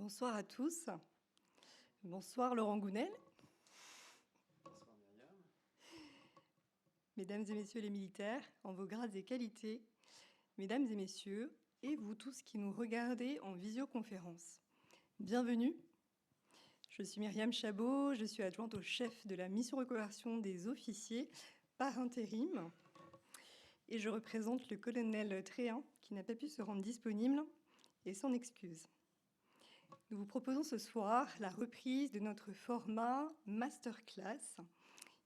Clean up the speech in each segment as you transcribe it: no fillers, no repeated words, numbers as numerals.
Bonsoir à tous. Bonsoir Laurent Gounel. Bonsoir Myriam. Mesdames et messieurs les militaires, en vos grades et qualités, mesdames et messieurs, et vous tous qui nous regardez en visioconférence. Bienvenue. Je suis Myriam Chabot, je suis adjointe au chef de la mission reconversion des officiers par intérim. Et je représente le colonel Tréhin qui n'a pas pu se rendre disponible et s'en excuse. Nous vous proposons ce soir la reprise de notre format masterclass.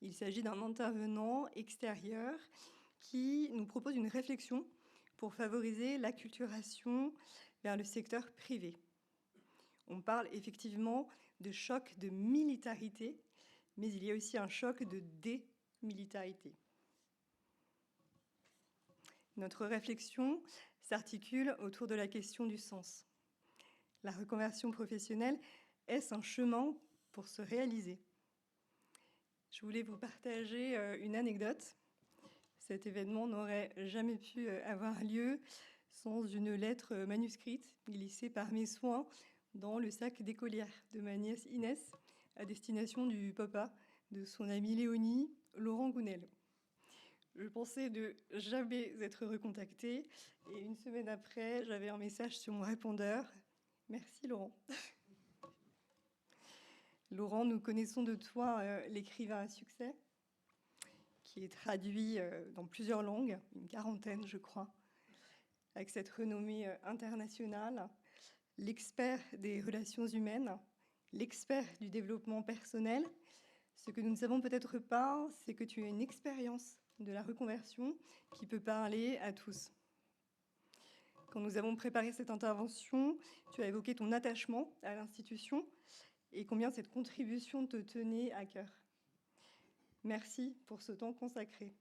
Il s'agit d'un intervenant extérieur qui nous propose une réflexion pour favoriser l'acculturation vers le secteur privé. On parle effectivement de choc de militarité, mais il y a aussi un choc de démilitarité. Notre réflexion s'articule autour de la question du sens. La reconversion professionnelle, est-ce un chemin pour se réaliser ? Je voulais vous partager une anecdote. Cet événement n'aurait jamais pu avoir lieu sans une lettre manuscrite glissée par mes soins dans le sac d'écolière de ma nièce Inès à destination du papa de son amie Léonie, Laurent Gounel. Je pensais de jamais être recontactée et une semaine après, j'avais un message sur mon répondeur. Merci Laurent. Laurent, nous connaissons de toi l'écrivain à succès, qui est traduit dans plusieurs langues, une quarantaine je crois, avec cette renommée internationale, l'expert des relations humaines, l'expert du développement personnel. Ce que nous ne savons peut-être pas, c'est que tu as une expérience de la reconversion qui peut parler à tous. Quand nous avons préparé cette intervention, tu as évoqué ton attachement à l'institution et combien cette contribution te tenait à cœur. Merci pour ce temps consacré.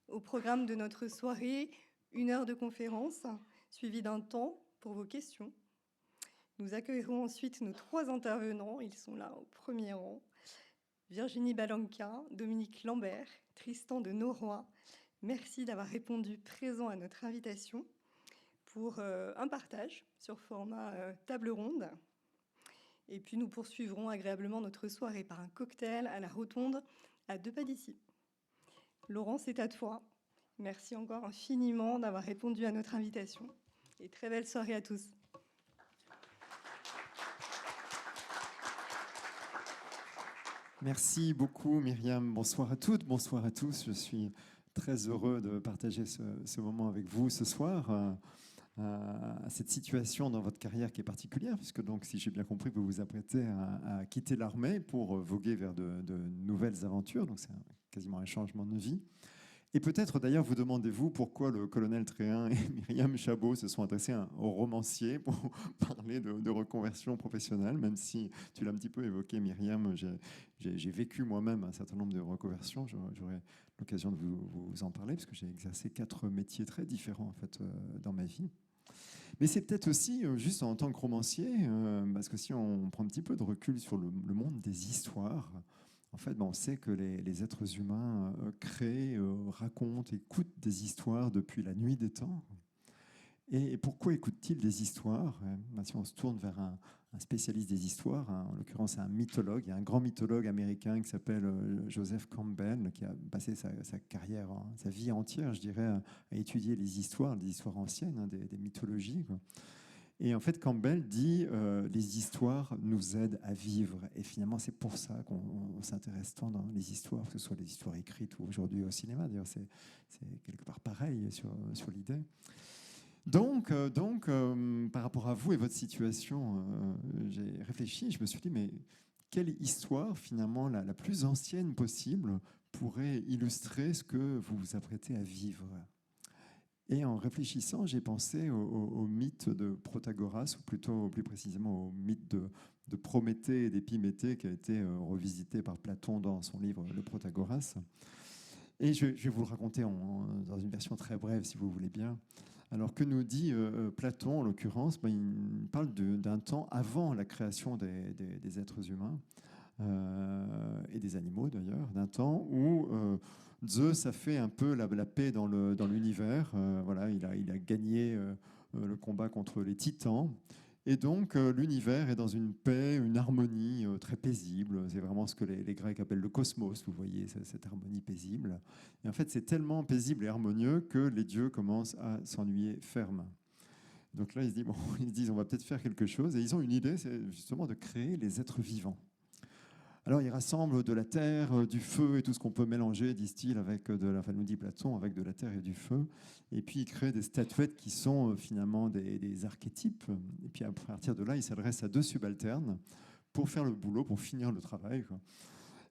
Au programme de notre soirée, 1 heure de conférence, suivie d'un temps pour vos questions. Nous accueillerons ensuite nos 3 intervenants, ils sont là au premier rang. Virginie Balanca, Dominique Lambert, Tristan de Noroy. Merci d'avoir répondu présent à notre invitation pour un partage sur format table ronde. Et puis nous poursuivrons agréablement notre soirée par un cocktail à la Rotonde à 2 pas d'ici. Laurent, c'est à toi. Merci encore infiniment d'avoir répondu à notre invitation. Et très belle soirée à tous. Merci beaucoup Myriam. Bonsoir à toutes, bonsoir à tous. Je suis très heureux de partager ce moment avec vous ce soir. À cette situation dans votre carrière qui est particulière, puisque donc, si j'ai bien compris, vous vous apprêtez à quitter l'armée pour voguer vers de nouvelles aventures. Donc c'est quasiment un changement de vie. Et peut-être d'ailleurs vous demandez-vous pourquoi le colonel Tréhin et Myriam Chabot se sont adressés au romancier pour parler de reconversion professionnelle, même si tu l'as un petit peu évoqué Myriam, j'ai vécu moi-même un certain nombre de reconversions, j'aurai l'occasion de vous en parler, parce que j'ai exercé 4 métiers très différents en fait, dans ma vie. Mais c'est peut-être aussi, juste en tant que romancier, parce que si on prend un petit peu de recul sur le monde des histoires, en fait, on sait que les êtres humains créent, racontent, écoutent des histoires depuis la nuit des temps. Et pourquoi écoutent-ils des histoires ? Si on se tourne vers un spécialiste des histoires, en l'occurrence un mythologue, il y a un grand mythologue américain qui s'appelle Joseph Campbell, qui a passé sa carrière, sa vie entière, je dirais, à étudier les histoires anciennes, des mythologies, quoi. Et en fait, Campbell dit les histoires nous aident à vivre. Et finalement, c'est pour ça qu'on s'intéresse tant dans les histoires, que ce soit les histoires écrites ou aujourd'hui au cinéma. D'ailleurs, c'est quelque part pareil sur l'idée. Donc, par rapport à vous et votre situation, j'ai réfléchi. Je me suis dit, mais quelle histoire, finalement, la plus ancienne possible pourrait illustrer ce que vous vous apprêtez à vivre ? Et en réfléchissant, j'ai pensé au mythe de Protagoras, ou plutôt plus précisément au mythe de Prométhée et d'Épiméthée, qui a été revisité par Platon dans son livre Le Protagoras. Et je vais vous le raconter dans une version très brève, si vous voulez bien. Alors, que nous dit Platon, en l'occurrence ? Il parle d'un temps avant la création des êtres humains, et des animaux d'ailleurs, d'un temps où Zeus a fait un peu la paix dans l'univers. Voilà, il a gagné le combat contre les titans. Et donc, l'univers est dans une paix, une harmonie très paisible. C'est vraiment ce que les Grecs appellent le cosmos, vous voyez, cette harmonie paisible. Et en fait, c'est tellement paisible et harmonieux que les dieux commencent à s'ennuyer ferme. Donc là, ils se disent, on va peut-être faire quelque chose. Et ils ont une idée, c'est justement de créer les êtres vivants. Alors, ils rassemblent de la terre, du feu et tout ce qu'on peut mélanger, disent-ils, nous dit Platon, avec de la terre et du feu. Et puis, ils créent des statuettes qui sont finalement des archétypes. Et puis, à partir de là, ils s'adressent à deux subalternes pour faire le boulot, pour finir le travail, quoi.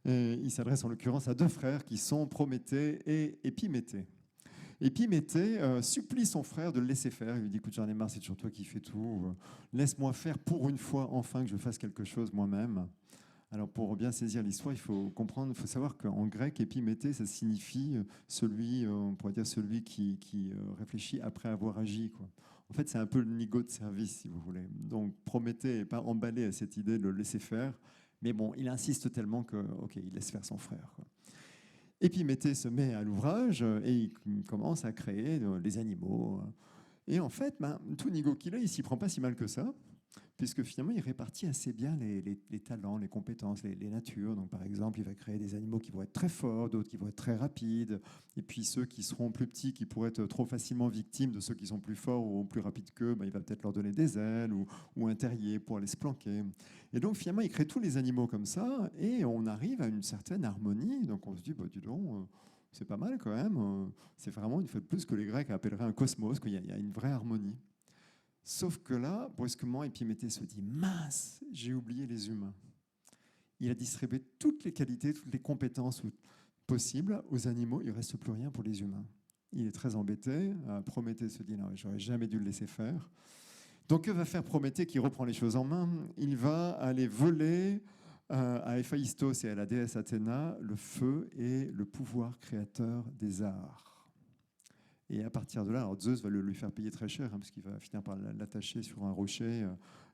Et ils s'adressent en l'occurrence à deux frères qui sont Prométhée et Épiméthée. Épiméthée supplie son frère de le laisser faire. Il lui dit, écoute, j'en ai marre, c'est toujours toi qui fais tout. Laisse-moi faire pour une fois, enfin, que je fasse quelque chose moi-même. Alors, pour bien saisir l'histoire, il faut comprendre, il faut savoir qu'en grec, épiméthée, ça signifie celui, on pourrait dire celui qui réfléchit après avoir agi, quoi. En fait, c'est un peu le nigaud de service, si vous voulez. Donc, Prométhée n'est pas emballé à cette idée de le laisser faire, mais bon, il insiste tellement que, ok, il laisse faire son frère, quoi. Épiméthée se met à l'ouvrage et il commence à créer les animaux. Et en fait, tout nigaud qu'il est, il s'y prend pas si mal que ça, puisque finalement, il répartit assez bien les talents, les compétences, les natures. Donc, par exemple, il va créer des animaux qui vont être très forts, d'autres qui vont être très rapides, et puis ceux qui seront plus petits, qui pourraient être trop facilement victimes de ceux qui sont plus forts ou plus rapides qu'eux, il va peut-être leur donner des ailes ou un terrier pour aller se planquer. Et donc, finalement, il crée tous les animaux comme ça, et on arrive à une certaine harmonie. Donc, on se dit, dis donc, c'est pas mal quand même. C'est vraiment une fois de plus que les Grecs appelleraient un cosmos, qu'il y a une vraie harmonie. Sauf que là, brusquement, Épiméthée se dit « Mince, j'ai oublié les humains ». Il a distribué toutes les qualités, toutes les compétences possibles aux animaux. Il ne reste plus rien pour les humains. Il est très embêté. Prométhée se dit « Non, j'aurais jamais dû le laisser faire ». Donc, que va faire Prométhée qui reprend les choses en main? Il va aller voler à Héphaïstos et à la déesse Athéna le feu et le pouvoir créateur des arts. Et à partir de là, alors Zeus va lui faire payer très cher, parce qu'il va finir par l'attacher sur un rocher.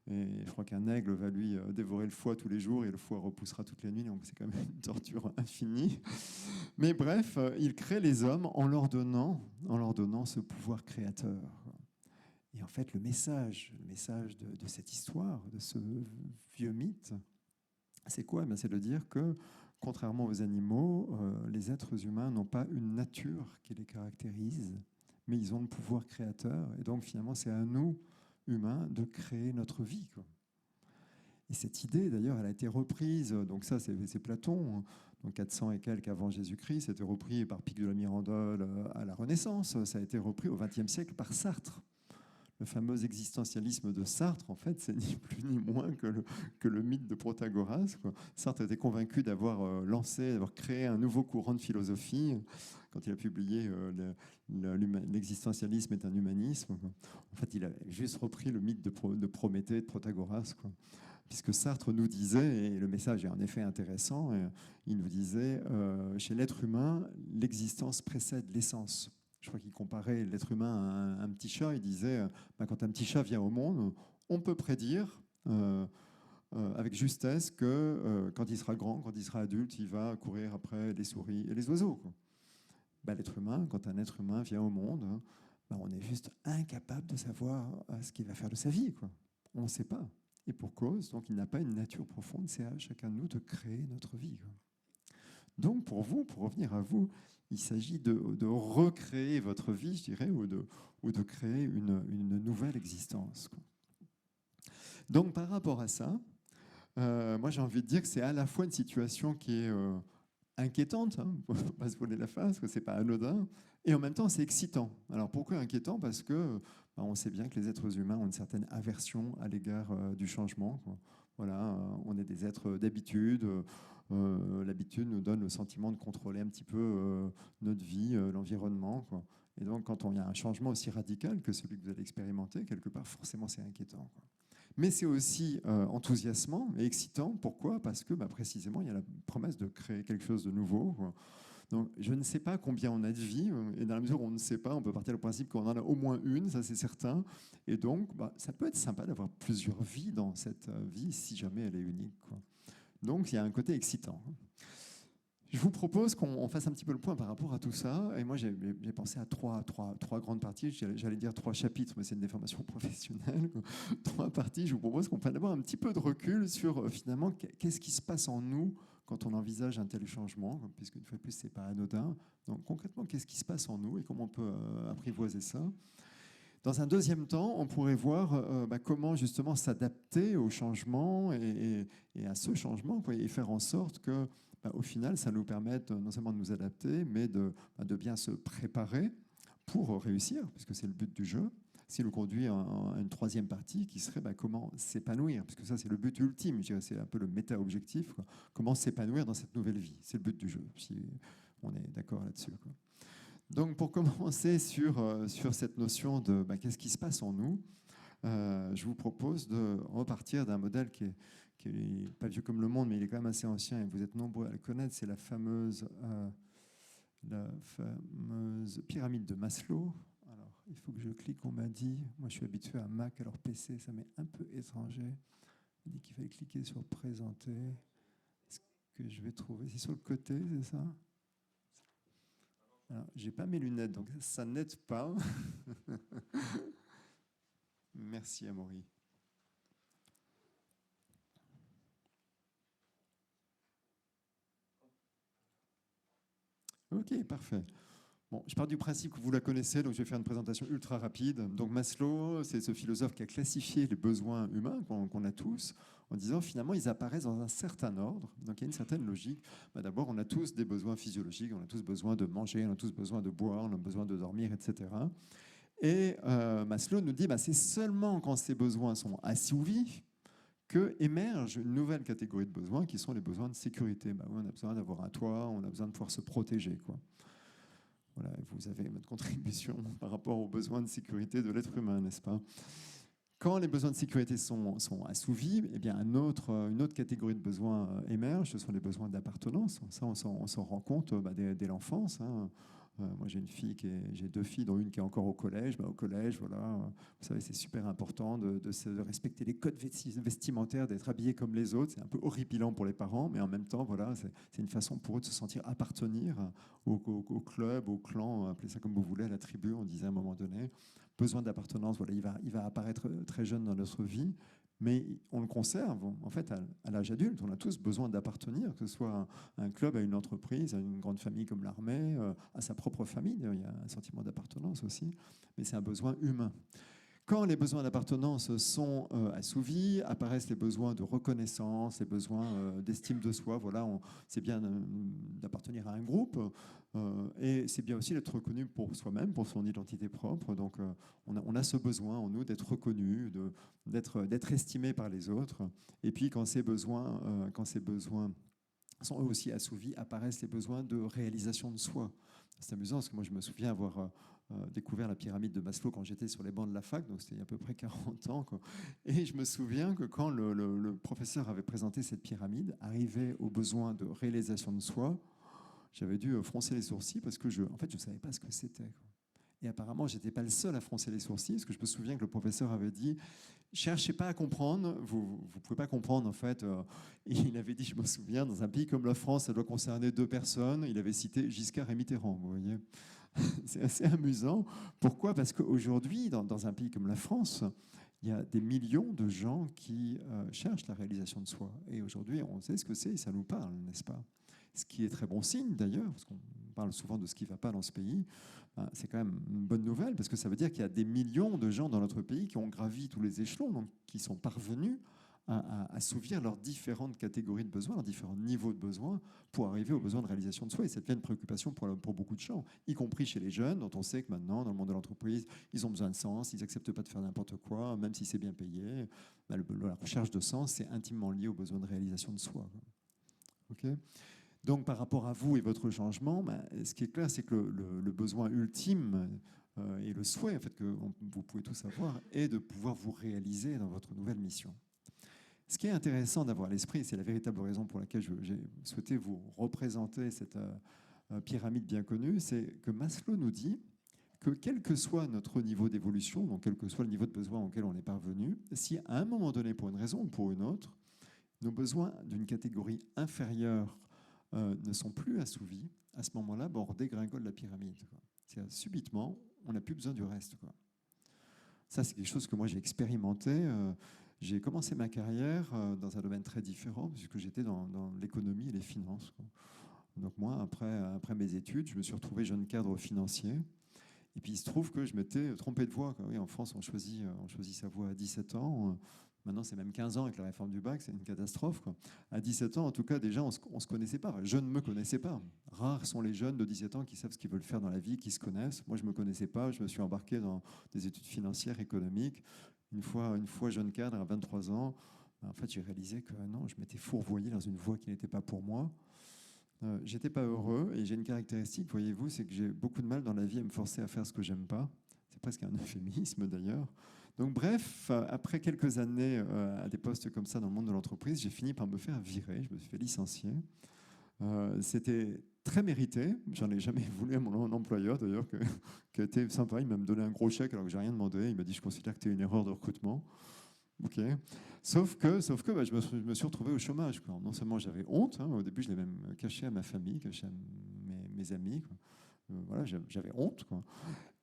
Et je crois qu'un aigle va lui dévorer le foie tous les jours, et le foie repoussera toutes les nuits. Donc c'est quand même une torture infinie. Mais bref, il crée les hommes en leur donnant ce pouvoir créateur. Et en fait, le message de cette histoire, de ce vieux mythe, c'est quoi? C'est de dire que, contrairement aux animaux, les êtres humains n'ont pas une nature qui les caractérise, mais ils ont le pouvoir créateur. Et donc, finalement, c'est à nous, humains, de créer notre vie, quoi. Et cette idée, d'ailleurs, elle a été reprise, donc ça, c'est Platon, donc 400 et quelques avant Jésus-Christ, c'était repris par Pic de la Mirandole à la Renaissance, ça a été repris au XXe siècle par Sartre. Le fameux existentialisme de Sartre, en fait, c'est ni plus ni moins que le mythe de Protagoras, quoi. Sartre était convaincu d'avoir créé un nouveau courant de philosophie quand il a publié L'existentialisme est un humanisme, quoi. En fait, il a juste repris le mythe de Prométhée, de Protagoras, quoi. Puisque Sartre nous disait, et le message est en effet intéressant, il nous disait, chez l'être humain, l'existence précède l'essence. Je crois qu'il comparait l'être humain à un petit chat. Il disait, quand un petit chat vient au monde, on peut prédire avec justesse que quand il sera grand, quand il sera adulte, il va courir après les souris et les oiseaux, quoi. L'être humain, quand un être humain vient au monde, on est juste incapable de savoir ce qu'il va faire de sa vie, quoi. On ne sait pas. Et pour cause, donc il n'a pas une nature profonde. C'est à chacun de nous de créer notre vie, quoi. Donc pour revenir à vous, il s'agit de recréer votre vie, je dirais, ou de créer une nouvelle existence, quoi. Donc par rapport à ça, moi j'ai envie de dire que c'est à la fois une situation qui est inquiétante, hein, il ne faut pas se voler la face, que ce n'est pas anodin, et en même temps c'est excitant. Alors pourquoi inquiétant? Parce que on sait bien que les êtres humains ont une certaine aversion à l'égard du changement, quoi. Voilà, on est des êtres d'habitude. L'habitude nous donne le sentiment de contrôler un petit peu notre vie, l'environnement, quoi. Et donc, quand il y a un changement aussi radical que celui que vous allez expérimenter, quelque part, forcément, c'est inquiétant, quoi. Mais c'est aussi enthousiasmant et excitant. Pourquoi? Parce que précisément, il y a la promesse de créer quelque chose de nouveau, quoi. Donc, je ne sais pas combien on a de vies, et dans la mesure où on ne sait pas, on peut partir du principe qu'on en a au moins une, ça c'est certain. Et donc, ça peut être sympa d'avoir plusieurs vies dans cette vie, si jamais elle est unique, quoi. Donc, il y a un côté excitant. Je vous propose qu'on fasse un petit peu le point par rapport à tout ça. Et moi, j'ai pensé à trois grandes parties. J'allais dire 3 chapitres, mais c'est une déformation professionnelle. 3 parties. Je vous propose qu'on prenne d'abord un petit peu de recul sur finalement qu'est-ce qui se passe en nous quand on envisage un tel changement, puisque une fois de plus, c'est pas anodin. Donc concrètement, qu'est-ce qui se passe en nous et comment on peut apprivoiser ça. Dans un deuxième temps, on pourrait voir comment justement s'adapter au changement et à ce changement, quoi, et faire en sorte que au final, ça nous permette non seulement de nous adapter, mais de bien se préparer pour réussir, puisque c'est le but du jeu. Ce qui nous conduit à une troisième partie qui serait comment s'épanouir, puisque ça, c'est le but ultime, je dirais, c'est un peu le méta-objectif, quoi. Comment s'épanouir dans cette nouvelle vie. C'est le but du jeu, si on est d'accord là-dessus, quoi. Donc, pour commencer sur cette notion de qu'est-ce qui se passe en nous, je vous propose de repartir d'un modèle qui est pas vieux comme le monde, mais il est quand même assez ancien et vous êtes nombreux à le connaître. C'est la fameuse pyramide de Maslow. Alors, il faut que je clique, on m'a dit. Moi, je suis habitué à Mac, alors PC, ça m'est un peu étranger. On dit qu'il fallait cliquer sur présenter. Est-ce que je vais trouver? C'est sur le côté, c'est ça? Alors, j'ai pas mes lunettes, donc ça n'aide pas. Merci, Amaury. Ok, parfait. Bon, je pars du principe que vous la connaissez, donc je vais faire une présentation ultra rapide. Donc Maslow, c'est ce philosophe qui a classifié les besoins humains qu'on a tous, en disant finalement ils apparaissent dans un certain ordre. Donc il y a une certaine logique. D'abord, on a tous des besoins physiologiques, on a tous besoin de manger, on a tous besoin de boire, on a besoin de dormir, etc. Et Maslow nous dit c'est seulement quand ces besoins sont assouvis que émerge une nouvelle catégorie de besoins qui sont les besoins de sécurité. On a besoin d'avoir un toit, on a besoin de pouvoir se protéger, quoi. Voilà, vous avez votre contribution par rapport aux besoins de sécurité de l'être humain, n'est-ce pas? Quand les besoins de sécurité sont assouvis, eh bien une autre catégorie de besoins émerge, ce sont les besoins d'appartenance. Ça, on s'en rend compte dès l'enfance, hein. Moi, j'ai 2 filles, dont une qui est encore au collège. Au collège, voilà, vous savez, c'est super important de respecter les codes vestimentaires, d'être habillé comme les autres. C'est un peu horripilant pour les parents, mais en même temps, voilà, c'est une façon pour eux de se sentir appartenir au club, au clan, appelez ça comme vous voulez, à la tribu, on disait à un moment donné. Besoin d'appartenance, voilà, il va apparaître très jeune dans notre vie, mais on le conserve. En fait, à l'âge adulte, on a tous besoin d'appartenir, que ce soit à un club, à une entreprise, à une grande famille comme l'armée, à sa propre famille. Il y a un sentiment d'appartenance aussi, mais c'est un besoin humain. Quand les besoins d'appartenance sont assouvis, apparaissent les besoins de reconnaissance, les besoins d'estime de soi. Voilà, c'est bien d'appartenir à un groupe, et c'est bien aussi d'être reconnu pour soi-même, pour son identité propre. Donc, on a ce besoin en nous d'être reconnu, d'être estimé par les autres. Et puis, quand ces besoins sont eux aussi assouvis, apparaissent les besoins de réalisation de soi. C'est amusant parce que moi, je me souviens avoir découvert la pyramide de Maslow quand j'étais sur les bancs de la fac, donc c'était il y a à peu près 40 ans, quoi. Et je me souviens que quand le professeur avait présenté cette pyramide, arrivé au besoin de réalisation de soi, j'avais dû froncer les sourcils parce que je ne savais pas ce que c'était, quoi. Et apparemment, je n'étais pas le seul à froncer les sourcils, parce que je me souviens que le professeur avait dit « Cherchez pas à comprendre, vous ne pouvez pas comprendre, en fait. » Et il avait dit, je me souviens, dans un pays comme la France, ça doit concerner 2 personnes. Il avait cité Giscard et Mitterrand, vous voyez. C'est assez amusant. Pourquoi? Parce qu'aujourd'hui, dans un pays comme la France, il y a des millions de gens qui cherchent la réalisation de soi. Et aujourd'hui, on sait ce que c'est et ça nous parle, n'est-ce pas? Ce qui est très bon signe d'ailleurs, parce qu'on parle souvent de ce qui ne va pas dans ce pays. C'est quand même une bonne nouvelle, parce que ça veut dire qu'il y a des millions de gens dans notre pays qui ont gravi tous les échelons, donc qui sont parvenus à assouvir leurs différentes catégories de besoins, leurs différents niveaux de besoins, pour arriver aux besoins de réalisation de soi. Et ça devient une préoccupation pour beaucoup de gens, y compris chez les jeunes, dont on sait que maintenant, dans le monde de l'entreprise, ils ont besoin de sens, ils n'acceptent pas de faire n'importe quoi, même si c'est bien payé. La recherche de sens, c'est intimement lié aux besoins de réalisation de soi. OK ? Donc, par rapport à vous et votre changement, ce qui est clair, c'est que le besoin ultime et le souhait, en fait, que vous pouvez tous avoir, est de pouvoir vous réaliser dans votre nouvelle mission. Ce qui est intéressant d'avoir à l'esprit, et c'est la véritable raison pour laquelle j'ai souhaité vous représenter cette pyramide bien connue, c'est que Maslow nous dit que quel que soit notre niveau d'évolution, donc quel que soit le niveau de besoin auquel on est parvenu, si à un moment donné, pour une raison ou pour une autre, nos besoins d'une catégorie inférieure ne sont plus assouvis, à ce moment-là, on redégringole la pyramide, quoi. Subitement, on n'a plus besoin du reste, quoi. Ça, c'est quelque chose que moi, j'ai expérimenté. J'ai commencé ma carrière dans un domaine très différent, puisque j'étais dans l'économie et les finances, quoi. Donc moi, après mes études, je me suis retrouvé jeune cadre financier. Et puis il se trouve que je m'étais trompé de voie, quoi. Oui, en France, on choisit sa voie à 17 ans. Maintenant, c'est même 15 ans avec la réforme du bac, c'est une catastrophe, quoi. À 17 ans, en tout cas, déjà, on ne se connaissait pas. Je ne me connaissais pas. Rares sont les jeunes de 17 ans qui savent ce qu'ils veulent faire dans la vie, qui se connaissent. Moi, je ne me connaissais pas. Je me suis embarqué dans des études financières, économiques. Une fois jeune cadre, à 23 ans, en fait, j'ai réalisé que non, je m'étais fourvoyé dans une voie qui n'était pas pour moi. J'étais pas heureux et j'ai une caractéristique, voyez-vous, c'est que j'ai beaucoup de mal dans la vie à me forcer à faire ce que j'aime pas. C'est presque un euphémisme d'ailleurs. Donc bref, après quelques années à des postes comme ça dans le monde de l'entreprise, j'ai fini par me faire virer, je me suis fait licencier. C'était très mérité, j'en ai jamais voulu à mon employeur d'ailleurs, qui a été sympa, il m'a donné un gros chèque alors que j'ai rien demandé, il m'a dit je considère que tu es une erreur de recrutement. Ok. Sauf que je me suis retrouvé au chômage, quoi. Non seulement j'avais honte, hein, au début je l'ai même caché à ma famille, caché à mes amis, quoi. Voilà, j'avais honte, quoi.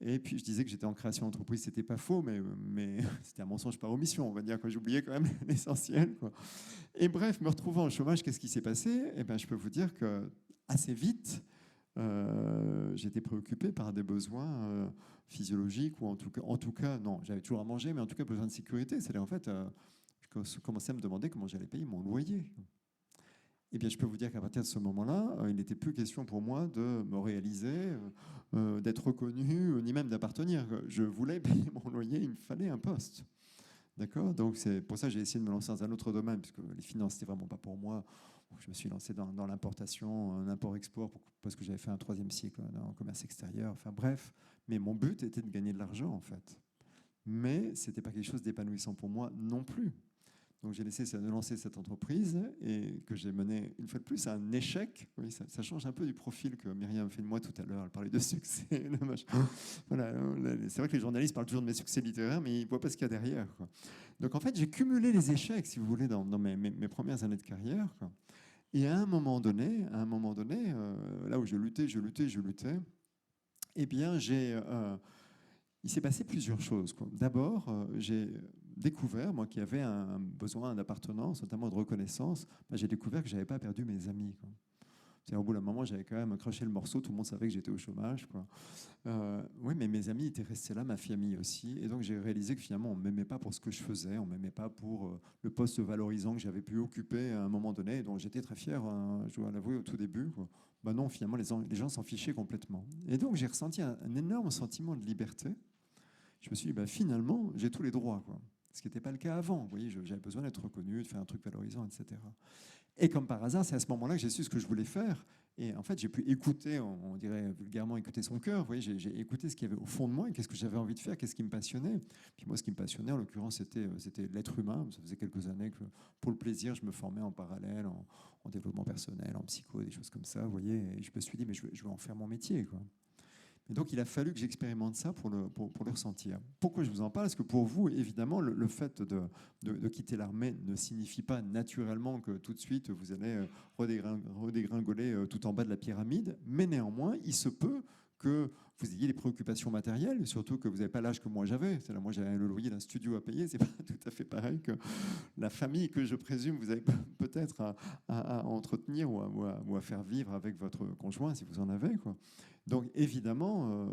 Et puis je disais que j'étais en création d'entreprise, c'était pas faux, mais c'était un mensonge par omission, on va dire, quoi. J'oubliais quand même l'essentiel, quoi. Et bref, me retrouvant au chômage, qu'est-ce qui s'est passé? Eh ben, je peux vous dire que assez vite, j'étais préoccupé par des besoins physiologiques, ou en tout cas, non, j'avais toujours à manger, mais en tout cas besoin de sécurité. C'est-à-dire en fait, je commençais à me demander comment j'allais payer mon loyer. Eh bien, je peux vous dire qu'à partir de ce moment-là, il n'était plus question pour moi de me réaliser, d'être reconnu, ni même d'appartenir. Je voulais payer mon loyer, il me fallait un poste. D'accord? Donc, c'est pour ça que j'ai essayé de me lancer dans un autre domaine, puisque les finances, c'était vraiment pas pour moi. Je me suis lancé dans l'importation, l'import-export, parce que j'avais fait un 3e cycle en commerce extérieur. Enfin bref, mais mon but était de gagner de l'argent, en fait. Mais ce n'était pas quelque chose d'épanouissant pour moi non plus. Donc j'ai laissé de lancer cette entreprise et que j'ai mené une fois de plus à un échec. Oui, ça change un peu du profil que Myriam fait de moi tout à l'heure. Elle parlait de succès. Voilà, c'est vrai que les journalistes parlent toujours de mes succès littéraires, mais ils ne voient pas ce qu'il y a derrière, quoi. Donc en fait, j'ai cumulé les échecs, si vous voulez, dans mes premières années de carrière, quoi. Et à un moment donné, là où je luttais, eh bien, il s'est passé plusieurs choses, quoi. D'abord, j'ai découvert, moi qui avais un besoin d'appartenance, notamment de reconnaissance, j'ai découvert que je n'avais pas perdu mes amis, quoi. Au bout d'un moment, j'avais quand même accroché le morceau, tout le monde savait que j'étais au chômage, quoi. Oui, mais mes amis étaient restés là, ma famille aussi. Et donc j'ai réalisé que finalement, on ne m'aimait pas pour ce que je faisais, on ne m'aimait pas pour le poste valorisant que j'avais pu occuper à un moment donné, et dont j'étais très fier, hein, je dois l'avouer, au tout début, quoi. Ben non, finalement, les gens s'en fichaient complètement. Et donc j'ai ressenti un énorme sentiment de liberté. Je me suis dit, finalement, j'ai tous les droits, quoi. Ce qui n'était pas le cas avant. Vous voyez, j'avais besoin d'être reconnu, de faire un truc valorisant, etc. Et comme par hasard, c'est à ce moment-là que j'ai su ce que je voulais faire. Et en fait, j'ai pu écouter, on dirait vulgairement écouter son cœur. Vous voyez, j'ai écouté ce qu'il y avait au fond de moi et qu'est-ce que j'avais envie de faire, qu'est-ce qui me passionnait. Puis moi, ce qui me passionnait, en l'occurrence, c'était l'être humain. Ça faisait quelques années que, pour le plaisir, je me formais en parallèle, en développement personnel, en psycho, des choses comme ça. Vous voyez, et je me suis dit, mais je vais en faire mon métier, quoi. Et donc, il a fallu que j'expérimente ça pour le ressentir. Pourquoi je vous en parle? Parce que pour vous, évidemment, le fait de quitter l'armée ne signifie pas naturellement que tout de suite, vous allez redégringoler tout en bas de la pyramide. Mais néanmoins, il se peut que vous ayez des préoccupations matérielles, surtout que vous n'avez pas l'âge que moi j'avais. C'est-à-dire, moi, j'avais le loyer d'un studio à payer. C'est pas tout à fait pareil que la famille que je présume vous avez peut-être à entretenir ou à faire vivre avec votre conjoint, si vous en avez, quoi. Donc évidemment,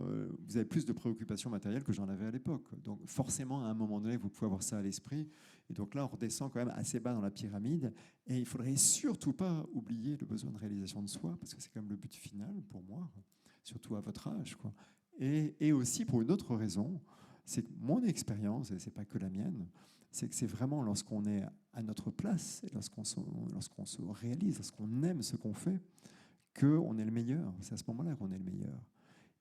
vous avez plus de préoccupations matérielles que j'en avais à l'époque. Donc forcément, à un moment donné, vous pouvez avoir ça à l'esprit. Et donc là, on redescend quand même assez bas dans la pyramide. Et il ne faudrait surtout pas oublier le besoin de réalisation de soi, parce que c'est quand même le but final pour moi, surtout à votre âge, quoi. Et aussi pour une autre raison, c'est que mon expérience, et ce n'est pas que la mienne, c'est que c'est vraiment lorsqu'on est à notre place, et lorsqu'on se réalise, lorsqu'on aime ce qu'on fait, qu'on est le meilleur. C'est à ce moment-là qu'on est le meilleur.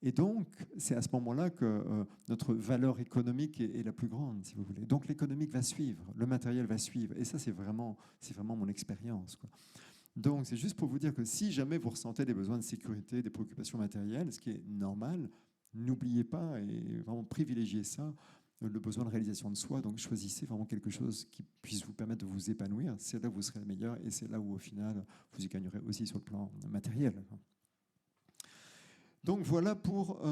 Et donc, c'est à ce moment-là que notre valeur économique est la plus grande, si vous voulez. Donc, l'économique va suivre, le matériel va suivre. Et ça, c'est vraiment mon expérience, quoi. Donc, c'est juste pour vous dire que si jamais vous ressentez des besoins de sécurité, des préoccupations matérielles, ce qui est normal, n'oubliez pas et vraiment privilégiez ça. le besoin de réalisation de soi. Donc choisissez vraiment quelque chose qui puisse vous permettre de vous épanouir. C'est là où vous serez le meilleur et c'est là où au final vous y gagnerez aussi sur le plan matériel. Donc voilà pour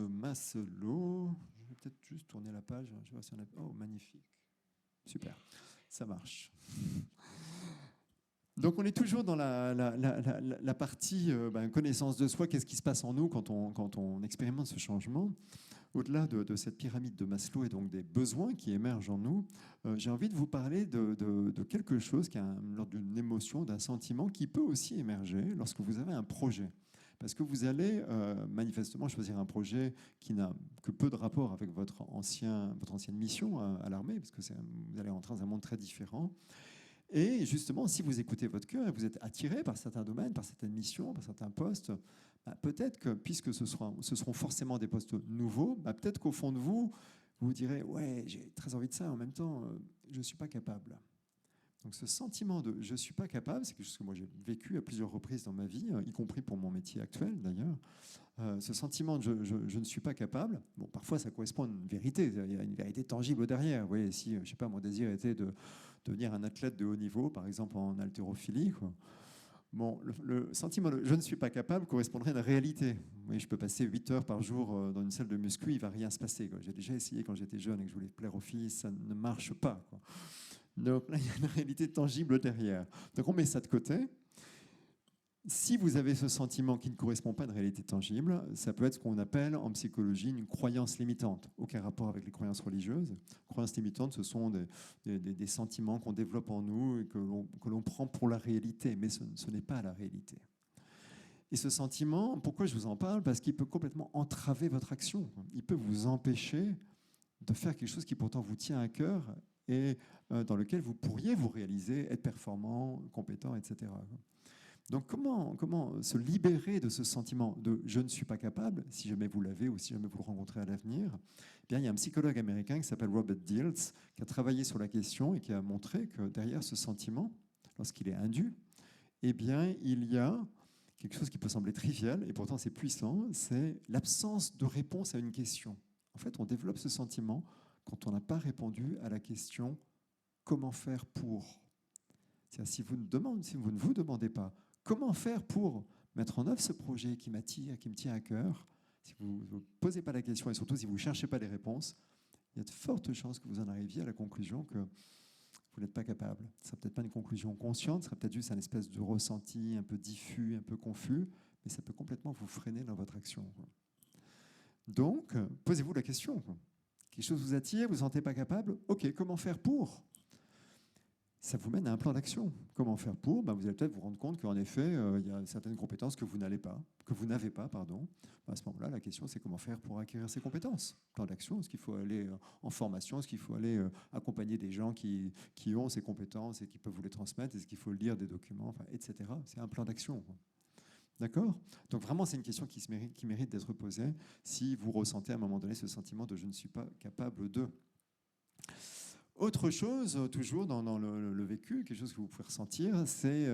Maslow. Je vais peut-être juste tourner la page. Je vois si on a... Oh, magnifique. Super, ça marche. Donc on est toujours dans la partie connaissance de soi. Qu'est-ce qui se passe en nous quand on expérimente ce changement? Au-delà de cette pyramide de Maslow et donc des besoins qui émergent en nous, j'ai envie de vous parler de quelque chose qui est l'ordre d'une émotion, d'un sentiment qui peut aussi émerger lorsque vous avez un projet. Parce que vous allez manifestement choisir un projet qui n'a que peu de rapport avec votre ancienne mission à l'armée, parce que vous allez rentrer dans un monde très différent. Et justement, si vous écoutez votre cœur et vous êtes attiré par certains domaines, par certaines missions, par certains postes, peut-être que, puisque ce seront forcément des postes nouveaux, peut-être qu'au fond de vous, vous direz « Ouais, j'ai très envie de ça, en même temps, je ne suis pas capable ». Donc ce sentiment de « je ne suis pas capable », c'est quelque chose que moi j'ai vécu à plusieurs reprises dans ma vie, y compris pour mon métier actuel d'ailleurs. Ce sentiment de je ne suis pas capable, bon, parfois ça correspond à une vérité, il y a une vérité tangible derrière. Vous voyez, si, je ne sais pas, mon désir était de devenir un athlète de haut niveau, par exemple en haltérophilie, quoi. Bon, le sentiment de je ne suis pas capable correspondrait à une réalité. Oui, je peux passer 8 heures par jour dans une salle de muscu, il ne va rien se passer, quoi. J'ai déjà essayé quand j'étais jeune et que je voulais plaire aux filles, ça ne marche pas, quoi. Donc là, il y a une réalité tangible derrière. Donc on met ça de côté. Si vous avez ce sentiment qui ne correspond pas à une réalité tangible, ça peut être ce qu'on appelle en psychologie une croyance limitante. Aucun rapport avec les croyances religieuses. Croyances limitantes, ce sont des sentiments qu'on développe en nous et que l'on prend pour la réalité, mais ce n'est pas la réalité. Et ce sentiment, pourquoi je vous en parle? Parce qu'il peut complètement entraver votre action. Il peut vous empêcher de faire quelque chose qui pourtant vous tient à cœur et dans lequel vous pourriez vous réaliser, être performant, compétent, etc. Donc comment se libérer de ce sentiment de « je ne suis pas capable », si jamais vous l'avez ou si jamais vous le rencontrez à l'avenir? Eh bien, il y a un psychologue américain qui s'appelle Robert Dilts qui a travaillé sur la question et qui a montré que derrière ce sentiment, lorsqu'il est indu, eh bien, il y a quelque chose qui peut sembler trivial et pourtant c'est puissant, c'est l'absence de réponse à une question. En fait, on développe ce sentiment quand on n'a pas répondu à la question « comment faire pour ?» C'est-à-dire, si vous ne vous demandez pas comment faire pour mettre en œuvre ce projet qui m'attire, qui me tient à cœur, si vous ne posez pas la question et surtout si vous ne cherchez pas les réponses, il y a de fortes chances que vous en arriviez à la conclusion que vous n'êtes pas capable. Ce ne sera peut-être pas une conclusion consciente, ce sera peut-être juste un espèce de ressenti un peu diffus, un peu confus, mais ça peut complètement vous freiner dans votre action. Donc, posez-vous la question. Quelque chose vous attire, vous ne vous sentez pas capable? Ok, comment faire pour? Ça vous mène à un plan d'action. Comment faire pour? Vous allez peut-être vous rendre compte qu'en effet, il y a certaines compétences que vous n'avez pas. À ce moment-là, la question, c'est comment faire pour acquérir ces compétences. Plan d'action, est-ce qu'il faut aller en formation? Est-ce qu'il faut aller accompagner des gens qui ont ces compétences et qui peuvent vous les transmettre? Est-ce qu'il faut lire des documents, etc. C'est un plan d'action. D'accord? Donc vraiment, c'est une question qui mérite d'être posée si vous ressentez à un moment donné ce sentiment de « je ne suis pas capable de ». Autre chose, toujours dans le vécu, quelque chose que vous pouvez ressentir, c'est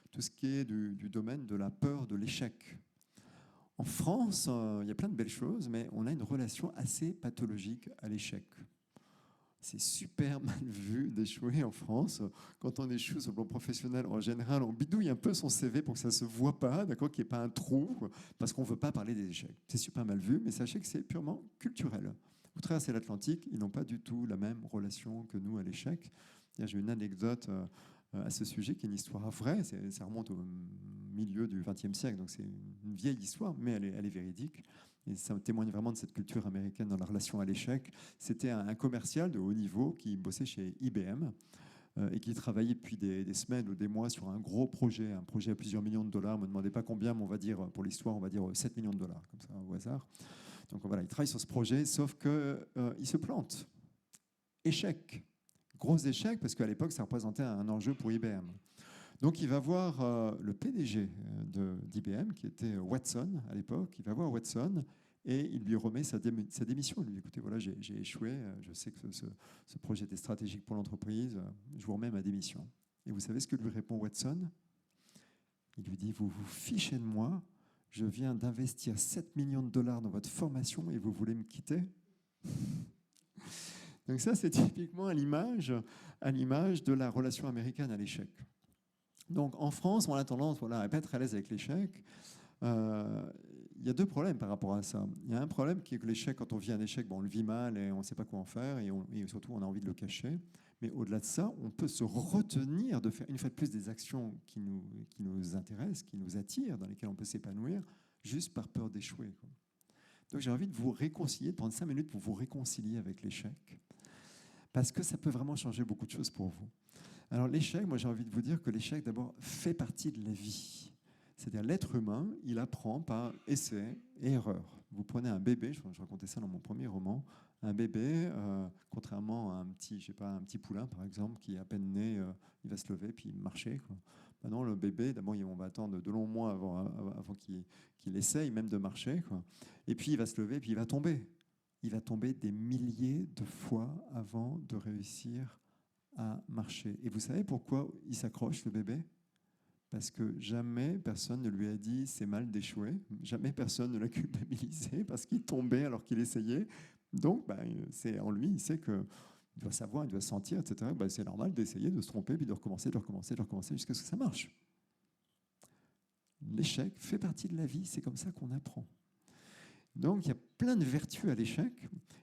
tout ce qui est du domaine de la peur de l'échec. En France, il y a plein de belles choses, mais on a une relation assez pathologique à l'échec. C'est super mal vu d'échouer en France. Quand on échoue sur le plan professionnel, en général, on bidouille un peu son CV pour que ça ne se voit pas, d'accord, qu'il n'y ait pas un trou, parce qu'on ne veut pas parler des échecs. C'est super mal vu, mais sachez que c'est purement culturel. Vous traversez l'Atlantique, ils n'ont pas du tout la même relation que nous à l'échec. J'ai une anecdote à ce sujet qui est une histoire vraie. Ça remonte au milieu du XXe siècle, donc c'est une vieille histoire, mais elle est véridique. Et ça témoigne vraiment de cette culture américaine dans la relation à l'échec. C'était un commercial de haut niveau qui bossait chez IBM et qui travaillait depuis des semaines ou des mois sur un gros projet, un projet à plusieurs millions de dollars. Ne me demandez pas combien, mais on va dire, pour l'histoire, on va dire 7 millions de dollars, comme ça, au hasard. Donc voilà, il travaille sur ce projet, sauf qu'il se plante. Échec. Gros échec, parce qu'à l'époque, ça représentait un enjeu pour IBM. Donc il va voir le PDG d'IBM, qui était Watson à l'époque. Il va voir Watson et il lui remet sa démission. Il lui dit, écoutez, voilà, j'ai échoué, je sais que ce projet était stratégique pour l'entreprise, je vous remets ma démission. Et vous savez ce que lui répond Watson? Il lui dit, vous vous fichez de moi, je viens d'investir 7 millions de dollars dans votre formation et vous voulez me quitter? Donc ça, c'est typiquement à l'image de la relation américaine à l'échec. Donc en France, on a tendance à pas être très à l'aise avec l'échec. Il y a deux problèmes par rapport à ça. Il y a un problème qui est que l'échec, quand on vit un échec, on le vit mal et on ne sait pas quoi en faire et surtout on a envie de le cacher. Mais au-delà de ça, on peut se retenir de faire une fois de plus des actions qui nous intéressent, qui nous attirent, dans lesquelles on peut s'épanouir, juste par peur d'échouer. Donc j'ai envie de vous réconcilier, de prendre 5 minutes pour vous réconcilier avec l'échec, parce que ça peut vraiment changer beaucoup de choses pour vous. Alors l'échec, moi j'ai envie de vous dire que l'échec d'abord fait partie de la vie. C'est-à-dire l'être humain, il apprend par essai et erreur. Vous prenez un bébé, je racontais ça dans mon premier roman, un bébé, contrairement à un petit poulain par exemple, qui est à peine né, il va se lever puis marcher, quoi. Maintenant le bébé, d'abord on va attendre de longs mois avant qu'il essaye même de marcher, quoi. Et puis il va se lever puis il va tomber. Il va tomber des milliers de fois avant de réussir à marcher. Et vous savez pourquoi il s'accroche, le bébé ? Parce que jamais personne ne lui a dit c'est mal d'échouer, jamais personne ne l'a culpabilisé parce qu'il tombait alors qu'il essayait. Donc, c'est en lui, il sait qu'il doit savoir, il doit sentir, etc. C'est normal d'essayer, de se tromper, puis de recommencer jusqu'à ce que ça marche. L'échec fait partie de la vie, c'est comme ça qu'on apprend. Donc, il y a plein de vertus à l'échec.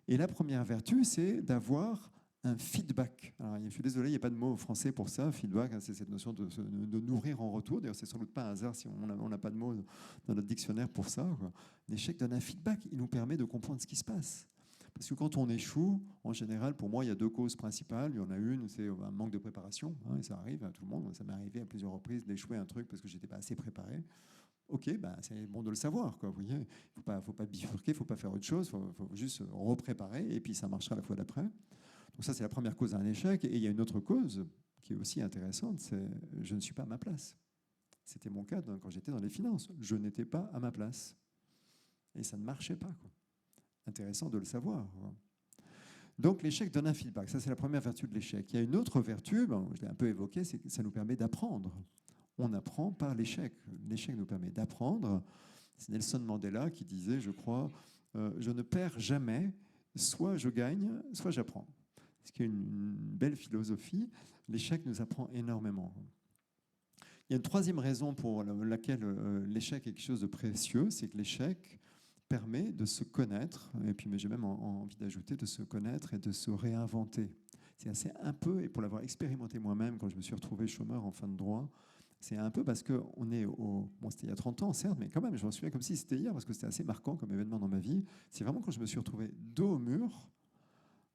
Et la première vertu, c'est d'avoir un feedback. Alors, je suis désolé, il n'y a pas de mot français pour ça. Feedback, c'est cette notion de nourrir en retour. D'ailleurs, c'est sans doute pas un hasard si on n'a pas de mot dans notre dictionnaire pour ça, quoi. L'échec donne un feedback. Il nous permet de comprendre ce qui se passe. Parce que quand on échoue, en général, pour moi, il y a deux causes principales. Il y en a une, c'est un manque de préparation. Et ça arrive à tout le monde. Ça m'est arrivé à plusieurs reprises d'échouer un truc parce que je n'étais pas assez préparé. Ok, c'est bon de le savoir, quoi, vous voyez. Il ne faut pas bifurquer, il ne faut pas faire autre chose. Il faut juste repréparer et puis ça marchera la fois d'après. Donc ça, c'est la première cause d'un échec. Et il y a une autre cause qui est aussi intéressante, c'est je ne suis pas à ma place. C'était mon cas quand j'étais dans les finances. Je n'étais pas à ma place. Et ça ne marchait pas, quoi. Intéressant de le savoir, quoi. Donc l'échec donne un feedback. Ça, c'est la première vertu de l'échec. Il y a une autre vertu, je l'ai un peu évoquée, c'est que ça nous permet d'apprendre. On apprend par l'échec. L'échec nous permet d'apprendre. C'est Nelson Mandela qui disait, je crois, je ne perds jamais, soit je gagne, soit j'apprends. Ce qui est une belle philosophie. L'échec nous apprend énormément. Il y a une troisième raison pour laquelle l'échec est quelque chose de précieux, c'est que l'échec permet de se connaître, et puis j'ai même envie d'ajouter de se connaître et de se réinventer. C'est assez un peu, et pour l'avoir expérimenté moi-même quand je me suis retrouvé chômeur en fin de droit, c'est un peu parce qu'on est bon, c'était il y a 30 ans, certes, mais quand même, je m'en souviens comme si c'était hier, parce que c'était assez marquant comme événement dans ma vie. C'est vraiment quand je me suis retrouvé dos au mur,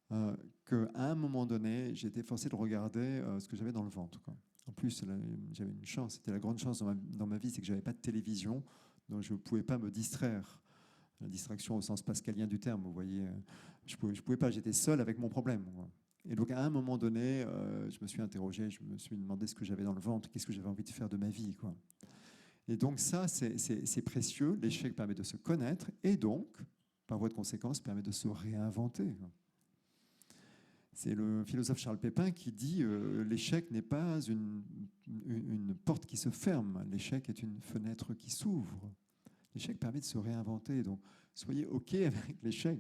qu'à un moment donné, j'ai été forcé de regarder ce que j'avais dans le ventre, quoi. En plus, j'avais une chance, c'était la grande chance dans ma vie, c'est que je n'avais pas de télévision, donc je ne pouvais pas me distraire. La distraction au sens pascalien du terme, vous voyez. Je pouvais pas, j'étais seul avec mon problème, quoi. Et donc, à un moment donné, je me suis interrogé, je me suis demandé ce que j'avais dans le ventre, qu'est-ce que j'avais envie de faire de ma vie, quoi. Et donc, ça, c'est précieux. L'échec permet de se connaître et donc, par voie de conséquence, permet de se réinventer, quoi. C'est le philosophe Charles Pépin qui dit l'échec n'est pas une porte qui se ferme, l'échec est une fenêtre qui s'ouvre. L'échec permet de se réinventer, donc soyez OK avec l'échec.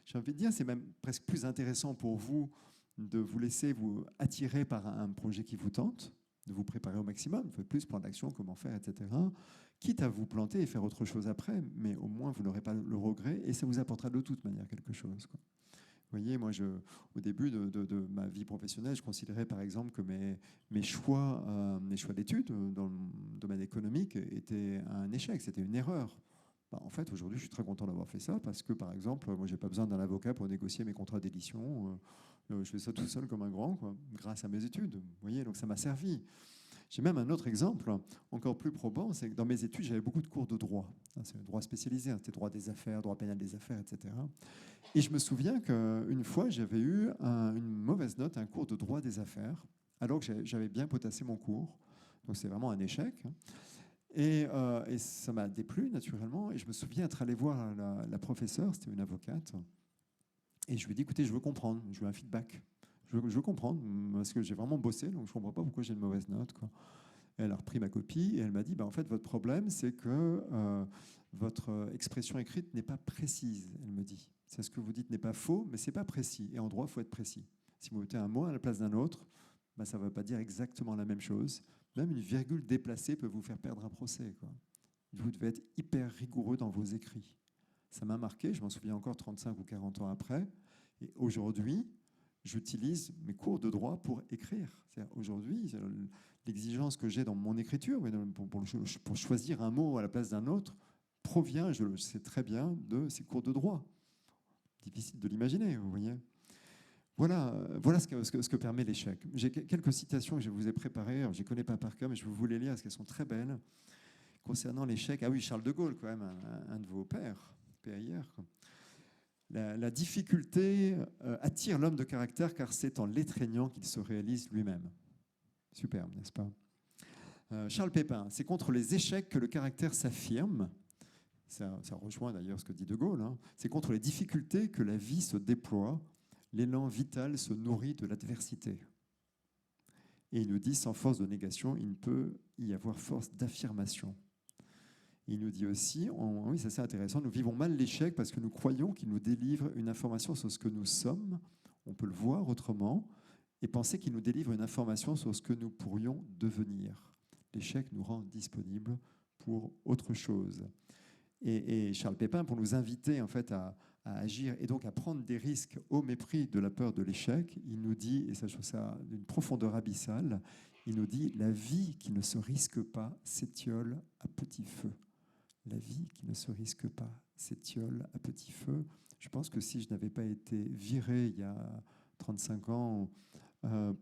J'ai envie de dire, c'est même presque plus intéressant pour vous de vous laisser vous attirer par un projet qui vous tente, de vous préparer au maximum, de faire plus plan d'action, comment faire, etc. Quitte à vous planter et faire autre chose après, mais au moins vous n'aurez pas le regret et ça vous apportera de toute manière quelque chose, quoi. Vous voyez, moi, au début de ma vie professionnelle, je considérais par exemple que mes choix d'études dans le domaine économique étaient un échec, c'était une erreur. En fait, aujourd'hui, je suis très content d'avoir fait ça parce que, par exemple, moi, je n'ai pas besoin d'un avocat pour négocier mes contrats d'édition. Je fais ça tout seul comme un grand, quoi, grâce à mes études. Vous voyez, donc ça m'a servi. J'ai même un autre exemple, encore plus probant, c'est que dans mes études, j'avais beaucoup de cours de droit. C'est le droit spécialisé, c'était droit des affaires, droit pénal des affaires, etc. Et je me souviens qu'une fois, j'avais eu une mauvaise note, un cours de droit des affaires, alors que j'avais bien potassé mon cours. Donc c'est vraiment un échec. Et ça m'a déplu, naturellement. Et je me souviens être allé voir la professeure, c'était une avocate, et je lui ai dit, écoutez, je veux comprendre, je veux un feedback. Je veux comprendre, parce que j'ai vraiment bossé, donc je ne comprends pas pourquoi j'ai une mauvaise note, quoi. Et elle a repris ma copie et elle m'a dit, en fait, votre problème, c'est que votre expression écrite n'est pas précise, elle me dit. C'est ce que vous dites n'est pas faux, mais ce n'est pas précis. Et en droit, il faut être précis. Si vous mettez un mot à la place d'un autre, ben, ça ne va pas dire exactement la même chose. Même une virgule déplacée peut vous faire perdre un procès, quoi. Vous devez être hyper rigoureux dans vos écrits. Ça m'a marqué, je m'en souviens encore 35 ou 40 ans après. Et aujourd'hui, j'utilise mes cours de droit pour écrire. Aujourd'hui, l'exigence que j'ai dans mon écriture, pour choisir un mot à la place d'un autre, provient, je le sais très bien, de ces cours de droit. Difficile de l'imaginer, vous voyez. Voilà ce que permet l'échec. J'ai quelques citations que je vous ai préparées. Je ne les connais pas par cœur, mais je vais vous les lire parce qu'elles sont très belles. Concernant l'échec, ah oui, Charles de Gaulle, quand même, un de vos pères, PAIR. La difficulté attire l'homme de caractère car c'est en l'étreignant qu'il se réalise lui-même. Superbe, n'est-ce pas? Charles Pépin, c'est contre les échecs que le caractère s'affirme. Ça rejoint d'ailleurs ce que dit de Gaulle. Hein. C'est contre les difficultés que la vie se déploie. L'élan vital se nourrit de l'adversité. Et il nous dit, sans force de négation, il ne peut y avoir force d'affirmation. Il nous dit aussi, oui, c'est intéressant, nous vivons mal l'échec parce que nous croyons qu'il nous délivre une information sur ce que nous sommes, on peut le voir autrement, et penser qu'il nous délivre une information sur ce que nous pourrions devenir. L'échec nous rend disponibles pour autre chose. Et Charles Pépin, pour nous inviter en fait à agir et donc à prendre des risques au mépris de la peur de l'échec, il nous dit, et ça je trouve ça d'une profondeur abyssale, il nous dit « La vie qui ne se risque pas s'étiole à petit feu ». La vie qui ne se risque pas s'étiole à petit feu. Je pense que si je n'avais pas été viré il y a 35 ans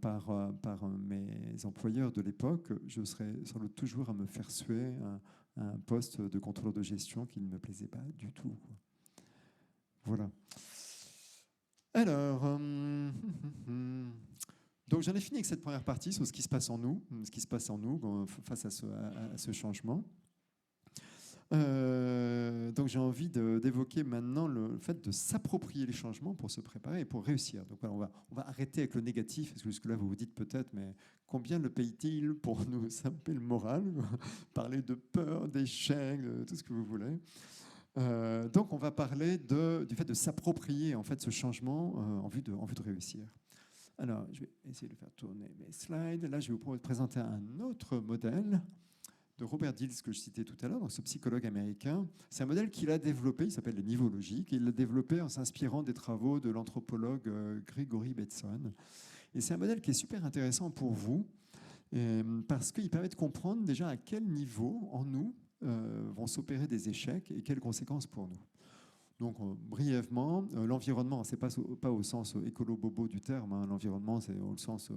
par mes employeurs de l'époque, je serais sans doute toujours à me faire suer un poste de contrôleur de gestion qui ne me plaisait pas du tout. Voilà. Alors, donc j'en ai fini avec cette première partie sur ce qui se passe en nous face à ce changement. Donc j'ai envie d'évoquer maintenant le fait de s'approprier les changements pour se préparer et pour réussir. Donc voilà, on va arrêter avec le négatif, parce que jusque-là vous vous dites peut-être, mais combien le paye-t-il pour nous saper le moral, parler de peur, d'échec, de tout ce que vous voulez. Donc on va parler du fait de s'approprier en fait ce changement en vue de réussir. Alors je vais essayer de faire tourner mes slides. Là je vais vous présenter un autre modèle de Robert Dills que je citais tout à l'heure, donc ce psychologue américain. C'est un modèle qu'il a développé, il s'appelle le niveau logique, et il l'a développé en s'inspirant des travaux de l'anthropologue Gregory Bateson. Et c'est un modèle qui est super intéressant pour vous, parce qu'il permet de comprendre déjà à quel niveau en nous vont s'opérer des échecs et quelles conséquences pour nous. Donc, brièvement, l'environnement, c'est pas au sens écolo-bobo du terme, hein. L'environnement, c'est au sens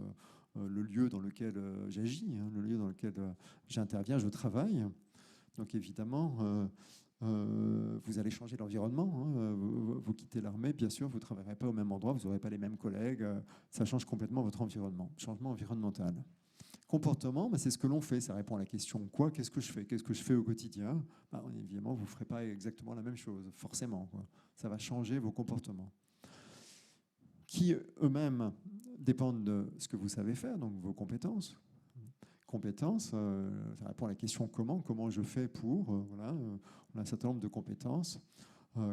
le lieu dans lequel j'agis, hein, le lieu dans lequel j'interviens, je travaille. Donc, évidemment, vous allez changer d'environnement. Hein. Vous quittez l'armée, bien sûr, vous ne travaillerez pas au même endroit, vous n'aurez pas les mêmes collègues. Ça change complètement votre environnement. Changement environnemental. Comportement, c'est ce que l'on fait. Ça répond à la question quoi? Qu'est-ce que je fais? Qu'est-ce que je fais au quotidien? Évidemment, vous ne ferez pas exactement la même chose, forcément, quoi. Ça va changer vos comportements, qui eux-mêmes dépendent de ce que vous savez faire, donc vos compétences. Compétences, ça répond à la question comment je fais pour. Voilà, on a un certain nombre de compétences.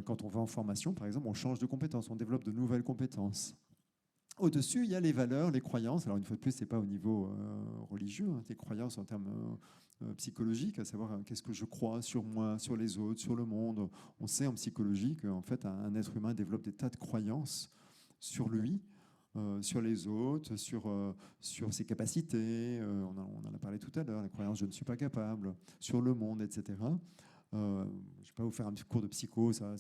Quand on va en formation, par exemple, on change de compétences, on développe de nouvelles compétences. Au-dessus, il y a les valeurs, les croyances. Alors, une fois de plus, ce n'est pas au niveau religieux, hein, des croyances en termes psychologiques, à savoir qu'est-ce que je crois sur moi, sur les autres, sur le monde. On sait en psychologie qu'en fait, un être humain développe des tas de croyances sur lui, sur les autres, sur ses capacités. On en a parlé tout à l'heure, les croyances « je ne suis pas capable », sur le monde, etc. Je ne vais pas vous faire un cours de psycho, ça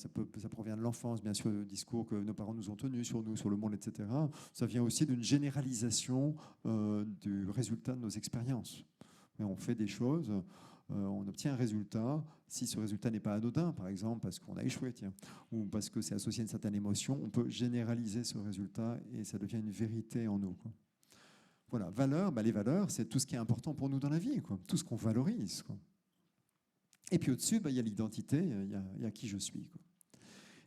provient de l'enfance, bien sûr, le discours que nos parents nous ont tenus sur nous, sur le monde, etc. Ça vient aussi d'une généralisation du résultat de nos expériences. Mais on fait des choses, on obtient un résultat. Si ce résultat n'est pas anodin, par exemple, parce qu'on a échoué, ou parce que c'est associé à une certaine émotion, on peut généraliser ce résultat et ça devient une vérité en nous, quoi. Voilà, valeurs, les valeurs, c'est tout ce qui est important pour nous dans la vie, quoi. Tout ce qu'on valorise, quoi. Et puis au-dessus, il y a l'identité, il y a qui je suis, quoi.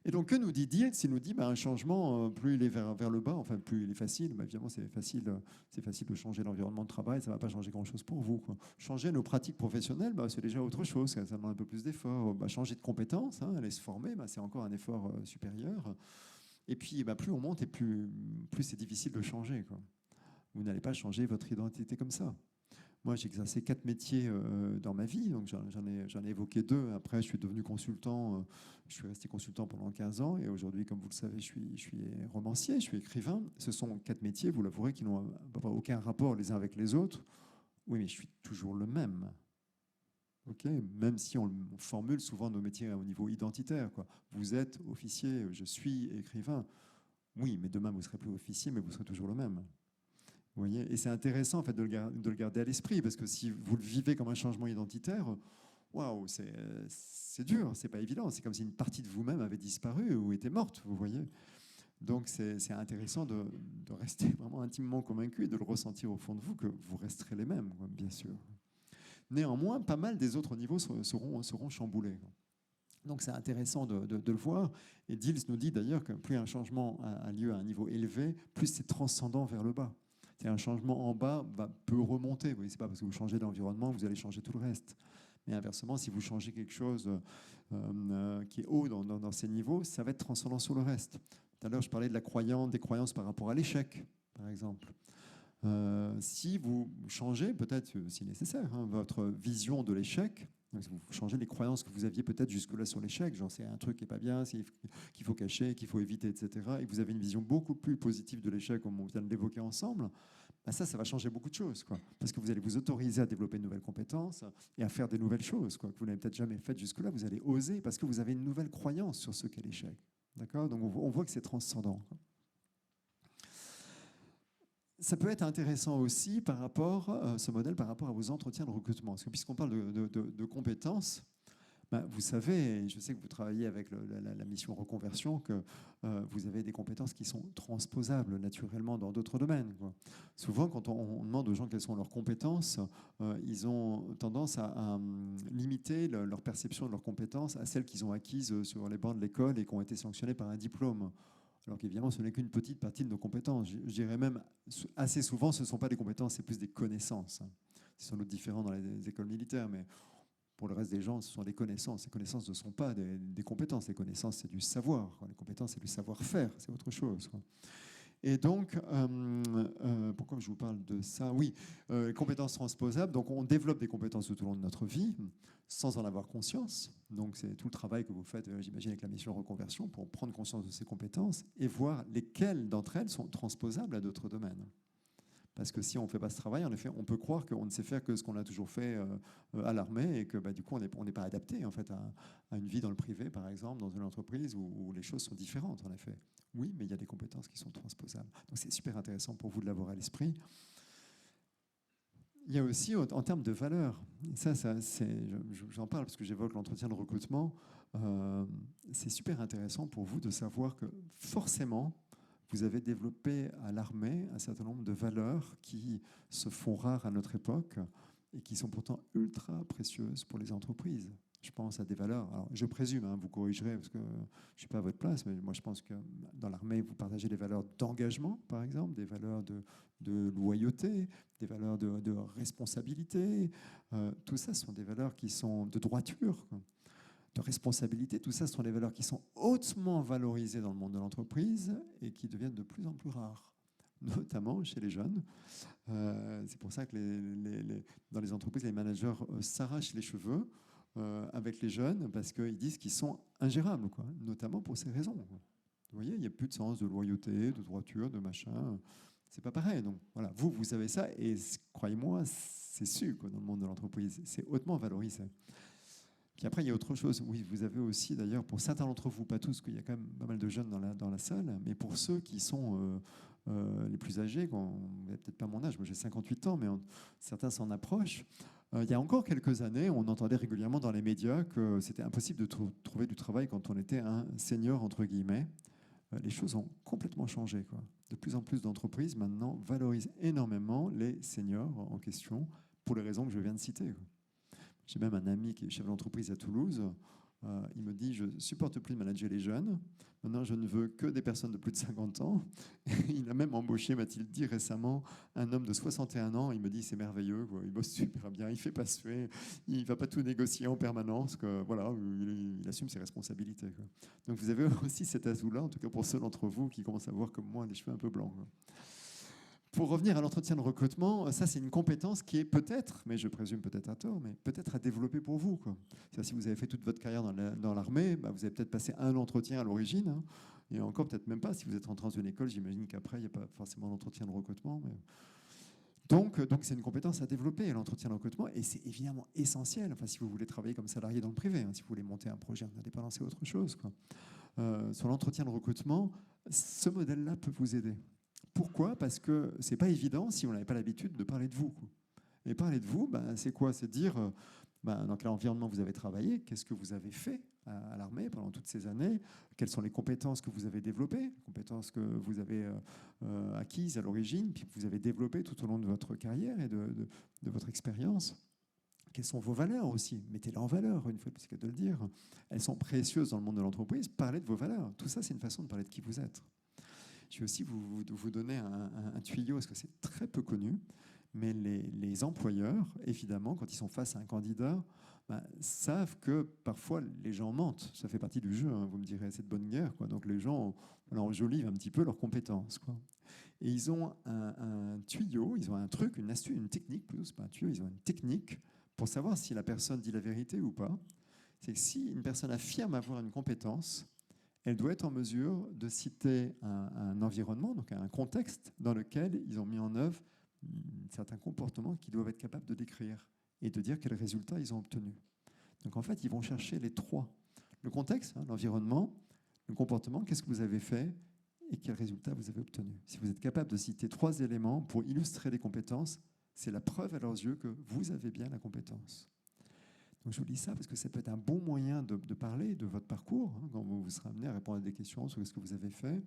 Et donc, que nous dit Diels? Il nous dit un changement, plus il est vers le bas, enfin, plus il est facile. Évidemment, c'est facile de changer l'environnement de travail, ça ne va pas changer grand-chose pour vous, quoi. Changer nos pratiques professionnelles, c'est déjà autre chose, ça demande un peu plus d'efforts. Changer de compétences, aller se former, c'est encore un effort supérieur. Et puis, plus on monte et plus c'est difficile de changer, quoi. Vous n'allez pas changer votre identité comme ça. Moi, j'ai exercé 4 métiers dans ma vie, donc j'en ai évoqué 2. Après, je suis devenu consultant, je suis resté consultant pendant 15 ans, et aujourd'hui, comme vous le savez, je suis romancier, je suis écrivain. Ce sont 4 métiers, vous l'avouerez, qui n'ont aucun rapport les uns avec les autres. Oui, mais je suis toujours le même. Okay, même si on formule souvent nos métiers au niveau identitaire, quoi. Vous êtes officier, je suis écrivain. Oui, mais demain, vous ne serez plus officier, mais vous serez toujours le même. Vous voyez, et c'est intéressant en fait, de le garder à l'esprit, parce que si vous le vivez comme un changement identitaire, waouh, c'est dur, c'est pas évident. C'est comme si une partie de vous-même avait disparu ou était morte, vous voyez. Donc c'est intéressant de rester vraiment intimement convaincu et de le ressentir au fond de vous que vous resterez les mêmes, quoi, bien sûr. Néanmoins, pas mal des autres niveaux seront chamboulés. Donc c'est intéressant de le voir. Et Diels nous dit d'ailleurs que plus un changement a lieu à un niveau élevé, plus c'est transcendant vers le bas. Un changement en bas peut remonter. Ce n'est pas parce que vous changez d'environnement que vous allez changer tout le reste. Mais inversement, si vous changez quelque chose qui est haut dans ces niveaux, ça va être transcendant sur le reste. Tout à l'heure, je parlais de des croyances par rapport à l'échec, par exemple. Si vous changez, peut-être si nécessaire, votre vision de l'échec, donc si vous changez les croyances que vous aviez peut-être jusque-là sur l'échec, genre c'est un truc qui n'est pas bien, qu'il faut cacher, qu'il faut éviter, etc., et que vous avez une vision beaucoup plus positive de l'échec, comme on vient de l'évoquer ensemble, ça va changer beaucoup de choses, quoi. Parce que vous allez vous autoriser à développer de nouvelles compétences et à faire des nouvelles choses, quoi, que vous n'avez peut-être jamais faites jusque-là. Vous allez oser parce que vous avez une nouvelle croyance sur ce qu'est l'échec. D'accord ? Donc on voit que c'est transcendant, quoi. Ça peut être intéressant aussi par rapport, ce modèle par rapport à vos entretiens de recrutement. Parce que puisqu'on parle de compétences, vous savez, je sais que vous travaillez avec la mission reconversion, que vous avez des compétences qui sont transposables naturellement dans d'autres domaines, quoi. Souvent, quand on demande aux gens quelles sont leurs compétences, ils ont tendance à limiter leur perception de leurs compétences à celles qu'ils ont acquises sur les bancs de l'école et qui ont été sanctionnées par un diplôme. Alors qu'évidemment, ce n'est qu'une petite partie de nos compétences. Je dirais même, assez souvent, ce ne sont pas des compétences, c'est plus des connaissances. C'est sans doute différent dans les écoles militaires, mais pour le reste des gens, ce sont des connaissances. Ces connaissances ne sont pas des compétences. Les connaissances, c'est du savoir. Les compétences, c'est du savoir-faire. C'est autre chose, quoi. Et donc, pourquoi je vous parle de ça? Oui, compétences transposables. Donc, on développe des compétences tout au long de notre vie, sans en avoir conscience. Donc, c'est tout le travail que vous faites, j'imagine, avec la mission reconversion, pour prendre conscience de ces compétences et voir lesquelles d'entre elles sont transposables à d'autres domaines. Parce que si on ne fait pas ce travail, en effet, on peut croire qu'on ne sait faire que ce qu'on a toujours fait à l'armée et que du coup, on n'est pas adapté en fait, à une vie dans le privé, par exemple, dans une entreprise où les choses sont différentes, en effet. Oui, mais il y a des compétences qui sont transposables. Donc, c'est super intéressant pour vous de l'avoir à l'esprit. Il y a aussi, en termes de valeurs, j'en parle parce que j'évoque l'entretien de recrutement, c'est super intéressant pour vous de savoir que forcément, vous avez développé à l'armée un certain nombre de valeurs qui se font rares à notre époque et qui sont pourtant ultra précieuses pour les entreprises. Je pense à des valeurs, alors je présume, vous corrigerez parce que je ne suis pas à votre place, mais moi je pense que dans l'armée, vous partagez des valeurs d'engagement, par exemple, des valeurs de loyauté, des valeurs de responsabilité. Tout ça, ce sont des valeurs qui sont de droiture, quoi, de responsabilité. Tout ça, ce sont des valeurs qui sont hautement valorisées dans le monde de l'entreprise et qui deviennent de plus en plus rares, notamment chez les jeunes. C'est pour ça que dans les entreprises, les managers s'arrachent les cheveux avec les jeunes parce qu'ils disent qu'ils sont ingérables, quoi, notamment pour ces raisons, quoi. Vous voyez, il n'y a plus de sens de loyauté, de droiture, de machin. C'est pas pareil. Donc voilà, vous savez ça et croyez-moi, c'est su, quoi, dans le monde de l'entreprise. C'est hautement valorisé. Puis après, il y a autre chose. Oui, vous avez aussi, d'ailleurs, pour certains d'entre vous, pas tous, parce qu'il y a quand même pas mal de jeunes dans la salle, mais pour ceux qui sont les plus âgés, vous n'avez peut-être pas mon âge, moi j'ai 58 ans, mais certains s'en approchent. Il y a encore quelques années, on entendait régulièrement dans les médias que c'était impossible de trouver du travail quand on était un senior, entre guillemets. Les choses ont complètement changé, quoi. De plus en plus d'entreprises, maintenant, valorisent énormément les seniors en question, pour les raisons que je viens de citer, quoi. J'ai même un ami qui est chef d'entreprise à Toulouse. Il me dit, je ne supporte plus de manager les jeunes. Maintenant, je ne veux que des personnes de plus de 50 ans. Il a même embauché, m'a-t-il dit récemment, un homme de 61 ans. Il me dit, c'est merveilleux, quoi. Il bosse super bien, il fait pas suer, il ne va pas tout négocier en permanence. Voilà, il assume ses responsabilités, quoi. Donc vous avez aussi cet atout-là, en tout cas pour ceux d'entre vous qui commencent à avoir comme moi des cheveux un peu blancs, quoi. Pour revenir à l'entretien de recrutement, ça c'est une compétence qui est peut-être, mais je présume peut-être à tort, mais peut-être à développer pour vous, quoi. Si vous avez fait toute votre carrière dans l'armée, vous avez peut-être passé un entretien à l'origine, hein, et encore peut-être même pas. Si vous êtes rentré dans une école, j'imagine qu'après, il n'y a pas forcément d'entretien de recrutement. Mais... Donc c'est une compétence à développer, l'entretien de recrutement, et c'est évidemment essentiel. Enfin, si vous voulez travailler comme salarié dans le privé, hein, si vous voulez monter un projet en indépendance, c'est autre chose, quoi. Sur l'entretien de recrutement, ce modèle-là peut vous aider. Pourquoi ? Parce que c'est pas évident si on n'avait pas l'habitude de parler de vous, quoi. Et parler de vous, c'est quoi ? C'est dire dans quel environnement vous avez travaillé, qu'est-ce que vous avez fait à l'armée pendant toutes ces années, quelles sont les compétences que vous avez développées, les compétences que vous avez acquises à l'origine, puis que vous avez développées tout au long de votre carrière et de votre expérience. Quelles sont vos valeurs aussi ? Mettez-les en valeur, une fois de plus que de le dire. Elles sont précieuses dans le monde de l'entreprise. Parlez de vos valeurs. Tout ça, c'est une façon de parler de qui vous êtes. Je vais aussi vous donner un tuyau, parce que c'est très peu connu, mais les employeurs, évidemment, quand ils sont face à un candidat, savent que parfois les gens mentent. Ça fait partie du jeu, hein, vous me direz, c'est de bonne guerre, quoi. Donc les gens enjolivent un petit peu leurs compétences, quoi. Et ils ont un tuyau, ils ont un truc, une astuce, une technique, plutôt, c'est pas un tuyau, ils ont une technique pour savoir si la personne dit la vérité ou pas. C'est que si une personne affirme avoir une compétence, elle doit être en mesure de citer un environnement, donc un contexte dans lequel ils ont mis en œuvre certains comportements qu'ils doivent être capables de décrire et de dire quels résultats ils ont obtenus. Donc en fait, ils vont chercher les trois. Le contexte, hein, l'environnement, le comportement, qu'est-ce que vous avez fait et quels résultats vous avez obtenus. Si vous êtes capable de citer trois éléments pour illustrer les compétences, c'est la preuve à leurs yeux que vous avez bien la compétence. Donc je vous dis ça parce que ça peut être un bon moyen de parler de votre parcours, hein, quand vous serez amené à répondre à des questions sur ce que vous avez fait.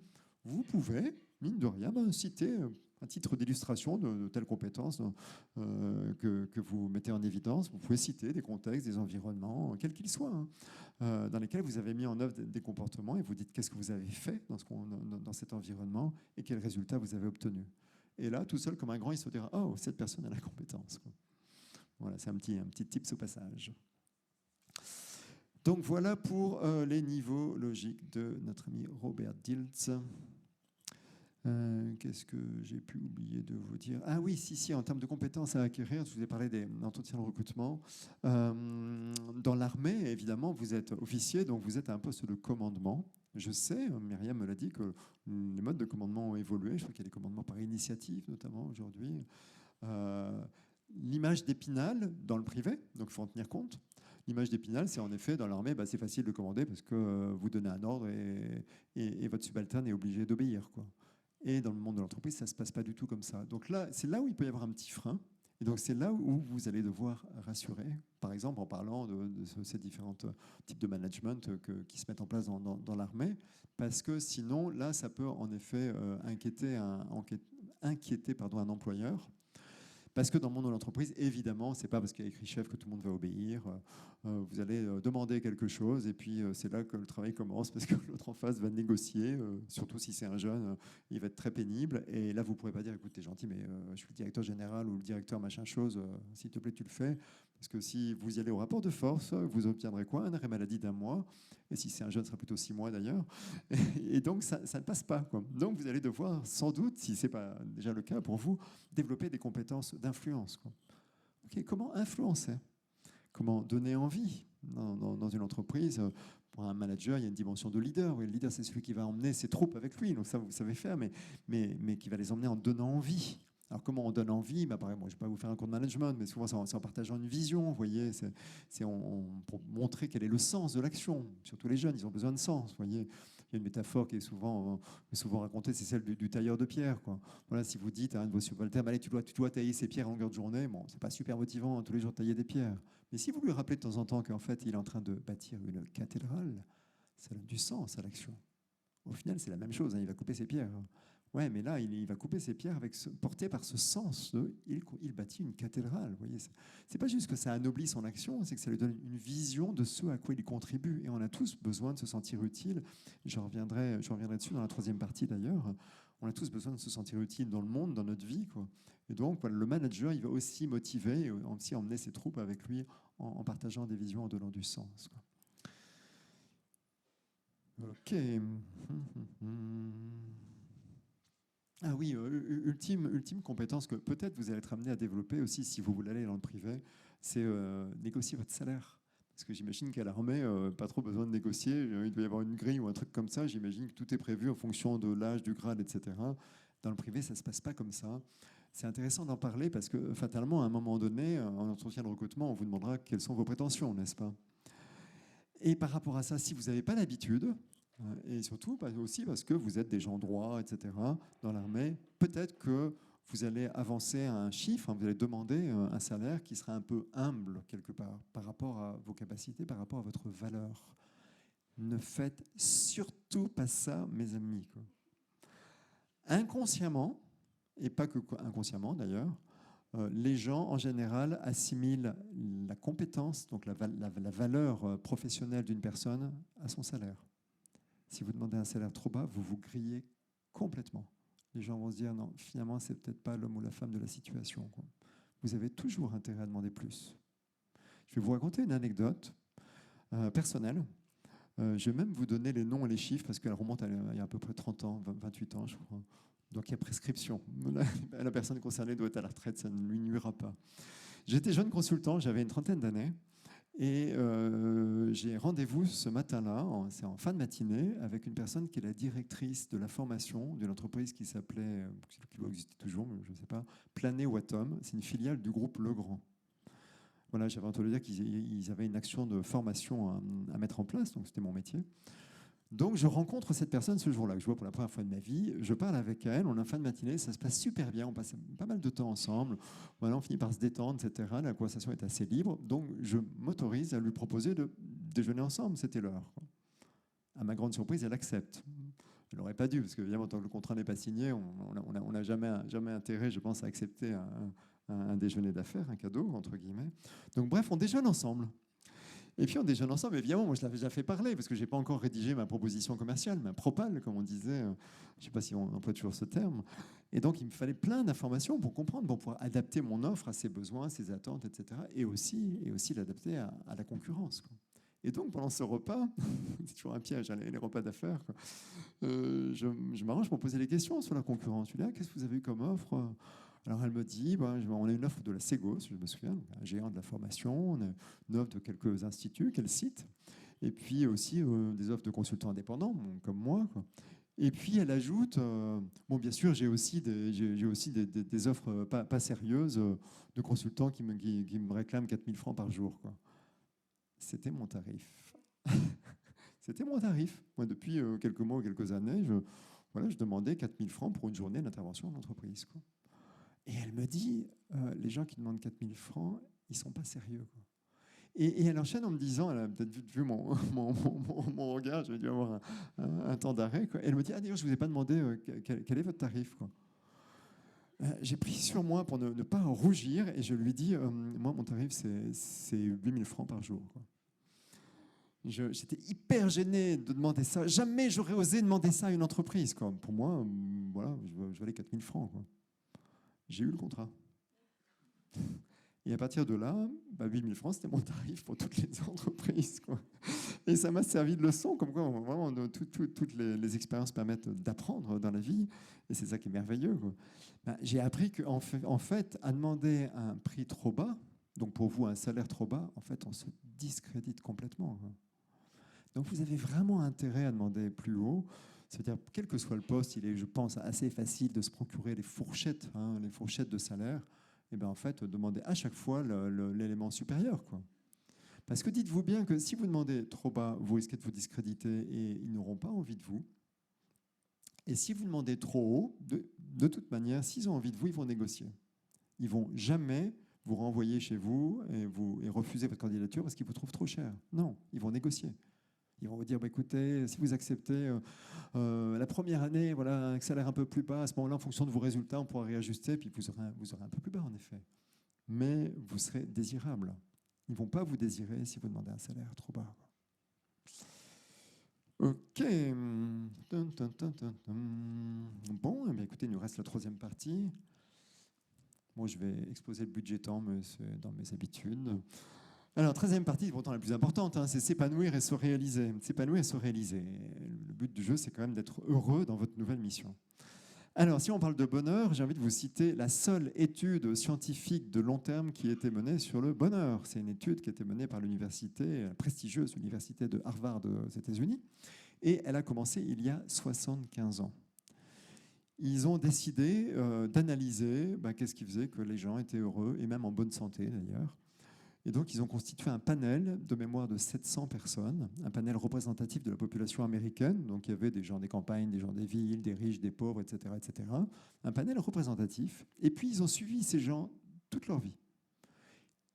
Vous pouvez, mine de rien, citer un titre d'illustration de telles compétences que vous mettez en évidence. Vous pouvez citer des contextes, des environnements, quels qu'ils soient, hein, dans lesquels vous avez mis en œuvre des comportements et vous dites qu'est-ce que vous avez fait dans cet environnement et quels résultats vous avez obtenus. Et là, tout seul, comme un grand, il se dira « Oh, cette personne a la compétence ». Voilà, c'est un petit tips au passage. Donc voilà pour les niveaux logiques de notre ami Robert Dilts. Qu'est-ce que j'ai pu oublier de vous dire ? Ah oui, si, en termes de compétences à acquérir, je vous ai parlé des entretiens de recrutement. Dans l'armée, évidemment, vous êtes officier, donc vous êtes à un poste de commandement. Je sais, Myriam me l'a dit, que les modes de commandement ont évolué. Je crois qu'il y a des commandements par initiative, notamment aujourd'hui. L'image d'Épinal dans le privé, donc il faut en tenir compte. L'image d'Épinal, c'est en effet, dans l'armée, c'est facile de commander parce que vous donnez un ordre et votre subalterne est obligé d'obéir, quoi. Et dans le monde de l'entreprise, ça ne se passe pas du tout comme ça. Donc là, c'est là où il peut y avoir un petit frein. Et donc c'est là où vous allez devoir rassurer, par exemple en parlant de ces différents types de management qui se mettent en place dans l'armée, parce que sinon, là, ça peut en effet inquiéter un employeur. Parce que dans le monde de l'entreprise, évidemment, ce n'est pas parce qu'il y a écrit chef que tout le monde va obéir. Vous allez demander quelque chose et puis c'est là que le travail commence parce que l'autre en face va négocier, surtout si c'est un jeune, il va être très pénible. Et là, vous ne pourrez pas dire, écoute, t'es gentil, mais je suis le directeur général ou le directeur machin chose, s'il te plaît, tu le fais. Parce que si vous y allez au rapport de force, vous obtiendrez quoi ? Un arrêt maladie d'1 mois. Et si c'est un jeune, ce sera plutôt 6 mois d'ailleurs. Et donc, ça ne passe pas, quoi. Donc, vous allez devoir, sans doute, si ce n'est pas déjà le cas pour vous, développer des compétences d'influence, quoi. Okay, comment influencer ? Comment donner envie dans une entreprise ? Pour un manager, il y a une dimension de leader. Oui, le leader, c'est celui qui va emmener ses troupes avec lui. Donc ça, vous savez faire, mais qui va les emmener en donnant envie. Alors, comment on donne envie ? Pareil, moi, je ne vais pas vous faire un cours de management, mais souvent, c'est en partageant une vision, vous voyez, pour montrer quel est le sens de l'action. Surtout les jeunes, ils ont besoin de sens, vous voyez. Il y a une métaphore qui est souvent racontée, c'est celle du tailleur de pierre, quoi. Voilà, si vous dites à un de vos subalternes, allez, tu dois tailler ces pierres en longueur de journée, bon, c'est pas super motivant, hein, tous les jours tailler des pierres. Mais si vous lui rappelez de temps en temps qu'en fait, il est en train de bâtir une cathédrale, ça donne du sens à l'action. Au final, c'est la même chose, hein, il va couper ses pierres. Ouais, mais là, il va couper ses pierres porté par ce sens de il bâtit une cathédrale. Vous voyez, c'est pas juste que ça anoblit son action, c'est que ça lui donne une vision de ce à quoi il contribue. Et on a tous besoin de se sentir utile. Je reviendrai dessus dans la troisième partie d'ailleurs. On a tous besoin de se sentir utile dans le monde, dans notre vie, quoi. Et donc, voilà, le manager, il va aussi motiver, aussi emmener ses troupes avec lui en partageant des visions, en donnant du sens, quoi. Ok. Ah oui, ultime compétence que peut-être vous allez être amené à développer aussi si vous voulez aller dans le privé, c'est négocier votre salaire. Parce que j'imagine qu'à l'armée, pas trop besoin de négocier. Il doit y avoir une grille ou un truc comme ça. J'imagine que tout est prévu en fonction de l'âge, du grade, etc. Dans le privé, ça ne se passe pas comme ça. C'est intéressant d'en parler parce que fatalement, à un moment donné, en entretien de recrutement, on vous demandera quelles sont vos prétentions, n'est-ce pas? Et par rapport à ça, si vous n'avez pas l'habitude, et surtout aussi parce que vous êtes des gens droits, etc., dans l'armée, peut-être que vous allez avancer à un chiffre, vous allez demander un salaire qui sera un peu humble quelque part par rapport à vos capacités, par rapport à votre valeur. Ne faites surtout pas ça, mes amis, quoi. Inconsciemment, et pas que inconsciemment d'ailleurs, les gens en général assimilent la compétence, donc la valeur professionnelle d'une personne à son salaire. Si vous demandez un salaire trop bas, vous vous grillez complètement. Les gens vont se dire non, finalement, c'est peut-être pas l'homme ou la femme de la situation, quoi. Vous avez toujours intérêt à demander plus. Je vais vous raconter une anecdote personnelle. Je vais même vous donner les noms et les chiffres parce qu'elle remonte il y a à peu près 30 ans, 28 ans, je crois. Donc il y a prescription. La personne concernée doit être à la retraite, ça ne lui nuira pas. J'étais jeune consultant, j'avais une trentaine d'années. Et j'ai rendez-vous ce matin-là, c'est en fin de matinée, avec une personne qui est la directrice de la formation d'une entreprise qui s'appelait, qui doit exister toujours, mais je ne sais pas, Planet Watom. C'est une filiale du groupe Legrand. Voilà, j'avais entendu dire qu'ils avaient une action de formation à mettre en place, donc c'était mon métier. Donc je rencontre cette personne ce jour-là, que je vois pour la première fois de ma vie. Je parle avec elle, on est en fin de matinée, ça se passe super bien, on passe pas mal de temps ensemble. Voilà, on finit par se détendre, etc. La conversation est assez libre, donc je m'autorise à lui proposer de déjeuner ensemble, c'était l'heure. À ma grande surprise, elle accepte. Elle n'aurait pas dû, parce que évidemment, tant que le contrat n'est pas signé, on n'a jamais intérêt, je pense, à accepter un déjeuner d'affaires, un cadeau, entre guillemets. Donc bref, on déjeune ensemble. Et puis on déjeune ensemble, évidemment, moi je l'avais déjà fait parler, parce que je n'ai pas encore rédigé ma proposition commerciale, ma propale, comme on disait, je ne sais pas si on emploie toujours ce terme. Et donc il me fallait plein d'informations pour comprendre, pour pouvoir adapter mon offre à ses besoins, ses attentes, etc. Et aussi l'adapter à la concurrence, quoi. Et donc pendant ce repas, c'est toujours un piège, hein, les repas d'affaires, quoi, je m'arrange pour poser des questions sur la concurrence. Je lui dis, qu'est-ce que vous avez eu comme offre ? Alors elle me dit, on a une offre de la Ségos, je me souviens, un géant de la formation, on a une offre de quelques instituts qu'elle cite, et puis aussi des offres de consultants indépendants, comme moi, quoi. Et puis elle ajoute, bien sûr, j'ai aussi des offres pas sérieuses de consultants qui me réclament 4 000 francs par jour, quoi. C'était mon tarif. C'était mon tarif. Moi, depuis quelques mois ou quelques années, je demandais 4 000 francs pour une journée d'intervention en entreprise, quoi. Et elle me dit, les gens qui demandent 4 000 francs, ils ne sont pas sérieux, quoi. Et elle enchaîne en me disant, elle a peut-être vu mon regard, j'ai dû avoir un temps d'arrêt, quoi. Elle me dit, d'ailleurs, je ne vous ai pas demandé quel est votre tarif, quoi. J'ai pris sur moi pour ne pas rougir et je lui dis, moi, mon tarif, c'est 8 000 francs par jour, quoi. J'étais hyper gêné de demander ça. Jamais j'aurais osé demander ça à une entreprise, quoi. Pour moi, voilà, je valais 4 000 francs, quoi. J'ai eu le contrat. Et à partir de là, 8 000 francs, c'était mon tarif pour toutes les entreprises, quoi. Et ça m'a servi de leçon, comme quoi vraiment, toutes les expériences permettent d'apprendre dans la vie. Et c'est ça qui est merveilleux, quoi. J'ai appris qu'en fait, à demander un prix trop bas, donc pour vous un salaire trop bas, en fait, on se discrédite complètement, quoi. Donc vous avez vraiment intérêt à demander plus haut. C'est-à-dire, quel que soit le poste, il est, je pense, assez facile de se procurer les fourchettes de salaire. Et bien en fait, demandez à chaque fois l'élément supérieur, quoi. Parce que dites-vous bien que si vous demandez trop bas, vous risquez de vous discréditer et ils n'auront pas envie de vous. Et si vous demandez trop haut, de toute manière, s'ils ont envie de vous, ils vont négocier. Ils ne vont jamais vous renvoyer chez vous et refuser votre candidature parce qu'ils vous trouvent trop cher. Non, ils vont négocier. Ils vont vous dire, bah, écoutez, si vous acceptez la première année, voilà, un salaire un peu plus bas, à ce moment-là, en fonction de vos résultats, on pourra réajuster, puis vous aurez un peu plus bas, en effet. Mais vous serez désirable. Ils ne vont pas vous désirer si vous demandez un salaire trop bas. Ok. Bon, eh bien, écoutez, il nous reste la troisième partie. Bon, je vais exposer le budget temps, mais c'est dans mes habitudes. Alors, troisième partie, c'est pourtant la plus importante, hein, c'est s'épanouir et se réaliser. S'épanouir et se réaliser. Le but du jeu, c'est quand même d'être heureux dans votre nouvelle mission. Alors, si on parle de bonheur, j'ai envie de vous citer la seule étude scientifique de long terme qui a été menée sur le bonheur. C'est une étude qui a été menée par l'université, la prestigieuse université de Harvard aux États-Unis, et elle a commencé il y a 75 ans. Ils ont décidé d'analyser qu'est-ce qui faisait que les gens étaient heureux, et même en bonne santé d'ailleurs. Et donc, ils ont constitué un panel de mémoire de 700 personnes, un panel représentatif de la population américaine. Donc, il y avait des gens des campagnes, des gens des villes, des riches, des pauvres, etc., etc. Un panel représentatif. Et puis, ils ont suivi ces gens toute leur vie.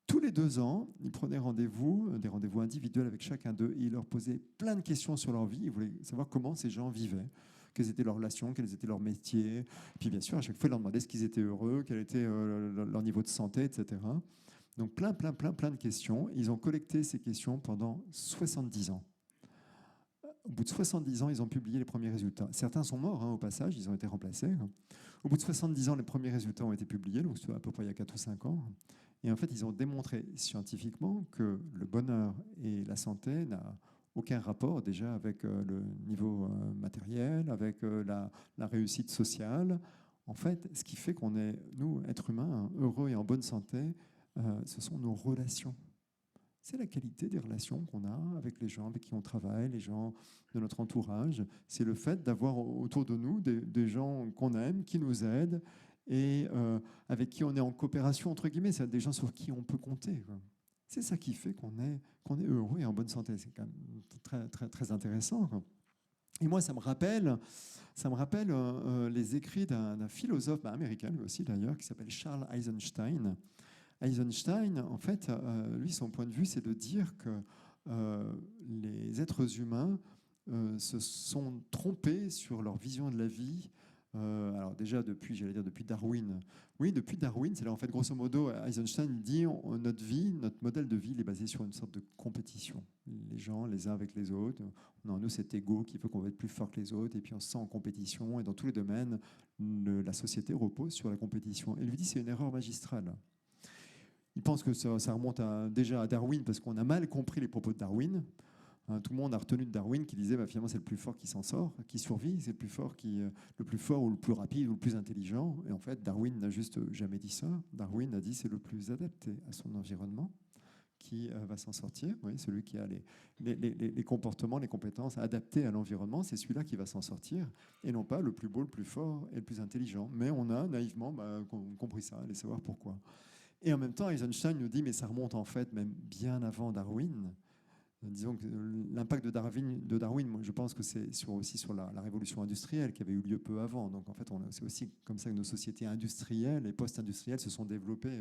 Tous les 2 ans, ils prenaient rendez-vous, des rendez-vous individuels avec chacun d'eux, et ils leur posaient plein de questions sur leur vie. Ils voulaient savoir comment ces gens vivaient, quelles étaient leurs relations, quels étaient leurs métiers. Et puis, bien sûr, à chaque fois, ils leur demandaient ce qu'ils étaient heureux, quel était leur niveau de santé, etc. Donc plein de questions. Ils ont collecté ces questions pendant 70 ans. Au bout de 70 ans, ils ont publié les premiers résultats. Certains sont morts au passage, ils ont été remplacés. Au bout de 70 ans, les premiers résultats ont été publiés, donc c'est à peu près il y a 4 ou 5 ans. Et en fait, ils ont démontré scientifiquement que le bonheur et la santé n'a aucun rapport déjà avec le niveau matériel, avec la réussite sociale. En fait, ce qui fait qu'on est, nous, êtres humains, heureux et en bonne santé, ce sont nos relations. C'est la qualité des relations qu'on a avec les gens avec qui on travaille, les gens de notre entourage. C'est le fait d'avoir autour de nous des gens qu'on aime, qui nous aident et avec qui on est en coopération, entre guillemets. C'est des gens sur qui on peut compter. C'est ça qui fait qu'on est heureux et en bonne santé. C'est quand même très, très, très intéressant. Et moi, ça me rappelle les écrits d'un philosophe américain, lui aussi d'ailleurs, qui s'appelle Charles Eisenstein. Eisenstein, en fait, lui, son point de vue, c'est de dire que les êtres humains se sont trompés sur leur vision de la vie. Alors déjà, depuis Darwin. Oui, depuis Darwin, c'est là, en fait, grosso modo, Eisenstein dit notre vie, notre modèle de vie, il est basé sur une sorte de compétition. Les gens, les uns avec les autres. On a en nous cet ego qui veut qu'on va être plus fort que les autres, et puis on se sent en compétition. Et dans tous les domaines, la société repose sur la compétition. Et lui dit c'est une erreur magistrale. Il pense que ça remonte déjà à Darwin parce qu'on a mal compris les propos de Darwin. Tout le monde a retenu de Darwin qui disait finalement c'est le plus fort qui s'en sort, qui survit, c'est le plus fort ou le plus rapide ou le plus intelligent. Et en fait, Darwin n'a juste jamais dit ça. Darwin a dit c'est le plus adapté à son environnement qui va s'en sortir. Oui, celui qui a les comportements, les compétences adaptées à l'environnement, c'est celui-là qui va s'en sortir, et non pas le plus beau, le plus fort et le plus intelligent. Mais on a naïvement compris ça, allez savoir pourquoi. Et en même temps, Eisenstein nous dit, mais ça remonte en fait même bien avant Darwin. Disons que l'impact de Darwin, moi, je pense que c'est aussi sur la révolution industrielle qui avait eu lieu peu avant. Donc en fait, c'est aussi comme ça que nos sociétés industrielles et post-industrielles se sont développées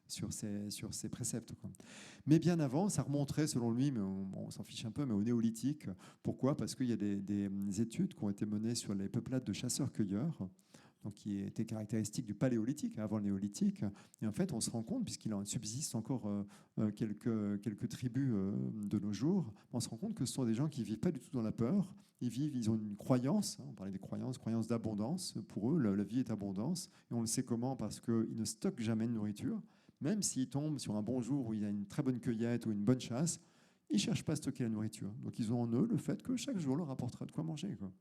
sur ces préceptes. Mais bien avant, ça remonterait selon lui, mais on s'en fiche un peu, mais au néolithique. Pourquoi ? Parce qu'il y a des études qui ont été menées sur les peuplades de chasseurs-cueilleurs, donc qui était caractéristique du paléolithique, avant le néolithique. Et en fait, on se rend compte, puisqu'il en subsiste encore quelques tribus de nos jours, on se rend compte que ce sont des gens qui ne vivent pas du tout dans la peur. Ils ont une croyance, on parlait des croyances d'abondance. Pour eux, la vie est abondance. Et on le sait comment ? Parce qu'ils ne stockent jamais de nourriture. Même s'ils tombent sur un bon jour où il y a une très bonne cueillette ou une bonne chasse, ils ne cherchent pas à stocker la nourriture. Donc ils ont en eux le fait que chaque jour leur apportera de quoi manger, quoi.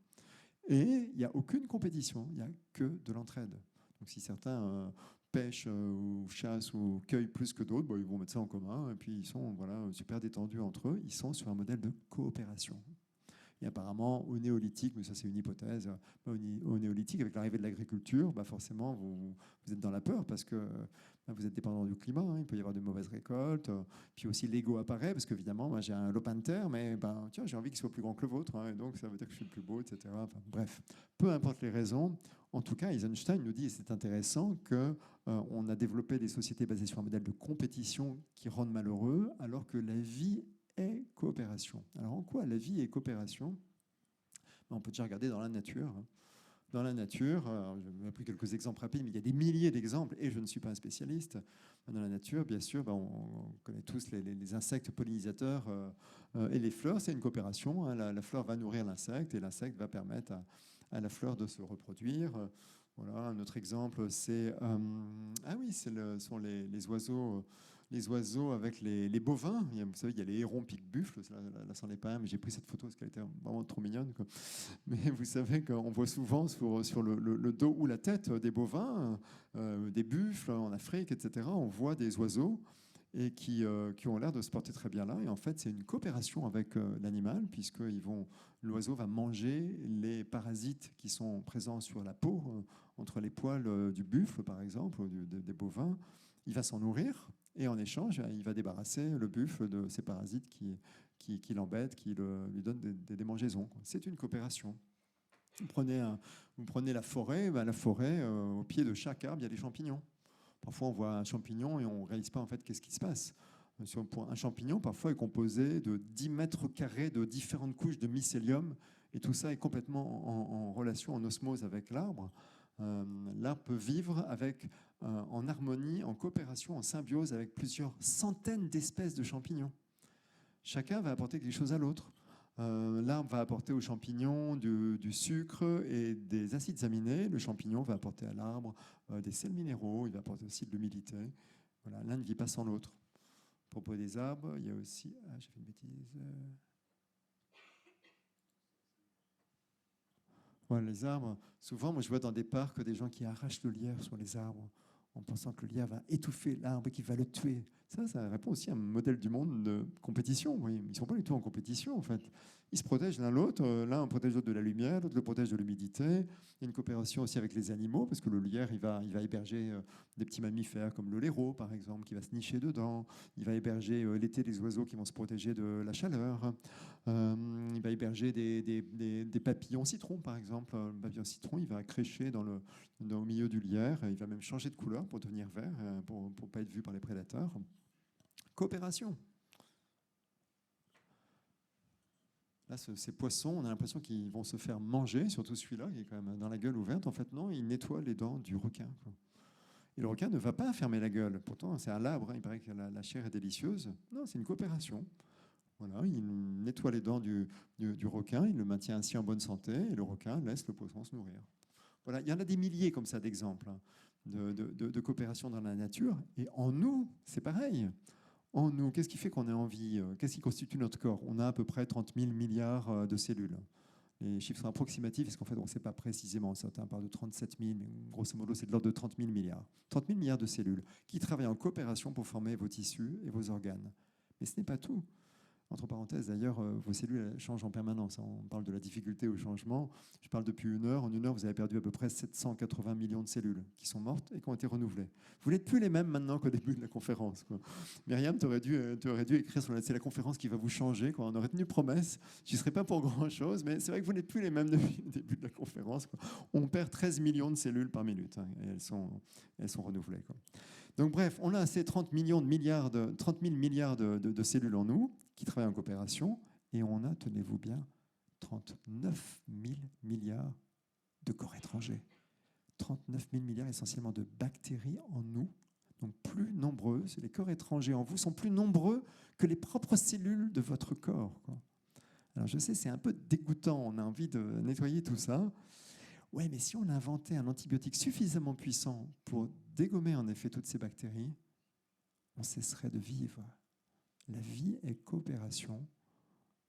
Et il n'y a aucune compétition, il n'y a que de l'entraide. Donc si certains pêchent ou chassent ou cueillent plus que d'autres, ils vont mettre ça en commun, et puis ils sont super détendus entre eux, ils sont sur un modèle de coopération. Et apparemment, au néolithique, mais ça c'est une hypothèse, au néolithique, avec l'arrivée de l'agriculture, forcément vous êtes dans la peur parce que vous êtes dépendant du climat, il peut y avoir de mauvaises récoltes, puis aussi l'ego apparaît, parce qu'évidemment, j'ai un lopin de terre, mais tiens, j'ai envie qu'il soit plus grand que le vôtre, et donc ça veut dire que je suis le plus beau, etc. Bref, peu importe les raisons, en tout cas, Eisenstein nous dit, et c'est intéressant, qu'on a développé des sociétés basées sur un modèle de compétition qui rendent malheureux, alors que la vie est coopération. Alors en quoi la vie est coopération? On peut déjà regarder dans la nature. Dans la nature, j'ai pris quelques exemples rapides, mais il y a des milliers d'exemples, et je ne suis pas un spécialiste. Dans la nature, bien sûr, on connaît tous les insectes pollinisateurs et les fleurs, c'est une coopération. Hein. La fleur va nourrir l'insecte, et l'insecte va permettre à la fleur de se reproduire. Voilà, un autre exemple, c'est sont les oiseaux. Les oiseaux avec les bovins. Vous savez, il y a les hérons pique-buffle. Là, c'en est pas un, mais j'ai pris cette photo parce qu'elle était vraiment trop mignonne, quoi. Mais vous savez qu'on voit souvent sur le dos ou la tête des bovins, des buffles en Afrique, etc. On voit des oiseaux et qui ont l'air de se porter très bien là. Et en fait, c'est une coopération avec l'animal, puisque l'oiseau va manger les parasites qui sont présents sur la peau, entre les poils du buffle, par exemple, ou des bovins. Il va s'en nourrir. Et en échange, il va débarrasser le buffle de ces parasites qui l'embêtent, qui lui donnent des démangeaisons. C'est une coopération. Vous prenez la forêt, la forêt, au pied de chaque arbre, il y a des champignons. Parfois, on voit un champignon et on ne réalise pas en fait qu'est-ce qui se passe. Un champignon, parfois, est composé de 10 mètres carrés de différentes couches de mycélium, et tout ça est complètement en relation, en osmose avec l'arbre. L'arbre peut vivre en harmonie, en coopération, en symbiose avec plusieurs centaines d'espèces de champignons. Chacun va apporter quelque chose à l'autre. L'arbre va apporter aux champignons du sucre et des acides aminés. Le champignon va apporter à l'arbre des sels minéraux. Il va apporter aussi de l'humidité. Voilà, l'un ne vit pas sans l'autre. À propos des arbres, il y a aussi... Ah, j'ai fait une bêtise... Ouais, les arbres, souvent, moi je vois dans des parcs des gens qui arrachent le lierre sur les arbres en pensant que le lierre va étouffer l'arbre et qu'il va le tuer. Ça répond aussi à un modèle du monde de compétition. Oui. Ils ne sont pas du tout en compétition, en fait. Ils se protègent l'un l'autre. L'un protège l'autre de la lumière, l'autre le protège de l'humidité. Il y a une coopération aussi avec les animaux, parce que le lierre, il va héberger des petits mammifères comme le laireau, par exemple, qui va se nicher dedans. Il va héberger l'été des oiseaux qui vont se protéger de la chaleur. Il va héberger des papillons citron, par exemple. Le papillon citron, il va crécher au milieu du lierre. Il va même changer de couleur pour devenir vert, pour ne pas être vu par les prédateurs. Coopération. Là, ces poissons, on a l'impression qu'ils vont se faire manger, surtout celui-là, qui est quand même dans la gueule ouverte. En fait, non, il nettoie les dents du requin, quoi. Et le requin ne va pas fermer la gueule. Pourtant, c'est un labre, hein, il paraît que la chair est délicieuse. Non, c'est une coopération. Voilà, il nettoie les dents du requin, il le maintient ainsi en bonne santé, et le requin laisse le poisson se nourrir. Voilà, il y en a des milliers comme ça d'exemples, hein, de coopération dans la nature. Et en nous, c'est pareil. En nous, qu'est-ce qui fait qu'on est en vie? Qu'est-ce qui constitue notre corps? On a à peu près 30 000 milliards de cellules. Les chiffres sont approximatifs parce qu'en fait, on ne sait pas précisément. Certains parlent de 37 000, mais grosso modo, c'est de l'ordre de 30 000 milliards. 30 000 milliards de cellules qui travaillent en coopération pour former vos tissus et vos organes. Mais ce n'est pas tout. Entre parenthèses, d'ailleurs, vos cellules changent en permanence. On parle de la difficulté au changement. Je parle depuis une heure. En une heure, vous avez perdu à peu près 780 millions de cellules qui sont mortes et qui ont été renouvelées. Vous n'êtes plus les mêmes maintenant qu'au début de la conférence, quoi. Myriam, tu aurais dû écrire sur c'est la conférence qui va vous changer, quoi. On aurait tenu promesse. Je n'y serais pas pour grand-chose, mais c'est vrai que vous n'êtes plus les mêmes depuis le début de la conférence, quoi. On perd 13 millions de cellules par minute, hein, et elles sont renouvelées, quoi. Donc bref, on a ces 30 000 milliards de cellules en nous qui travaillent en coopération, et on a, tenez-vous bien, 39 000 milliards de corps étrangers. 39 000 milliards essentiellement de bactéries en nous, donc plus nombreuses. Les corps étrangers en vous sont plus nombreux que les propres cellules de votre corps, quoi. Alors je sais, c'est un peu dégoûtant, on a envie de nettoyer tout ça. Ouais, mais si on inventait un antibiotique suffisamment puissant pour dégommer en effet toutes ces bactéries, on cesserait de vivre. La vie est coopération.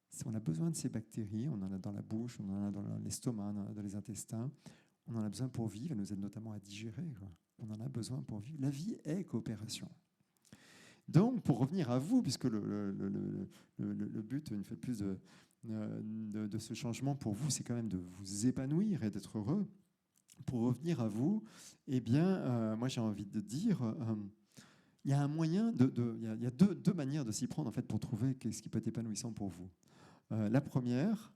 Si on a besoin de ces bactéries, on en a dans la bouche, on en a dans l'estomac, on en a dans les intestins, on en a besoin pour vivre, elles nous aident notamment à digérer, quoi. On en a besoin pour vivre. La vie est coopération. Donc, pour revenir à vous, puisque le but, une fois de plus, de ce changement pour vous, c'est quand même de vous épanouir et d'être heureux. Pour revenir à vous, eh bien, moi j'ai envie de dire, il y a un moyen, il y a deux manières de s'y prendre en fait pour trouver ce qui peut être épanouissant pour vous. La première,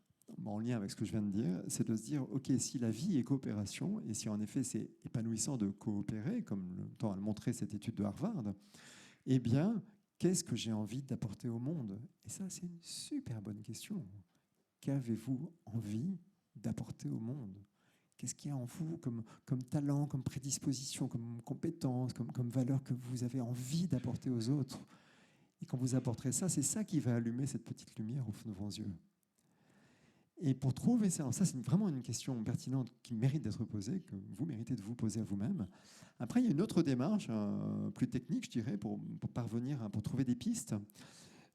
en lien avec ce que je viens de dire, c'est de se dire, ok, si la vie est coopération et si en effet c'est épanouissant de coopérer, comme tend à le montrer cette étude de Harvard, eh bien, Qu'est-ce que j'ai envie d'apporter au monde? Et ça, c'est une super bonne question. Qu'avez-vous envie d'apporter au monde? Qu'est-ce qu'il y a en vous comme talent, comme prédisposition, comme compétence, comme valeur que vous avez envie d'apporter aux autres? Et quand vous apporterez ça, c'est ça qui va allumer cette petite lumière au fond de vos yeux. Et pour trouver ça, ça c'est vraiment une question pertinente qui mérite d'être posée, que vous méritez de vous poser à vous-même. Après, il y a une autre démarche, plus technique, je dirais, pour parvenir, pour trouver des pistes.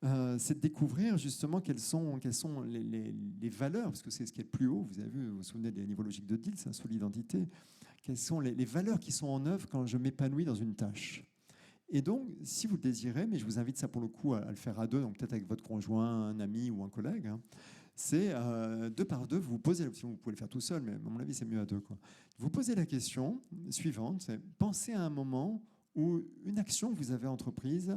C'est de découvrir justement quelles sont les valeurs, parce que c'est ce qui est le plus haut. Vous avez vu, vous vous souvenez des niveaux logiques de Diels, sur l'identité. Quelles sont les valeurs qui sont en œuvre quand je m'épanouis dans une tâche? Et donc, si vous le désirez, mais je vous invite ça pour le coup à le faire à deux, donc peut-être avec votre conjoint, un ami ou un collègue, hein, c'est deux par deux, vous posez la question, vous pouvez le faire tout seul, mais à mon avis, c'est mieux à deux, quoi. Vous posez la question suivante, c'est pensez à un moment où une action que vous avez entreprise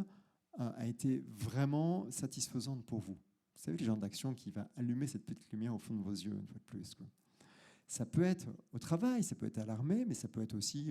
a été vraiment satisfaisante pour vous. Vous savez, le genre d'action qui va allumer cette petite lumière au fond de vos yeux, une fois de plus, quoi. Ça peut être au travail, ça peut être à l'armée, mais ça peut être aussi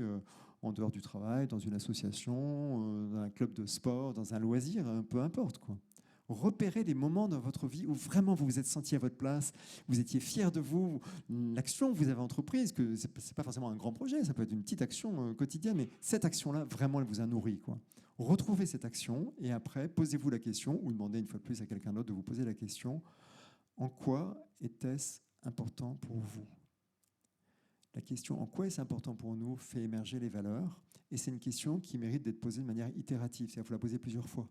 en dehors du travail, dans une association, dans un club de sport, dans un loisir, peu importe, quoi. Repérez les moments dans votre vie où vraiment vous vous êtes senti à votre place, vous étiez fier de vous, l'action que vous avez entreprise, que ce n'est pas forcément un grand projet, ça peut être une petite action quotidienne, mais cette action-là, vraiment, elle vous a nourri, quoi. Retrouvez cette action et après, posez-vous la question, ou demandez une fois de plus à quelqu'un d'autre de vous poser la question, en quoi était-ce important pour vous? La question en quoi est-ce important pour nous fait émerger les valeurs, et c'est une question qui mérite d'être posée de manière itérative, c'est-à-dire qu'il faut la poser plusieurs fois.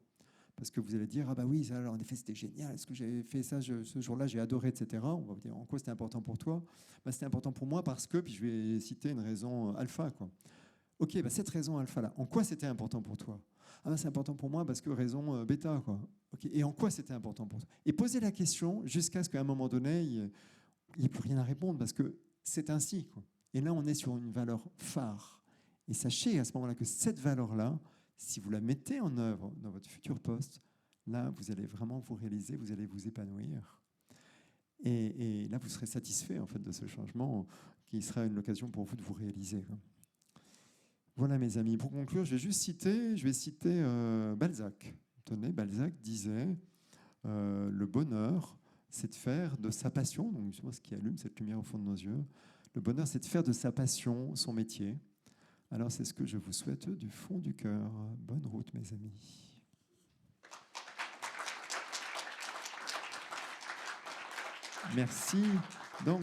Parce que vous allez dire, ah bah oui, ça, en effet, c'était génial, est-ce que j'avais fait ça ce jour-là, j'ai adoré, etc. On va vous dire, en quoi c'était important pour toi? Bah, c'était important pour moi parce que, puis je vais citer une raison alpha, quoi. Ok, bah cette raison alpha-là, en quoi c'était important pour toi? Ah bah c'est important pour moi parce que raison bêta, quoi. Okay, et en quoi c'était important pour toi? Et posez la question jusqu'à ce qu'à un moment donné, il n'y ait plus rien à répondre parce que c'est ainsi, quoi. Et là, on est sur une valeur phare. Et sachez à ce moment-là que cette valeur-là, si vous la mettez en œuvre dans votre futur poste, là, vous allez vraiment vous réaliser, vous allez vous épanouir. Et là, vous serez satisfait en fait, de ce changement qui sera une occasion pour vous de vous réaliser, quoi. Voilà, mes amis. Pour conclure, je vais citer Balzac. Tenez, Balzac disait le bonheur, c'est de faire de sa passion, donc justement ce qui allume cette lumière au fond de nos yeux, le bonheur, c'est de faire de sa passion son métier. Alors, c'est ce que je vous souhaite du fond du cœur. Bonne route, mes amis. Merci. Donc,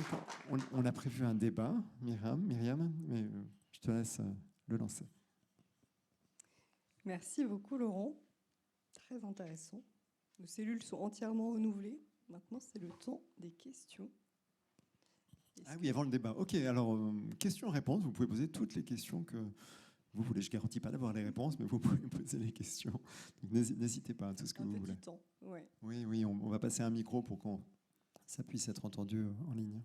on a prévu un débat, Myriam, mais je te laisse le lancer. Merci beaucoup, Laurent. Très intéressant. Nos cellules sont entièrement renouvelées. Maintenant, c'est le temps des questions. Ah oui, avant le débat. Ok, alors, questions-réponses. Vous pouvez poser toutes les questions que vous voulez. Je ne garantis pas d'avoir les réponses, mais vous pouvez poser les questions. Donc, n'hésitez pas à tout ce que vous voulez. Temps, ouais. Oui, on va passer un micro pour qu'on ça puisse être entendu en ligne.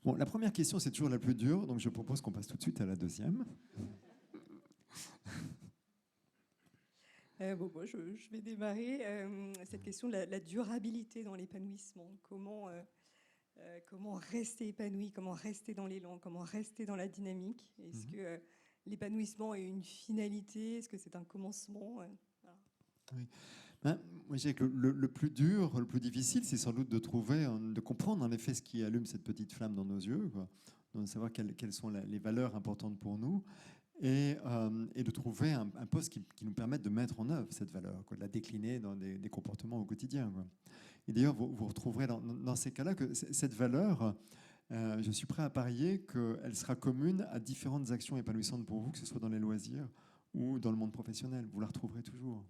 Bon, la première question, c'est toujours la plus dure, donc je propose qu'on passe tout de suite à la deuxième. Moi, je vais démarrer cette question de la durabilité dans l'épanouissement. Comment rester épanoui, comment rester dans l'élan, comment rester dans la dynamique? Est-ce que l'épanouissement est une finalité? Est-ce que c'est un commencement? Voilà. Oui. Ben, moi, je dirais que le plus dur, le plus difficile, c'est sans doute de trouver, de comprendre en effet ce qui allume cette petite flamme dans nos yeux, quoi. De savoir quelles sont les valeurs importantes pour nous, et de trouver un poste qui nous permette de mettre en œuvre cette valeur, quoi, de la décliner dans des comportements au quotidien, quoi. Et d'ailleurs, vous retrouverez dans ces cas-là que cette valeur, je suis prêt à parier qu'elle sera commune à différentes actions épanouissantes pour vous, que ce soit dans les loisirs ou dans le monde professionnel. Vous la retrouverez toujours.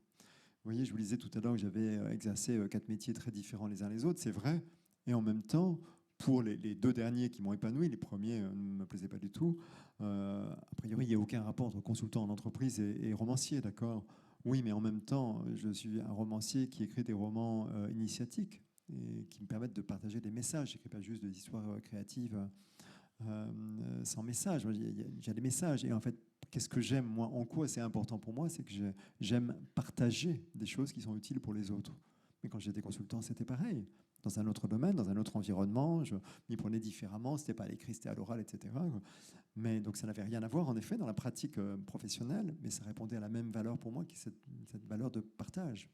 Vous voyez, je vous disais tout à l'heure que j'avais exercé 4 métiers très différents les uns les autres, c'est vrai. Et en même temps, pour les 2 derniers qui m'ont épanoui, les premiers ne me plaisaient pas du tout. A priori, il n'y a aucun rapport entre consultant en entreprise et romancier, d'accord? Oui, mais en même temps, je suis un romancier qui écrit des romans initiatiques et qui me permettent de partager des messages. Je n'écris pas juste des histoires créatives sans message. J'ai des messages. Et en fait, qu'est-ce que j'aime, moi? En quoi c'est important pour moi? C'est que j'aime partager des choses qui sont utiles pour les autres. Mais quand j'étais consultant, c'était pareil. Dans un autre domaine, dans un autre environnement, je m'y prenais différemment. C'était pas à l'écrit, c'était à l'oral, etc. Mais donc ça n'avait rien à voir, en effet, dans la pratique professionnelle, mais ça répondait à la même valeur pour moi, qui est cette valeur de partage.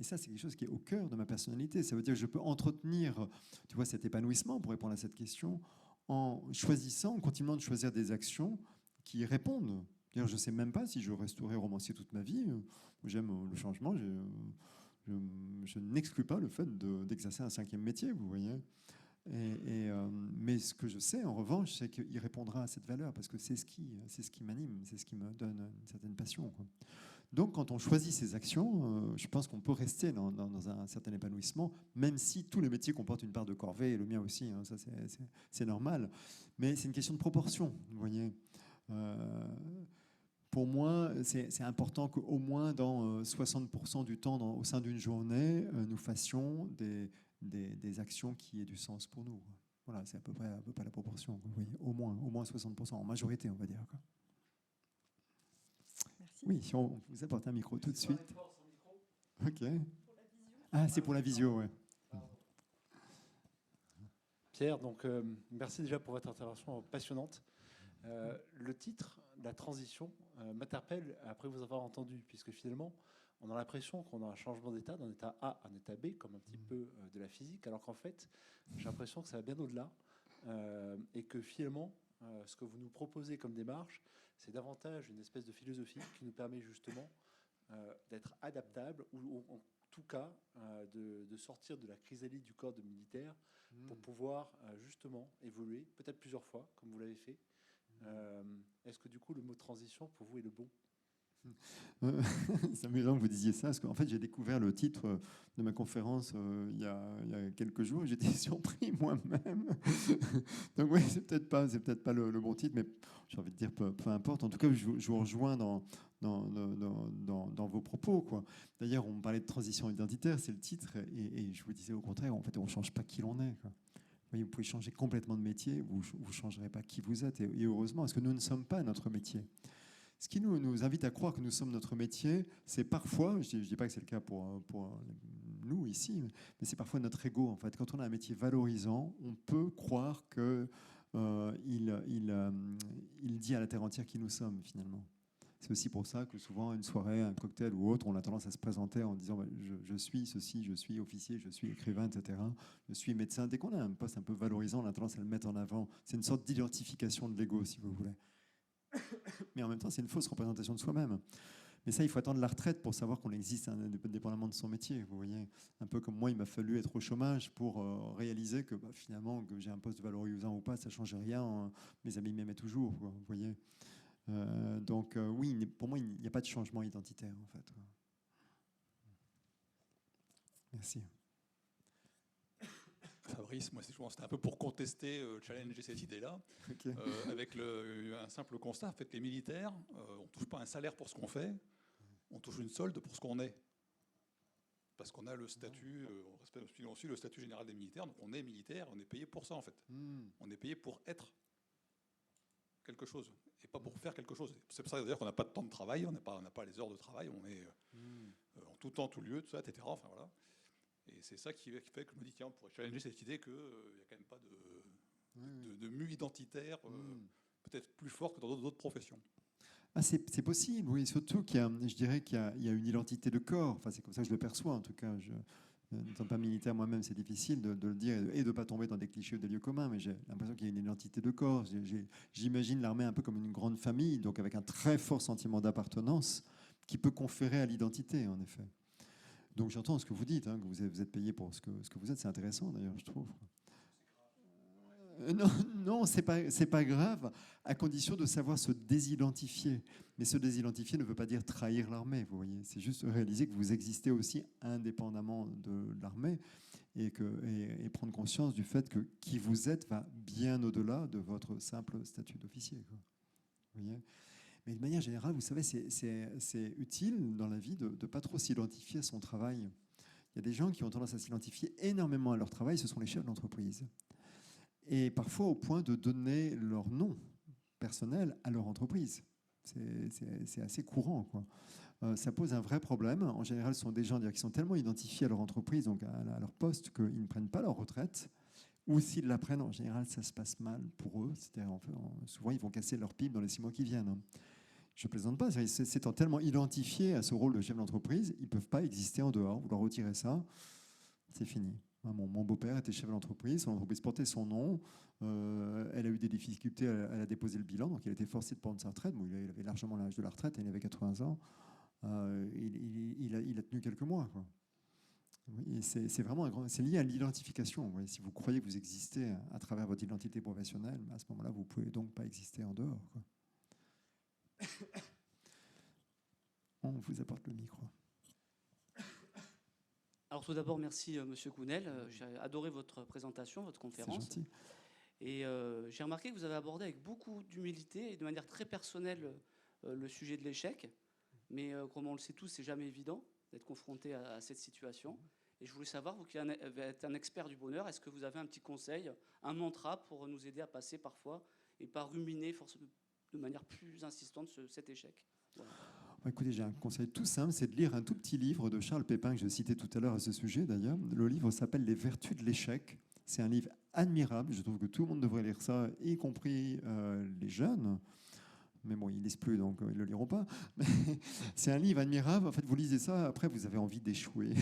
Et ça, c'est quelque chose qui est au cœur de ma personnalité. Ça veut dire que je peux entretenir, tu vois, cet épanouissement, pour répondre à cette question, en choisissant, en continuant de choisir des actions qui y répondent. D'ailleurs, je ne sais même pas si je resterai romancier toute ma vie. J'aime le changement. Je n'exclus pas le fait d'exercer un 5e métier, vous voyez. Mais ce que je sais, en revanche, c'est qu'il répondra à cette valeur, parce que c'est ce qui m'anime, c'est ce qui me donne une certaine passion, quoi. Donc, quand on choisit ces actions, je pense qu'on peut rester dans un certain épanouissement, même si tous les métiers comportent une part de corvée, et le mien aussi, hein, ça c'est normal. Mais c'est une question de proportion, vous voyez. Pour moi, c'est important qu'au moins dans 60% du temps au sein d'une journée, nous fassions des actions qui aient du sens pour nous. Voilà, c'est à peu près la proportion, vous voyez. Au moins 60%, en majorité, on va dire, quoi. Merci. Oui, si on vous apporte un micro tout de suite. Ok. Ah, c'est pour la visio, ouais. Pierre, donc merci déjà pour votre intervention passionnante. Le titre, la transition, m'interpelle après vous avoir entendu, puisque finalement, on a l'impression qu'on a un changement d'état, d'un état A à un état B, comme un petit peu de la physique, alors qu'en fait, j'ai l'impression que ça va bien au-delà, et que finalement, ce que vous nous proposez comme démarche, c'est davantage une espèce de philosophie qui nous permet justement d'être adaptable, ou en tout cas de sortir de la chrysalide du corps de militaire pour pouvoir justement évoluer, peut-être plusieurs fois, comme vous l'avez fait. Est-ce que du coup le mot transition pour vous est le bon? C'est amusant que vous disiez ça, parce qu'en fait j'ai découvert le titre de ma conférence il y a quelques jours, et j'étais surpris moi-même. Donc oui, c'est peut-être pas le bon titre, mais j'ai envie de dire peu importe. En tout cas, je vous rejoins dans vos propos, quoi. D'ailleurs, on me parlait de transition identitaire, c'est le titre, et je vous disais au contraire, en fait, on ne change pas qui l'on est, quoi. Vous pouvez changer complètement de métier, vous ne changerez pas qui vous êtes, et heureusement, parce que nous ne sommes pas notre métier. Ce qui nous invite à croire que nous sommes notre métier, c'est parfois, je ne dis pas que c'est le cas pour nous ici, mais c'est parfois notre ego, en fait. Quand on a un métier valorisant, on peut croire qu'il dit à la terre entière qui nous sommes, finalement. C'est aussi pour ça que souvent, une soirée, un cocktail ou autre, on a tendance à se présenter en disant je suis ceci, je suis officier, je suis écrivain, etc. Je suis médecin. Dès qu'on a un poste un peu valorisant, on a tendance à le mettre en avant. C'est une sorte d'identification de l'ego, si vous voulez. Mais en même temps, c'est une fausse représentation de soi-même. Mais ça, il faut attendre la retraite pour savoir qu'on existe indépendamment de son métier. Vous voyez, un peu comme moi, il m'a fallu être au chômage pour réaliser que finalement, que j'ai un poste valorisant ou pas, ça ne change rien. Mes amis m'aimaient toujours, quoi, vous voyez. Donc oui, pour moi, il n'y a pas de changement identitaire, en fait. Merci. Fabrice, moi c'était un peu pour contester, challenger cette idée-là, Okay. avec un simple constat. En fait, les militaires, on ne touche pas un salaire pour ce qu'on fait, on touche une solde pour ce qu'on est. Parce qu'on a le statut, on respecte aussi le statut général des militaires, donc on est militaire, on est payé pour ça en fait. On est payé pour être quelque chose, et pas pour faire quelque chose. C'est pour ça d'ailleurs qu'on n'a pas de temps de travail, on n'a pas les heures de travail, on est en tout temps, tout lieu, tout ça, etc. Enfin voilà. Et c'est ça qui fait que je me dis, tiens, on pourrait challenger cette idée qu'il n'y a quand même pas de mue identitaire peut-être plus forte que dans d'autres professions. Ah, c'est possible, oui. Surtout je dirais qu'il y a une identité de corps. Enfin, c'est comme ça que je le perçois, en tout cas. N'étant pas militaire moi-même, c'est difficile de le dire et de ne pas tomber dans des clichés ou des lieux communs, mais j'ai l'impression qu'il y a une identité de corps. J'imagine l'armée un peu comme une grande famille, donc avec un très fort sentiment d'appartenance qui peut conférer à l'identité, en effet. Donc j'entends ce que vous dites, hein, que vous êtes payé pour ce que vous êtes. C'est intéressant d'ailleurs, je trouve. Non, c'est pas grave, à condition de savoir se désidentifier. Mais se désidentifier ne veut pas dire trahir l'armée, vous voyez. C'est juste réaliser que vous existez aussi indépendamment de l'armée et prendre conscience du fait que qui vous êtes va bien au-delà de votre simple statut d'officier, quoi. Vous voyez. Mais de manière générale, vous savez, c'est utile dans la vie de ne pas trop s'identifier à son travail. Il y a des gens qui ont tendance à s'identifier énormément à leur travail, ce sont les chefs d'entreprise. Et parfois au point de donner leur nom personnel à leur entreprise. C'est assez courant, quoi. ça pose un vrai problème. En général, ce sont des gens qui sont tellement identifiés à leur entreprise, donc à leur poste, qu'ils ne prennent pas leur retraite. Ou s'ils la prennent, en général, ça se passe mal pour eux. C'est-à-dire, souvent, ils vont casser leur pipe dans les 6 mois qui viennent. Je ne plaisante pas. S'étant tellement identifiés à ce rôle de chef d'entreprise, ils ne peuvent pas exister en dehors. Vous leur retirez ça, c'est fini. Mon beau-père était chef d'entreprise, son entreprise portait son nom. Elle a eu des difficultés à déposer le bilan, donc il a été forcé de prendre sa retraite. Bon, il avait largement l'âge de la retraite, il avait 80 ans. Il a tenu quelques mois, quoi. Oui, et c'est vraiment c'est lié à l'identification. Si vous croyez que vous existez à travers votre identité professionnelle, à ce moment-là, vous ne pouvez donc pas exister en dehors, quoi. On vous apporte le micro. Alors tout d'abord, merci Monsieur Gounel. J'ai adoré votre présentation, votre conférence. C'est gentil. Et j'ai remarqué que vous avez abordé avec beaucoup d'humilité et de manière très personnelle le sujet de l'échec. Mais comme on le sait tous, c'est jamais évident d'être confronté à cette situation. Et je voulais savoir, vous qui êtes un expert du bonheur, est-ce que vous avez un petit conseil, un mantra pour nous aider à passer parfois et pas ruminer de manière plus insistante cet échec? Voilà. Écoutez, j'ai un conseil tout simple, c'est de lire un tout petit livre de Charles Pépin que je citais tout à l'heure à ce sujet d'ailleurs. Le livre s'appelle Les Vertus de l'échec. C'est un livre admirable. Je trouve que tout le monde devrait lire ça, y compris les jeunes. Mais bon, ils ne lisent plus, donc ils ne le liront pas. Mais c'est un livre admirable. En fait, vous lisez ça, après, vous avez envie d'échouer.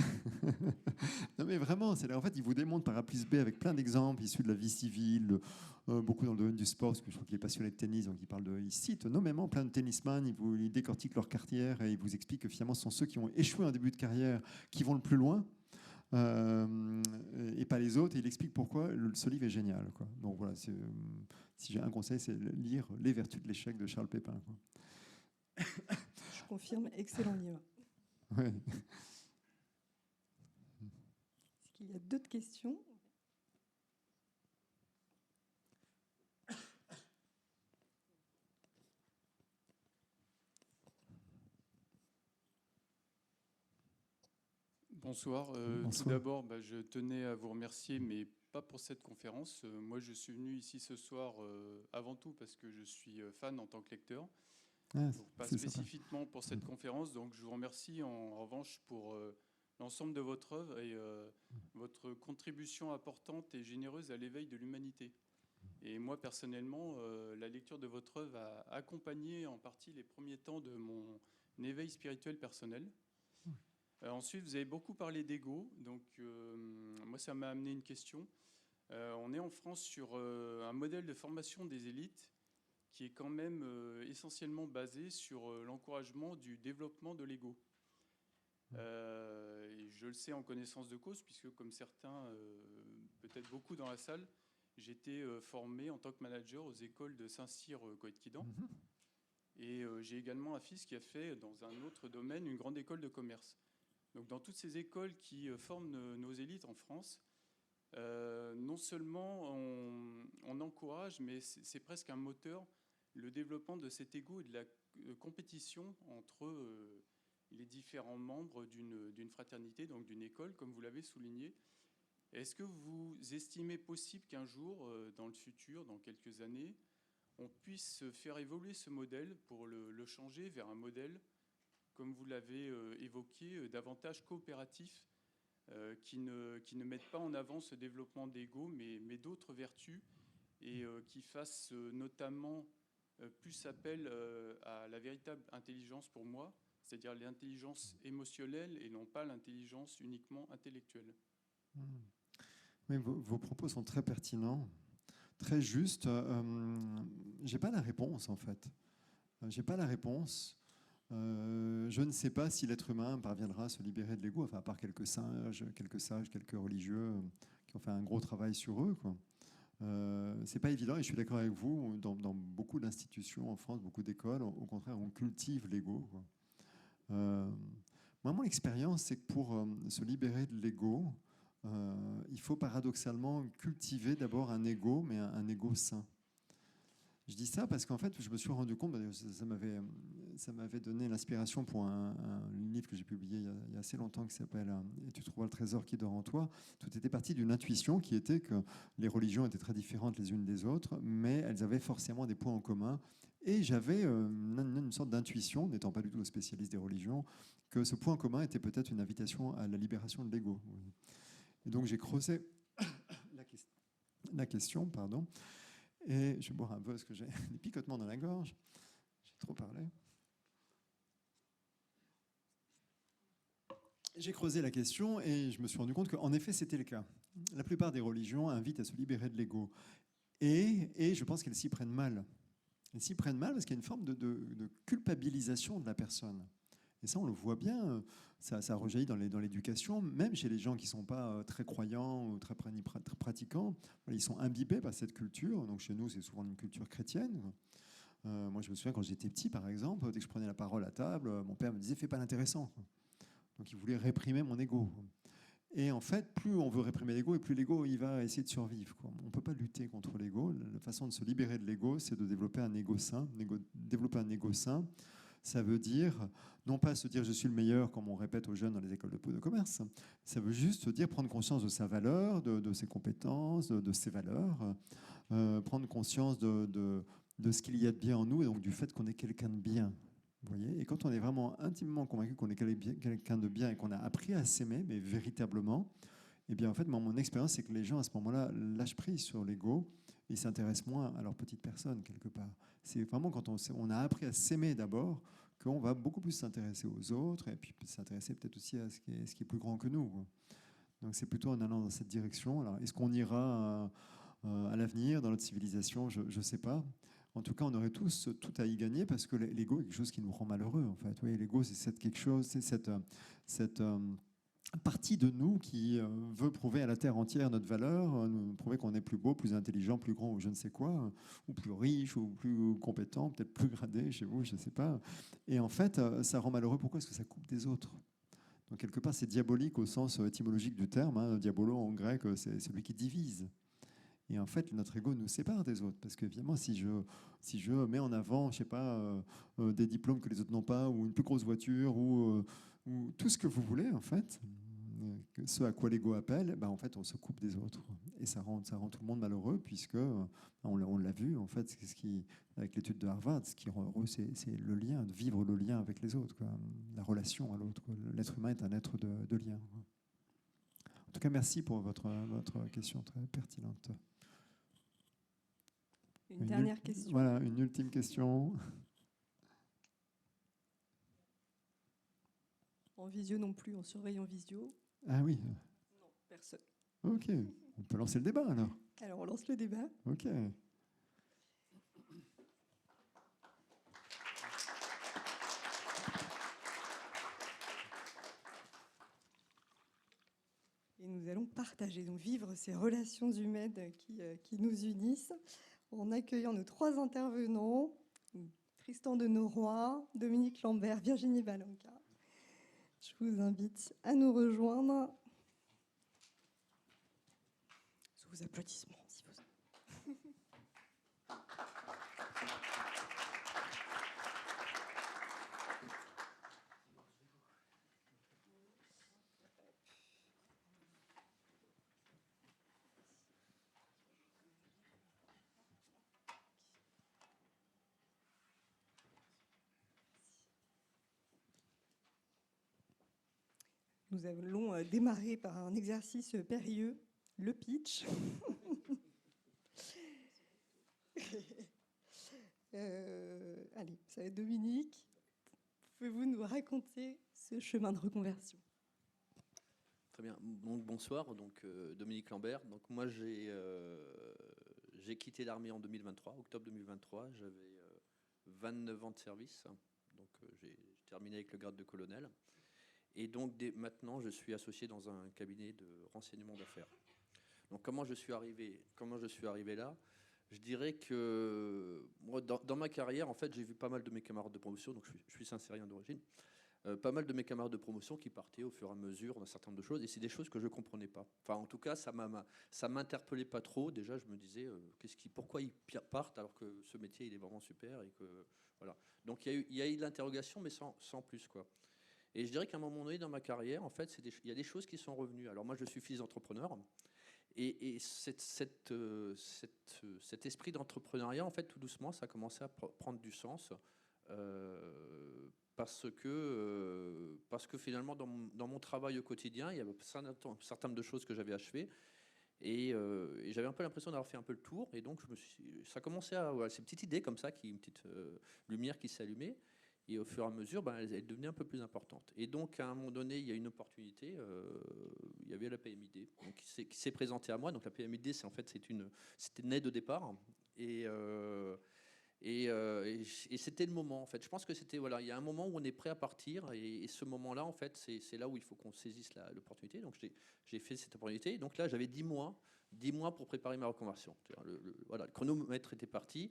Non, mais vraiment, en fait, il vous démontre par A plus B avec plein d'exemples issus de la vie civile, beaucoup dans le domaine du sport, parce que je crois qu'il est passionné de tennis, donc il cite nommément plein de tennisman, il décortique leur carrière et il vous explique que finalement, ce sont ceux qui ont échoué en début de carrière qui vont le plus loin. Et pas les autres, et il explique pourquoi ce livre est génial, quoi. Donc voilà, si j'ai un conseil, c'est lire Les Vertus de l'échec de Charles Pépin, quoi. Je confirme, excellent livre. Ouais. Est-ce qu'il y a d'autres questions? Bonsoir. Bonsoir. Tout d'abord, je tenais à vous remercier, mais pas pour cette conférence. Moi, je suis venu ici ce soir avant tout parce que je suis fan en tant que lecteur. Ah, Donc, pas c'est spécifiquement pour cette conférence. Donc, je vous remercie en revanche pour l'ensemble de votre œuvre et votre contribution importante et généreuse à l'éveil de l'humanité. Et moi, personnellement, la lecture de votre œuvre a accompagné en partie les premiers temps de mon éveil spirituel personnel. Ensuite, vous avez beaucoup parlé d'ego, donc moi, ça m'a amené une question. On est en France sur un modèle de formation des élites qui est quand même essentiellement basé sur l'encouragement du développement de l'ego. Et je le sais en connaissance de cause, puisque comme certains, peut-être beaucoup dans la salle, j'étais formé en tant que manager aux écoles de Saint-Cyr-Coëtquidan. Et j'ai également un fils qui a fait, dans un autre domaine, une grande école de commerce. Donc, dans toutes ces écoles qui forment nos élites en France, non seulement on encourage, mais c'est presque un moteur, le développement de cet ego et de la compétition entre les différents membres d'une fraternité, donc d'une école, comme vous l'avez souligné. Est-ce que vous estimez possible qu'un jour, dans le futur, dans quelques années, on puisse faire évoluer ce modèle pour le changer vers un modèle, comme vous l'avez évoqué, davantage coopératif, qui ne mettent pas en avant ce développement d'ego, mais d'autres vertus, et qui fassent notamment plus appel à la véritable intelligence pour moi, c'est-à-dire l'intelligence émotionnelle et non pas l'intelligence uniquement intellectuelle. Oui, vos propos sont très pertinents, très justes. Je n'ai pas la réponse, en fait. Je n'ai pas la réponse. Je ne sais pas si l'être humain parviendra à se libérer de l'ego, enfin, à part quelques sages, quelques religieux qui ont fait un gros travail sur eux, quoi. C'est pas évident, et je suis d'accord avec vous, dans beaucoup d'institutions en France, beaucoup d'écoles, au contraire, on cultive l'ego, quoi. Moi, mon expérience, c'est que pour se libérer de l'ego, il faut paradoxalement cultiver d'abord un ego, mais un ego sain. Je dis ça parce qu'en fait, je me suis rendu compte, ça m'avait donné l'inspiration pour un livre que j'ai publié il y a assez longtemps qui s'appelle « Et tu trouveras le trésor qui dort en toi ». Tout était parti d'une intuition qui était que les religions étaient très différentes les unes des autres, mais elles avaient forcément des points en commun, Et j'avais une sorte d'intuition, n'étant pas du tout spécialiste des religions, que ce point commun était peut-être une invitation à la libération de l'ego. Et donc j'ai creusé la question, pardon, et je vais boire un peu parce que j'ai des picotements dans la gorge. J'ai trop parlé. J'ai creusé la question et je me suis rendu compte qu'en effet, c'était le cas. La plupart des religions invitent à se libérer de l'ego. Et je pense qu'elles s'y prennent mal. Elles s'y prennent mal parce qu'il y a une forme de culpabilisation de la personne. Et ça, on le voit bien, ça rejaillit dans l'éducation, même chez les gens qui ne sont pas très croyants ou très pratiquants. Ils sont imbibés par cette culture. Donc chez nous, c'est souvent une culture chrétienne. Moi, je me souviens quand j'étais petit, par exemple, dès que je prenais la parole à table, mon père me disait « fais pas l'intéressant ». Donc il voulait réprimer mon ego. Et en fait, plus on veut réprimer l'ego, et plus l'ego il va essayer de survivre. On ne peut pas lutter contre l'ego. La façon de se libérer de l'ego, c'est de développer un ego sain. Développer un ego sain, ça veut dire, non pas se dire je suis le meilleur, comme on répète aux jeunes dans les écoles de commerce, ça veut juste dire prendre conscience de sa valeur, de ses compétences, de ses valeurs, prendre conscience de ce qu'il y a de bien en nous, et donc du fait qu'on est quelqu'un de bien. Vous voyez, et quand on est vraiment intimement convaincu qu'on est quelqu'un de bien et qu'on a appris à s'aimer, mais véritablement, eh bien en fait, mon expérience, c'est que les gens à ce moment-là lâchent prise sur l'ego et s'intéressent moins à leur petite personne quelque part. C'est vraiment quand on a appris à s'aimer d'abord qu'on va beaucoup plus s'intéresser aux autres et puis s'intéresser peut-être aussi à ce qui est plus grand que nous. Donc c'est plutôt en allant dans cette direction. Alors est-ce qu'on ira à l'avenir dans notre civilisation? Je ne sais pas. En tout cas, on aurait tous tout à y gagner parce que l'ego est quelque chose qui nous rend malheureux. En fait, oui, l'ego, c'est cette partie de nous qui veut prouver à la terre entière notre valeur, nous prouver qu'on est plus beau, plus intelligent, plus grand ou je ne sais quoi, ou plus riche ou plus compétent, peut-être plus gradé chez vous, je ne sais pas. Et en fait, ça rend malheureux. Pourquoi? Parce que ça coupe des autres. Donc quelque part, c'est diabolique au sens étymologique du terme. Diabolo en grec, c'est celui qui divise. Et en fait, notre ego nous sépare des autres. Parce qu'évidemment, si je mets en avant, je sais pas, des diplômes que les autres n'ont pas, ou une plus grosse voiture, ou tout ce que vous voulez, en fait, ce à quoi l'ego appelle, en fait, on se coupe des autres. Et ça rend tout le monde malheureux, puisque, on l'a vu, en fait, avec l'étude de Harvard, ce qui rend heureux, c'est le lien, de vivre le lien avec les autres, quoi, la relation à l'autre. L'être humain est un être de lien. En tout cas, merci pour votre question très pertinente. Une dernière question. Voilà, une ultime question. En visio non plus, on surveille en visio. Ah oui. Non, personne. Ok, on peut lancer le débat alors. Alors on lance le débat. Ok. Et nous allons partager, donc vivre ces relations humaines qui nous unissent, en accueillant nos 3 intervenants, Tristan de Noroy, Dominique Lambert, Virginie Valenca. Je vous invite à nous rejoindre. Sous vos applaudissements, si vous... Nous allons démarrer par un exercice périlleux, le pitch. Allez, ça va être Dominique. Pouvez-vous nous raconter ce chemin de reconversion? Très bien. Donc, bonsoir. Donc, Dominique Lambert. Donc, moi, j'ai quitté l'armée en 2023, octobre 2023. J'avais 29 ans de service. Donc, j'ai terminé avec le grade de colonel. Et donc, maintenant, je suis associé dans un cabinet de renseignement d'affaires. Donc, comment je suis arrivé là? Je dirais que moi, dans ma carrière, en fait, j'ai vu pas mal de mes camarades de promotion, donc je suis saint-cérien d'origine, pas mal de mes camarades de promotion qui partaient au fur et à mesure d'un certain nombre de choses, et c'est des choses que je ne comprenais pas. Enfin, en tout cas, ça m'interpellait pas trop. Déjà, je me disais, pourquoi ils partent alors que ce métier, il est vraiment super, et que voilà. Donc, il y a eu de l'interrogation, mais sans plus, quoi. Et je dirais qu'à un moment donné dans ma carrière, en fait, il y a des choses qui sont revenues. Alors moi, je suis fils d'entrepreneur. Et cet esprit d'entrepreneuriat, en fait, tout doucement, ça a commencé à prendre du sens. Parce que finalement, dans mon travail au quotidien, il y avait un certain nombre de choses que j'avais achevées. Et j'avais un peu l'impression d'avoir fait un peu le tour. Et donc, ça commençait à... Voilà, ces petites idées comme ça, une petite lumière qui s'allumait. Et au fur et à mesure, elle devenait un peu plus importante. Et donc, à un moment donné, il y a une opportunité. Il y avait la PMID donc, qui s'est présentée à moi. Donc, la PMID, c'était né de départ. Et c'était le moment, en fait. Je pense que c'était, voilà, il y a un moment où on est prêt à partir. Et ce moment-là, en fait, c'est là où il faut qu'on saisisse l'opportunité. Donc, j'ai fait cette opportunité. Donc là, j'avais 10 mois pour préparer ma reconversion. Voilà, le chronomètre était parti.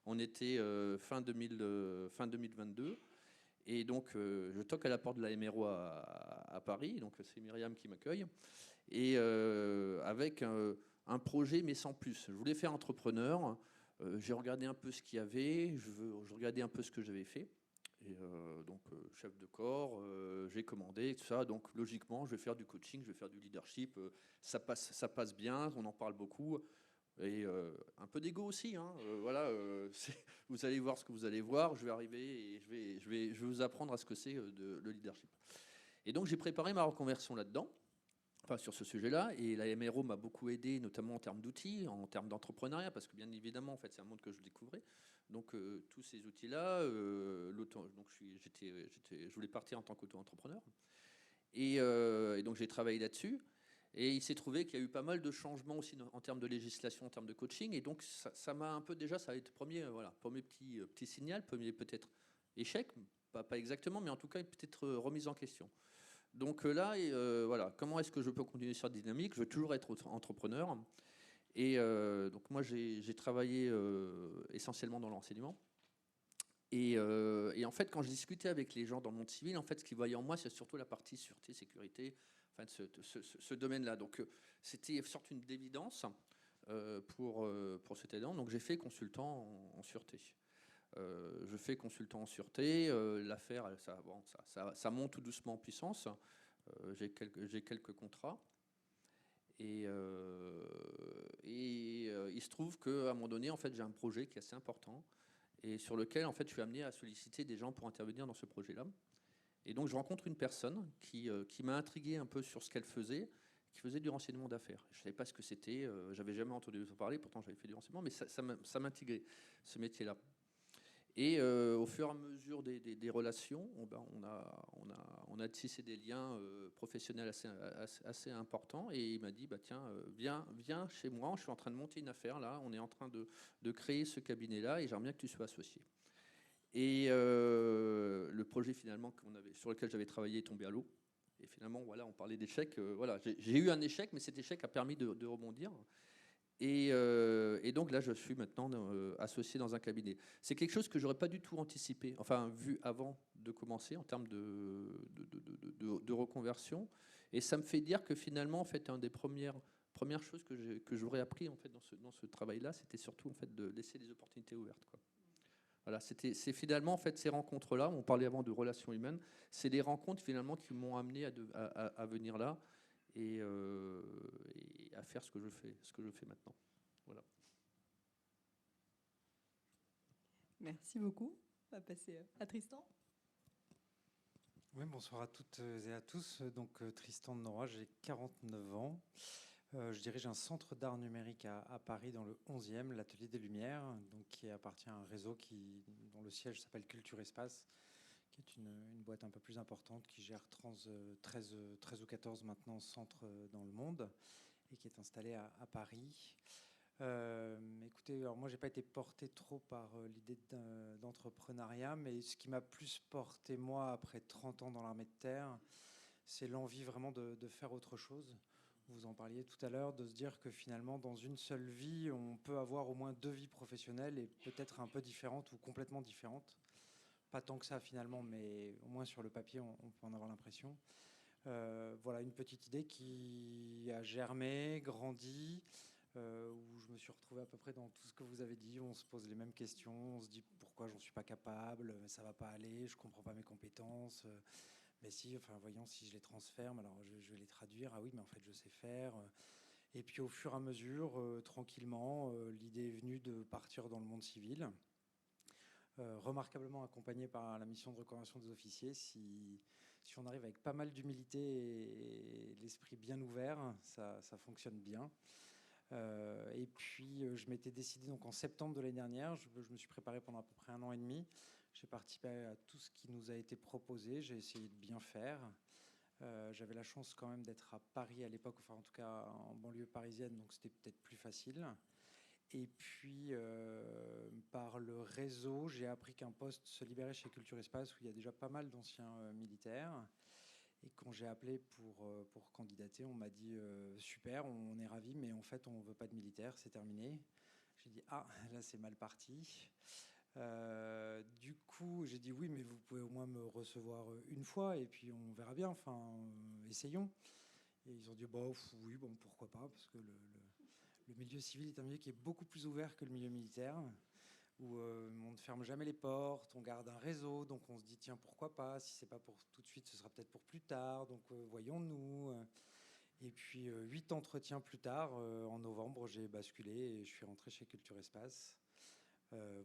On était fin 2022. Et donc, je toque à la porte de la MRO à Paris. Donc, c'est Myriam qui m'accueille. Et avec un projet, mais sans plus. Je voulais faire entrepreneur. J'ai regardé un peu ce qu'il y avait. Je regardais un peu ce que j'avais fait. Et donc, chef de corps, j'ai commandé, tout ça. Donc, logiquement, je vais faire du coaching, je vais faire du leadership. Ça passe bien, on en parle beaucoup. Et un peu d'ego aussi, hein. Voilà, vous allez voir ce que vous allez voir. Je vais arriver et je vais vous apprendre à ce que c'est le leadership. Et donc j'ai préparé ma reconversion là-dedans, enfin sur ce sujet-là. Et la MRO m'a beaucoup aidé, notamment en termes d'outils, en termes d'entrepreneuriat, parce que bien évidemment, en fait, c'est un monde que je découvrais. Donc tous ces outils-là, donc je voulais partir en tant qu'auto-entrepreneur. Et donc j'ai travaillé là-dessus. Et il s'est trouvé qu'il y a eu pas mal de changements aussi en termes de législation, en termes de coaching. Et donc, ça m'a un peu déjà, ça a été premier petit signal, premier peut-être échec, pas exactement, mais en tout cas, peut-être remise en question. Donc là, voilà, comment est-ce que je peux continuer sur cette dynamique? Je veux toujours être entrepreneur. Et donc, moi, j'ai travaillé essentiellement dans l'enseignement. Et en fait, quand je discutais avec les gens dans le monde civil, en fait, ce qu'ils voyaient en moi, c'est surtout la partie sûreté, sécurité, enfin, ce domaine-là. Donc, c'était une sorte d'évidence pour cet aidant. Donc, j'ai fait consultant en sûreté. Je fais consultant en sûreté. L'affaire, ça monte tout doucement en puissance. J'ai quelques contrats. Et il se trouve qu'à un moment donné, en fait, j'ai un projet qui est assez important et sur lequel, en fait, je suis amené à solliciter des gens pour intervenir dans ce projet-là. Et donc, je rencontre une personne qui m'a intrigué un peu sur ce qu'elle faisait, qui faisait du renseignement d'affaires. Je ne savais pas ce que c'était, j'avais jamais entendu parler, pourtant j'avais fait du renseignement, mais ça m'intriguait, ce métier-là. Et au fur et à mesure des relations, on a tissé des liens professionnels assez importants. Et il m'a dit, tiens, viens chez moi, je suis en train de monter une affaire, là, on est en train de créer ce cabinet-là, et j'aimerais bien que tu sois associé. Et le projet finalement sur lequel j'avais travaillé est tombé à l'eau. Et finalement, voilà, on parlait d'échec. Voilà, j'ai eu un échec, mais cet échec a permis de rebondir. Et donc là, je suis maintenant associé dans un cabinet. C'est quelque chose que j'aurais pas du tout anticipé, enfin vu avant de commencer en termes de reconversion. Et ça me fait dire que finalement, en fait, une des premières choses que j'aurais appris en fait dans ce travail-là, c'était surtout en fait de laisser des opportunités ouvertes, quoi. Voilà, c'est finalement en fait ces rencontres-là. On parlait avant de relations humaines. C'est des rencontres finalement qui m'ont amené à venir là et à faire ce que je fais maintenant. Voilà. Merci beaucoup. On va passer à Tristan. Oui, bonsoir à toutes et à tous. Donc Tristan de Nora, j'ai 49 ans. Je dirige un centre d'art numérique à Paris dans le 11e, l'Atelier des Lumières, donc qui appartient à un réseau dont le siège s'appelle Culture Espace, qui est une boîte un peu plus importante qui gère 13 ou 14 maintenant centres dans le monde et qui est installée à Paris. Écoutez, alors moi j'ai pas été porté trop par l'idée d'entrepreneuriat, mais ce qui m'a plus porté moi après 30 ans dans l'armée de terre, c'est l'envie vraiment de faire autre chose. Vous en parliez tout à l'heure, de se dire que finalement, dans une seule vie, on peut avoir au moins 2 vies professionnelles et peut-être un peu différentes ou complètement différentes. Pas tant que ça finalement, mais au moins sur le papier, on peut en avoir l'impression. Voilà, une petite idée qui a germé, grandi, où je me suis retrouvé à peu près dans tout ce que vous avez dit. On se pose les mêmes questions, on se dit pourquoi j'en suis pas capable, ça va pas aller, je comprends pas mes compétences. Mais si, enfin, voyons si je les transfère, alors je vais les traduire. Ah oui, mais en fait, je sais faire. Et puis au fur et à mesure, tranquillement, l'idée est venue de partir dans le monde civil, remarquablement accompagné par la mission de reconversion des officiers. Si on arrive avec pas mal d'humilité et l'esprit bien ouvert, ça fonctionne bien. Et puis je m'étais décidé donc en septembre de l'année dernière, je me suis préparé pendant à peu près 1 an et demi. J'ai participé à tout ce qui nous a été proposé, j'ai essayé de bien faire. J'avais la chance quand même d'être à Paris à l'époque, enfin en tout cas en banlieue parisienne, donc c'était peut-être plus facile. Et puis par le réseau, j'ai appris qu'un poste se libérait chez Culture Espace où il y a déjà pas mal d'anciens militaires. Et quand j'ai appelé pour candidater, on m'a dit super, on est ravis, mais en fait on ne veut pas de militaires, c'est terminé. J'ai dit ah, là c'est mal parti. Du coup, j'ai dit oui, mais vous pouvez au moins me recevoir une fois et puis on verra bien, enfin, essayons. Et ils ont dit bah, oui, bon, pourquoi pas, parce que le milieu civil est un milieu qui est beaucoup plus ouvert que le milieu militaire, où on ne ferme jamais les portes, on garde un réseau, donc on se dit tiens, pourquoi pas, si c'est pas pour tout de suite, ce sera peut-être pour plus tard, donc voyons-nous. Et puis 8 entretiens plus tard, en novembre, j'ai basculé et je suis rentré chez Culture Espace.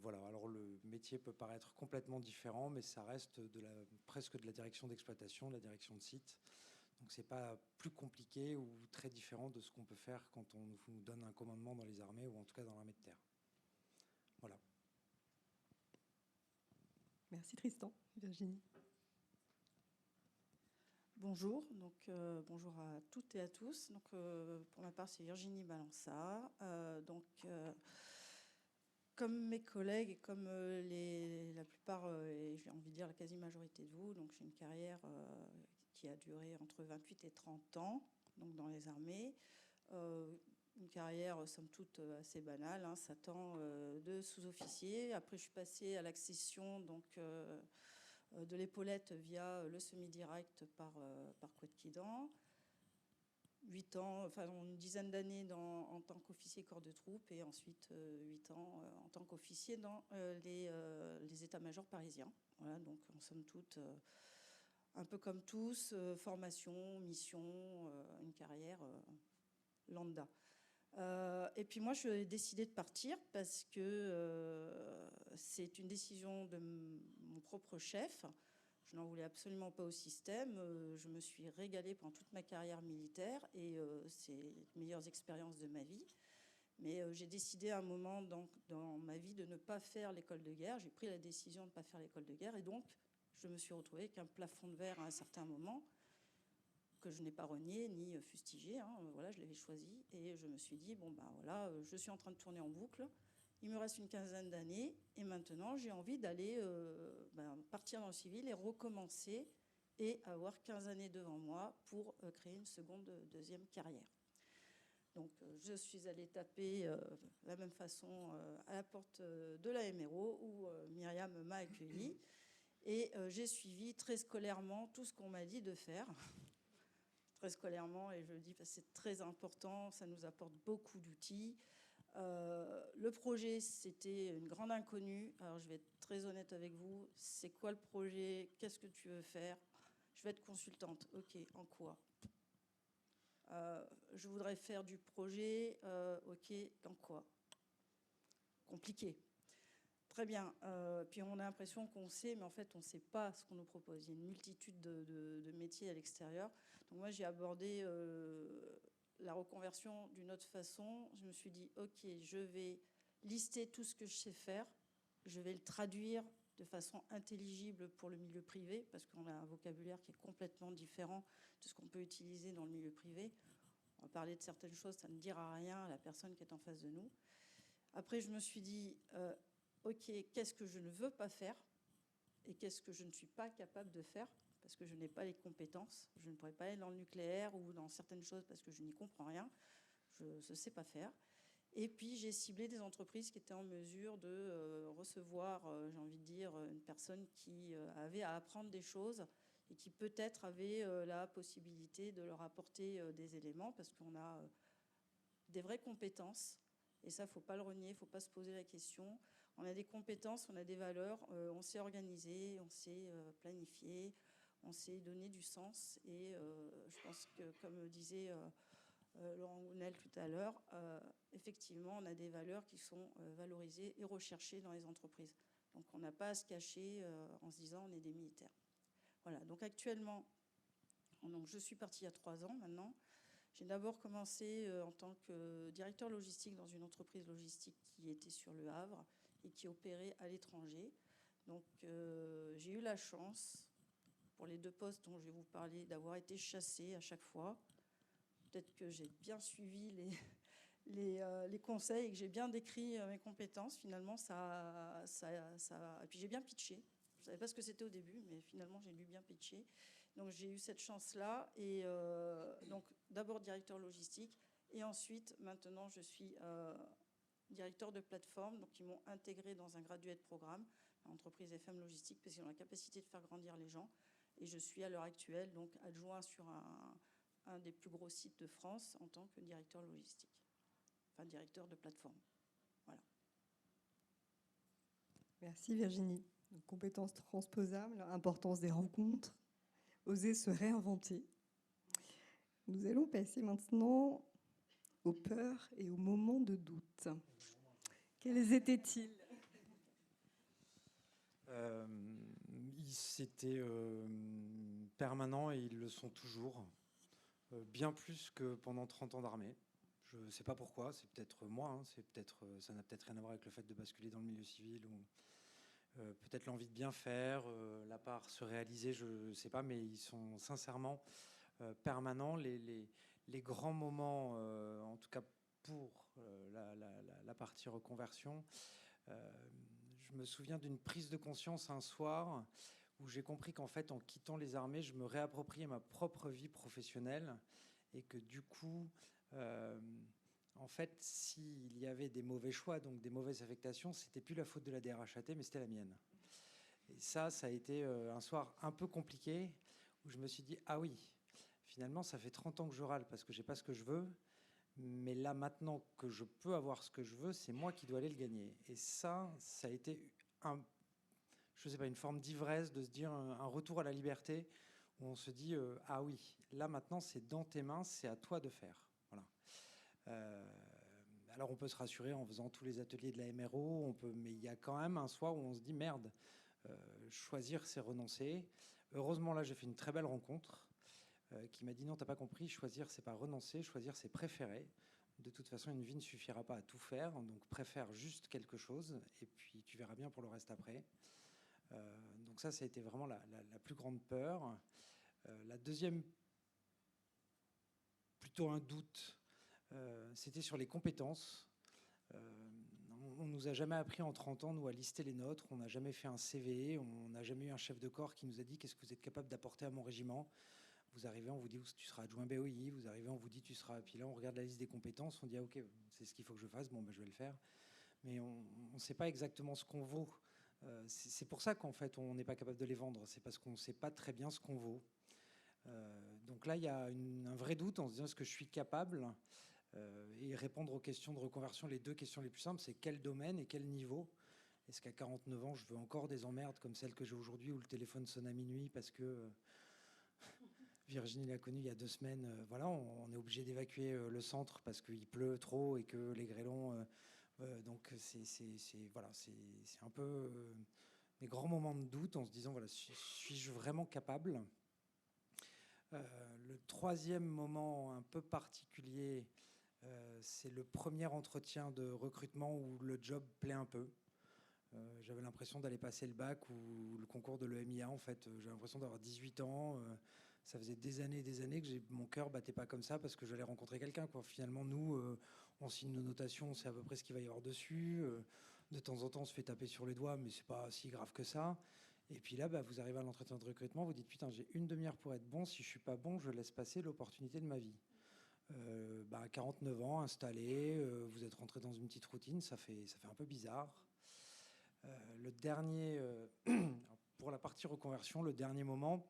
Voilà, alors le métier peut paraître complètement différent, mais ça reste presque de la direction d'exploitation, de la direction de site. Donc c'est pas plus compliqué ou très différent de ce qu'on peut faire quand on nous donne un commandement dans les armées ou en tout cas dans l'armée de terre. Voilà. Merci Tristan. Virginie. Bonjour, donc bonjour à toutes et à tous. Donc pour ma part, c'est Virginie Balança. Comme mes collègues et comme la plupart, et j'ai envie de dire la quasi-majorité de vous, donc j'ai une carrière qui a duré entre 28 et 30 ans, donc dans les armées. Une carrière, somme toute, assez banale, hein, 7 ans de sous-officier. Après, je suis passée à l'accession de l'épaulette via le semi-direct par Couët-Quidan. 8 ans, enfin une dizaine d'années en tant qu'officier corps de troupes et ensuite 8 ans en tant qu'officier dans les états-majors parisiens. Voilà, donc en somme toute, un peu comme tous, formation, mission, une carrière lambda. Et puis moi, je suis décidé de partir parce que c'est une décision de mon propre chef. Je n'en voulais absolument pas au système. Je me suis régalée pendant toute ma carrière militaire et c'est les meilleures expériences de ma vie. Mais j'ai décidé à un moment dans ma vie de ne pas faire l'école de guerre. J'ai pris la décision de ne pas faire l'école de guerre et donc je me suis retrouvée avec un plafond de verre à un certain moment que je n'ai pas renié ni fustigé. Hein. Voilà, je l'avais choisi et je me suis dit bon ben voilà, je suis en train de tourner en boucle. Il me reste une quinzaine d'années et maintenant j'ai envie d'aller partir dans le civil et recommencer et avoir 15 années devant moi pour créer une deuxième carrière. Donc je suis allée taper de la même façon à la porte de la MRO où Myriam m'a accueillie et j'ai suivi très scolairement tout ce qu'on m'a dit de faire. Très scolairement, et je le dis parce que c'est très important, ça nous apporte beaucoup d'outils. Le projet, c'était une grande inconnue. Alors, je vais être très honnête avec vous. C'est quoi le projet? Qu'est-ce que tu veux faire? Je vais être consultante. OK, en quoi? Je voudrais faire du projet. OK, en quoi? Compliqué. Très bien. Puis on a l'impression qu'on sait, mais en fait, on ne sait pas ce qu'on nous propose. Il y a une multitude de métiers à l'extérieur. Donc moi, j'ai abordé la reconversion d'une autre façon. Je me suis dit, OK, je vais lister tout ce que je sais faire. Je vais le traduire de façon intelligible pour le milieu privé, parce qu'on a un vocabulaire qui est complètement différent de ce qu'on peut utiliser dans le milieu privé. On va parler de certaines choses, ça ne dira rien à la personne qui est en face de nous. Après, je me suis dit, OK, qu'est-ce que je ne veux pas faire et qu'est-ce que je ne suis pas capable de faire parce que je n'ai pas les compétences. Je ne pourrais pas aller dans le nucléaire ou dans certaines choses parce que je n'y comprends rien. Je ne sais pas faire. Et puis, j'ai ciblé des entreprises qui étaient en mesure de recevoir, j'ai envie de dire, une personne qui avait à apprendre des choses et qui peut-être avait la possibilité de leur apporter des éléments parce qu'on a des vraies compétences. Et ça, il ne faut pas le renier, il ne faut pas se poser la question. On a des compétences, on a des valeurs, on sait organiser, on sait planifier, on sait donner du sens. Et je pense que, comme disait Laurent Gounel tout à l'heure, effectivement, on a des valeurs qui sont valorisées et recherchées dans les entreprises. Donc on n'a pas à se cacher en se disant on est des militaires. Voilà, donc actuellement, donc je suis partie il y a 3 ans maintenant. J'ai d'abord commencé en tant que directeur logistique dans une entreprise logistique qui était sur Le Havre et qui opérait à l'étranger. Donc j'ai eu la chance, pour les 2 postes dont je vais vous parler, d'avoir été chassée à chaque fois. Peut-être que j'ai bien suivi les conseils et que j'ai bien décrit mes compétences. Finalement, et puis j'ai bien pitché. Je ne savais pas ce que c'était au début, mais finalement, j'ai dû bien pitcher. Donc j'ai eu cette chance-là. Et donc d'abord directeur logistique. Et ensuite, maintenant, je suis directeur de plateforme. Donc ils m'ont intégré dans un graduate programme, l'entreprise FM Logistique, parce qu'ils ont la capacité de faire grandir les gens. Et je suis à l'heure actuelle donc adjoint sur un des plus gros sites de France en tant que directeur logistique, enfin directeur de plateforme. Voilà. Merci Virginie. Donc, compétences transposables, importance des rencontres, oser se réinventer. Nous allons passer maintenant aux peurs et aux moments de doute. Quels étaient-ils ? C'était permanent et ils le sont toujours, bien plus que pendant 30 ans d'armée. Je ne sais pas pourquoi, c'est peut-être moi, hein, ça n'a peut-être rien à voir avec le fait de basculer dans le milieu civil ou peut-être l'envie de bien faire, la part se réaliser, je ne sais pas, mais ils sont sincèrement permanents. Les grands moments, en tout cas pour la partie reconversion, je me souviens d'une prise de conscience un soir où j'ai compris qu'en fait, en quittant les armées, je me réappropriais ma propre vie professionnelle et que du coup, en fait, s'il y avait des mauvais choix, donc des mauvaises affectations, c'était plus la faute de la DRHAT, mais c'était la mienne. Et ça a été un soir un peu compliqué où je me suis dit, ah oui, finalement, ça fait 30 ans que je râle parce que j'ai pas ce que je veux. Mais là, maintenant que je peux avoir ce que je veux, c'est moi qui dois aller le gagner. Et ça a été une forme d'ivresse, de se dire un retour à la liberté, où on se dit ah oui, là maintenant c'est dans tes mains, c'est à toi de faire. Voilà. Alors on peut se rassurer en faisant tous les ateliers de la MRO, mais il y a quand même un soir où on se dit merde, choisir c'est renoncer. Heureusement là j'ai fait une très belle rencontre. Qui m'a dit non, t'as pas compris, choisir c'est pas renoncer, choisir c'est préférer. De toute façon, une vie ne suffira pas à tout faire, donc préfère juste quelque chose et puis tu verras bien pour le reste après. Donc ça a été vraiment la plus grande peur. La deuxième, plutôt un doute, c'était sur les compétences. On nous a jamais appris en 30 ans, nous, à lister les nôtres. On n'a jamais fait un CV, on n'a jamais eu un chef de corps qui nous a dit qu'est-ce que vous êtes capable d'apporter à mon régiment. Vous arrivez, on vous dit tu seras adjoint BOI, vous arrivez, on vous dit tu seras... Puis là, on regarde la liste des compétences, on dit ah, ok, c'est ce qu'il faut que je fasse, bon, ben, je vais le faire. Mais on ne sait pas exactement ce qu'on vaut. C'est pour ça qu'en fait, on n'est pas capable de les vendre. C'est parce qu'on ne sait pas très bien ce qu'on vaut. Donc là, il y a un vrai doute en se disant est-ce que je suis capable et répondre aux questions de reconversion. Les 2 questions les plus simples, c'est quel domaine et quel niveau. Est-ce qu'à 49 ans, je veux encore des emmerdes comme celle que j'ai aujourd'hui où le téléphone sonne à minuit parce que... Virginie l'a connu il y a 2 semaines. Voilà, on est obligé d'évacuer le centre parce qu'il pleut trop et que les grêlons. Donc c'est un peu des grands moments de doute en se disant voilà, suis-je vraiment capable. Le 3e moment un peu particulier, c'est le premier entretien de recrutement où le job plaît un peu. J'avais l'impression d'aller passer le bac ou le concours de l'EMIA. En fait, j'ai l'impression d'avoir 18 ans. Ça faisait des années que mon cœur battait pas comme ça parce que j'allais rencontrer quelqu'un. Finalement, nous, on signe nos notations, on sait à peu près ce qu'il va y avoir dessus. De temps en temps, on se fait taper sur les doigts, mais c'est pas si grave que ça. Et puis là, vous arrivez à l'entretien de recrutement, vous dites putain, j'ai une demi-heure pour être bon. Si je suis pas bon, je laisse passer l'opportunité de ma vie. 49 ans, installé, vous êtes rentré dans une petite routine, ça fait un peu bizarre. Le dernier, pour la partie reconversion, le dernier moment,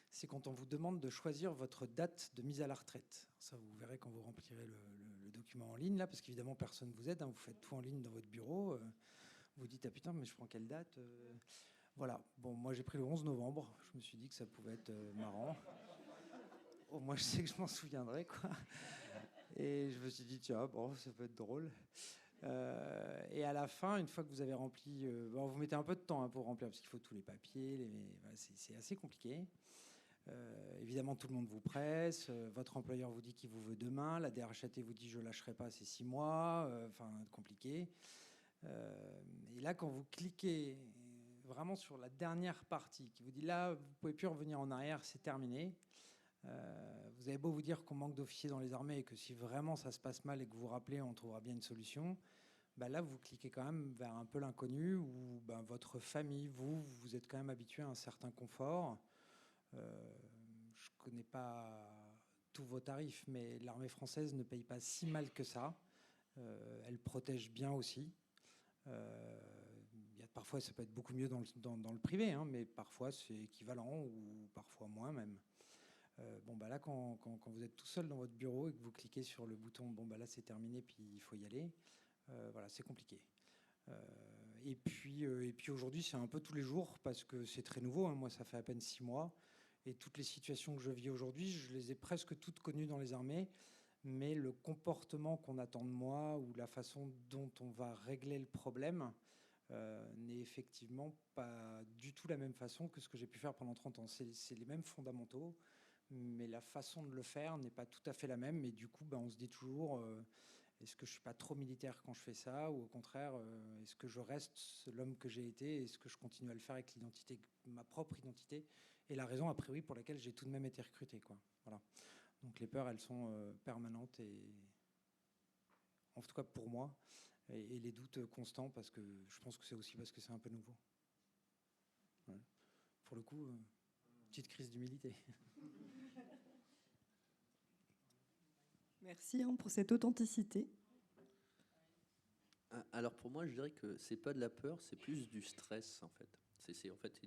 c'est quand on vous demande de choisir votre date de mise à la retraite. Ça, vous verrez quand vous remplirez le document en ligne, là, parce qu'évidemment, personne ne vous aide. Hein, vous faites tout en ligne dans votre bureau. Vous dites, ah putain, mais je prends quelle date Voilà. Bon, moi, j'ai pris le 11 novembre. Je me suis dit que ça pouvait être marrant. au moins je sais que je m'en souviendrai, quoi. Et je me suis dit, tiens, bon, ça peut être drôle. Et à la fin, une fois que vous avez rempli, bon, vous mettez un peu de temps pour remplir, parce qu'il faut tous les papiers, voilà, c'est assez compliqué. Évidemment, tout le monde vous presse, votre employeur vous dit qu'il vous veut demain, la DRHT vous dit je lâcherai pas, c'est 6 mois, enfin compliqué. Et là, quand vous cliquez vraiment sur la dernière partie, qui vous dit là, vous pouvez plus revenir en arrière, c'est terminé. Vous avez beau vous dire qu'on manque d'officiers dans les armées et que si vraiment ça se passe mal et que vous vous rappelez, on trouvera bien une solution. Bah là, vous cliquez quand même vers un peu l'inconnu où bah, votre famille, vous êtes quand même habitué à un certain confort. Je ne connais pas tous vos tarifs, mais l'armée française ne paye pas si mal que ça. Elle protège bien aussi. Parfois, ça peut être beaucoup mieux dans le privé, hein, mais parfois c'est équivalent ou parfois moins même. Bon, bah là, quand vous êtes tout seul dans votre bureau et que vous cliquez sur le bouton, bon, bah là, c'est terminé, puis il faut y aller. Voilà, c'est compliqué. Et puis aujourd'hui, c'est un peu tous les jours parce que c'est très nouveau. Hein. Moi, ça fait à peine 6 mois. Et toutes les situations que je vis aujourd'hui, je les ai presque toutes connues dans les armées. Mais le comportement qu'on attend de moi ou la façon dont on va régler le problème n'est effectivement pas du tout la même façon que ce que j'ai pu faire pendant 30 ans. C'est les mêmes fondamentaux, mais la façon de le faire n'est pas tout à fait la même. Et du coup, ben, on se dit toujours, est-ce que je ne suis pas trop militaire quand je fais ça? Ou au contraire, est-ce que je reste l'homme que j'ai été? Est-ce que je continue à le faire avec l'identité, ma propre identité? Et la raison, a priori, pour laquelle j'ai tout de même été recruté, quoi. Voilà. Donc les peurs, elles sont permanentes, et en tout cas pour moi, et les doutes constants, parce que je pense que c'est aussi parce que c'est un peu nouveau. Ouais. Pour le coup, petite crise d'humilité. Merci pour cette authenticité. Alors pour moi, je dirais que c'est pas de la peur, c'est plus du stress en fait. C'est en fait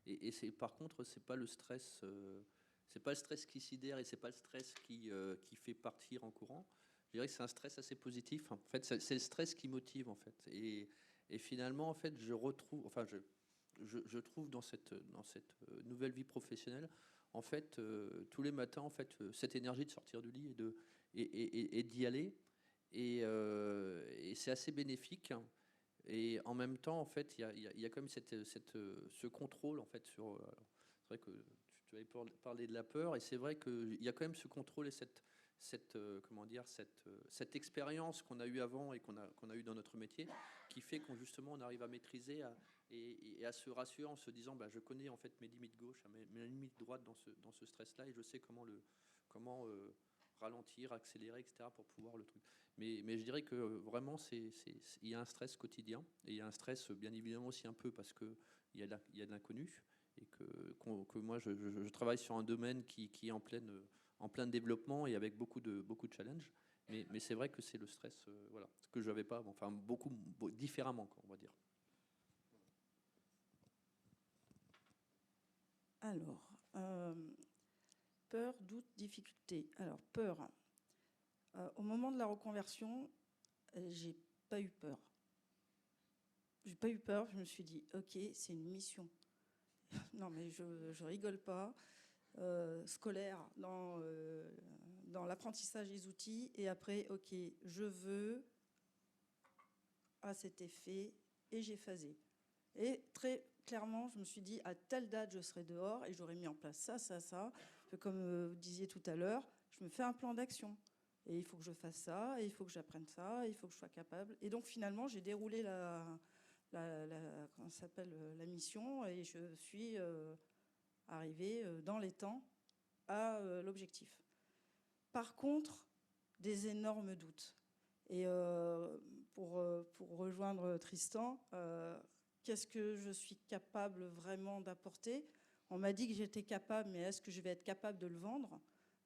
et c'est par contre c'est pas le stress, c'est pas le stress qui sidère et c'est pas le stress qui fait partir en courant. Je dirais que c'est un stress assez positif. En fait, c'est le stress qui motive en fait. Et finalement en fait, je retrouve, enfin je trouve dans cette nouvelle vie professionnelle, en fait, tous les matins en fait, cette énergie de sortir du lit et d'y aller. Et c'est assez bénéfique. Et en même temps, en fait, il y a quand même ce contrôle, en fait, sur. C'est vrai que tu avais parlé de la peur, et c'est vrai qu'il y a quand même ce contrôle et comment dire, cette expérience qu'on a eue avant et qu'on a eu dans notre métier, qui fait qu'on justement on arrive à maîtriser et à se rassurer en se disant, bah, je connais en fait mes limites gauche, mes limites droite dans ce stress-là, et je sais comment ralentir, accélérer, etc. pour pouvoir le truc. Mais je dirais que vraiment, il y a un stress quotidien, et il y a un stress bien évidemment aussi un peu parce qu'il y a de l'inconnu, et que moi je travaille sur un domaine qui est en plein développement et avec beaucoup de challenges. Mais c'est vrai que c'est le stress, voilà, ce que je n'avais pas, enfin beaucoup différemment, quoi, on va dire. Alors, peur, doute, difficulté. Alors, peur. Au moment de la reconversion, j'ai pas eu peur. J'ai pas eu peur, je me suis dit, ok, c'est une mission. Non, mais je rigole pas. Scolaire, dans l'apprentissage des outils, et après, ok, je veux, c'était fait, et j'ai phasé. Et très clairement, je me suis dit, à telle date, je serai dehors, et j'aurais mis en place ça. Comme vous disiez tout à l'heure, je me fais un plan d'action. Et il faut que je fasse ça, et il faut que j'apprenne ça, et il faut que je sois capable. Et donc, finalement, j'ai déroulé comment ça s'appelle, la mission, et je suis arrivée dans les temps à l'objectif. Par contre, des énormes doutes. Et pour rejoindre Tristan, qu'est-ce que je suis capable vraiment d'apporter? On m'a dit que j'étais capable, mais est-ce que je vais être capable de le vendre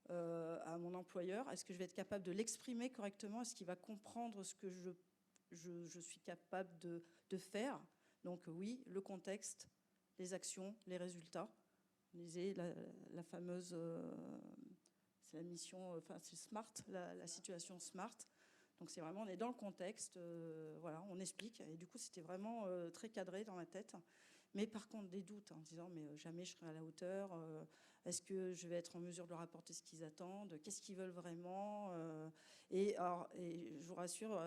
à mon employeur? Est-ce que je vais être capable de l'exprimer correctement? Est-ce qu'il va comprendre ce que je suis capable de faire? Donc oui, le contexte, les actions, les résultats. On disait la fameuse, c'est la mission, enfin c'est SMART, la situation SMART. Donc c'est vraiment, on est dans le contexte, voilà, on explique. Et du coup, c'était vraiment très cadré dans ma tête. Mais par contre, des doutes en disant, mais jamais je serai à la hauteur. Est-ce que je vais être en mesure de leur apporter ce qu'ils attendent? Qu'est-ce qu'ils veulent vraiment? Et je vous rassure,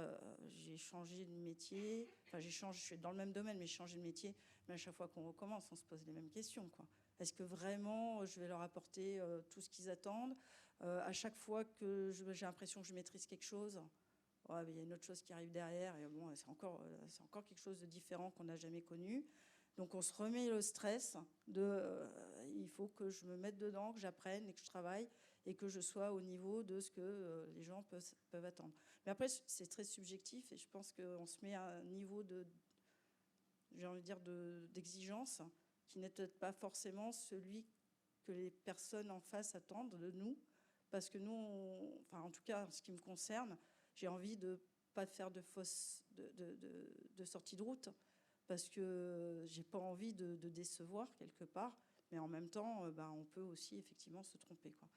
j'ai changé de métier. Enfin, je suis dans le même domaine, mais j'ai changé de métier. Mais à chaque fois qu'on recommence, on se pose les mêmes questions, quoi. Est-ce que vraiment je vais leur apporter tout ce qu'ils attendent? À chaque fois que j'ai l'impression que je maîtrise quelque chose, ouais, il y a une autre chose qui arrive derrière. Et bon, c'est encore quelque chose de différent qu'on n'a jamais connu. Donc on se remet le stress il faut que je me mette dedans, que j'apprenne et que je travaille et que je sois au niveau de ce que les gens peuvent attendre. Mais après, c'est très subjectif et je pense qu'on se met à un niveau j'ai envie de dire, d'exigence qui n'est peut-être pas forcément celui que les personnes en face attendent de nous. Parce que nous, enfin en tout cas, en ce qui me concerne, j'ai envie de ne pas faire de sortie de route. Parce que j'ai pas envie de décevoir quelque part, mais en même temps, on peut aussi effectivement se tromper, quoi.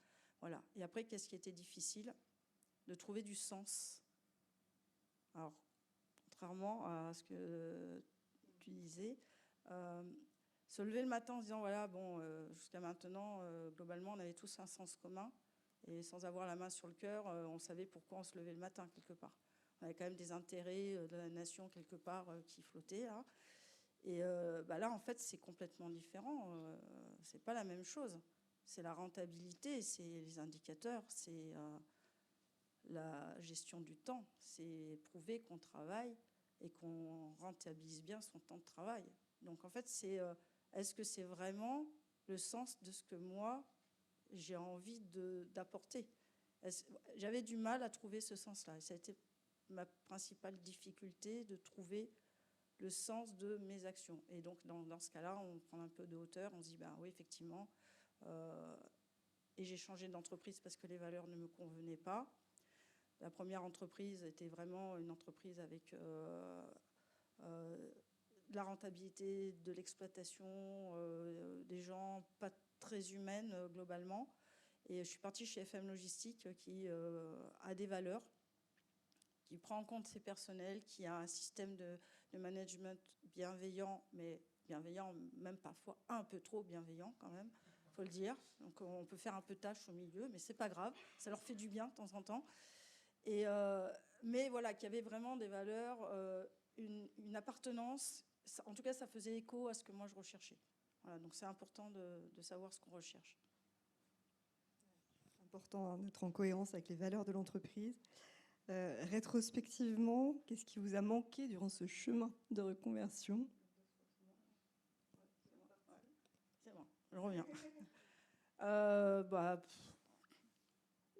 Voilà. Et après, qu'est-ce qui était difficile? De trouver du sens. Alors, contrairement à ce que tu disais, se lever le matin en se disant, voilà, bon, jusqu'à maintenant, globalement, on avait tous un sens commun, et sans avoir la main sur le cœur, on savait pourquoi on se levait le matin, quelque part. On avait quand même des intérêts de la nation, quelque part, qui flottaient, là. Et là, en fait, c'est complètement différent. C'est pas la même chose. C'est la rentabilité, c'est les indicateurs, c'est la gestion du temps. C'est prouver qu'on travaille et qu'on rentabilise bien son temps de travail. Donc, en fait, est-ce que c'est vraiment le sens de ce que moi, j'ai envie d'apporter? J'avais du mal à trouver ce sens-là. Et ça a été ma principale difficulté, de trouver le sens de mes actions. Et donc, dans ce cas-là, on prend un peu de hauteur, on se dit, oui, effectivement, et j'ai changé d'entreprise parce que les valeurs ne me convenaient pas. La première entreprise était vraiment une entreprise avec de la rentabilité, de l'exploitation, des gens pas très humaines globalement. Et je suis partie chez FM Logistique qui a des valeurs, qui prend en compte ses personnels, qui a un système de management bienveillant, mais bienveillant, même parfois un peu trop bienveillant quand même, il faut le dire. Donc on peut faire un peu tâche au milieu, mais c'est pas grave, ça leur fait du bien de temps en temps. Mais voilà, qu'il y avait vraiment des valeurs, une appartenance, en tout cas ça faisait écho à ce que moi je recherchais. Voilà, donc c'est important de savoir ce qu'on recherche. C'est important d'être en cohérence avec les valeurs de l'entreprise. Rétrospectivement, qu'est-ce qui vous a manqué durant ce chemin de reconversion? C'est bon, je reviens.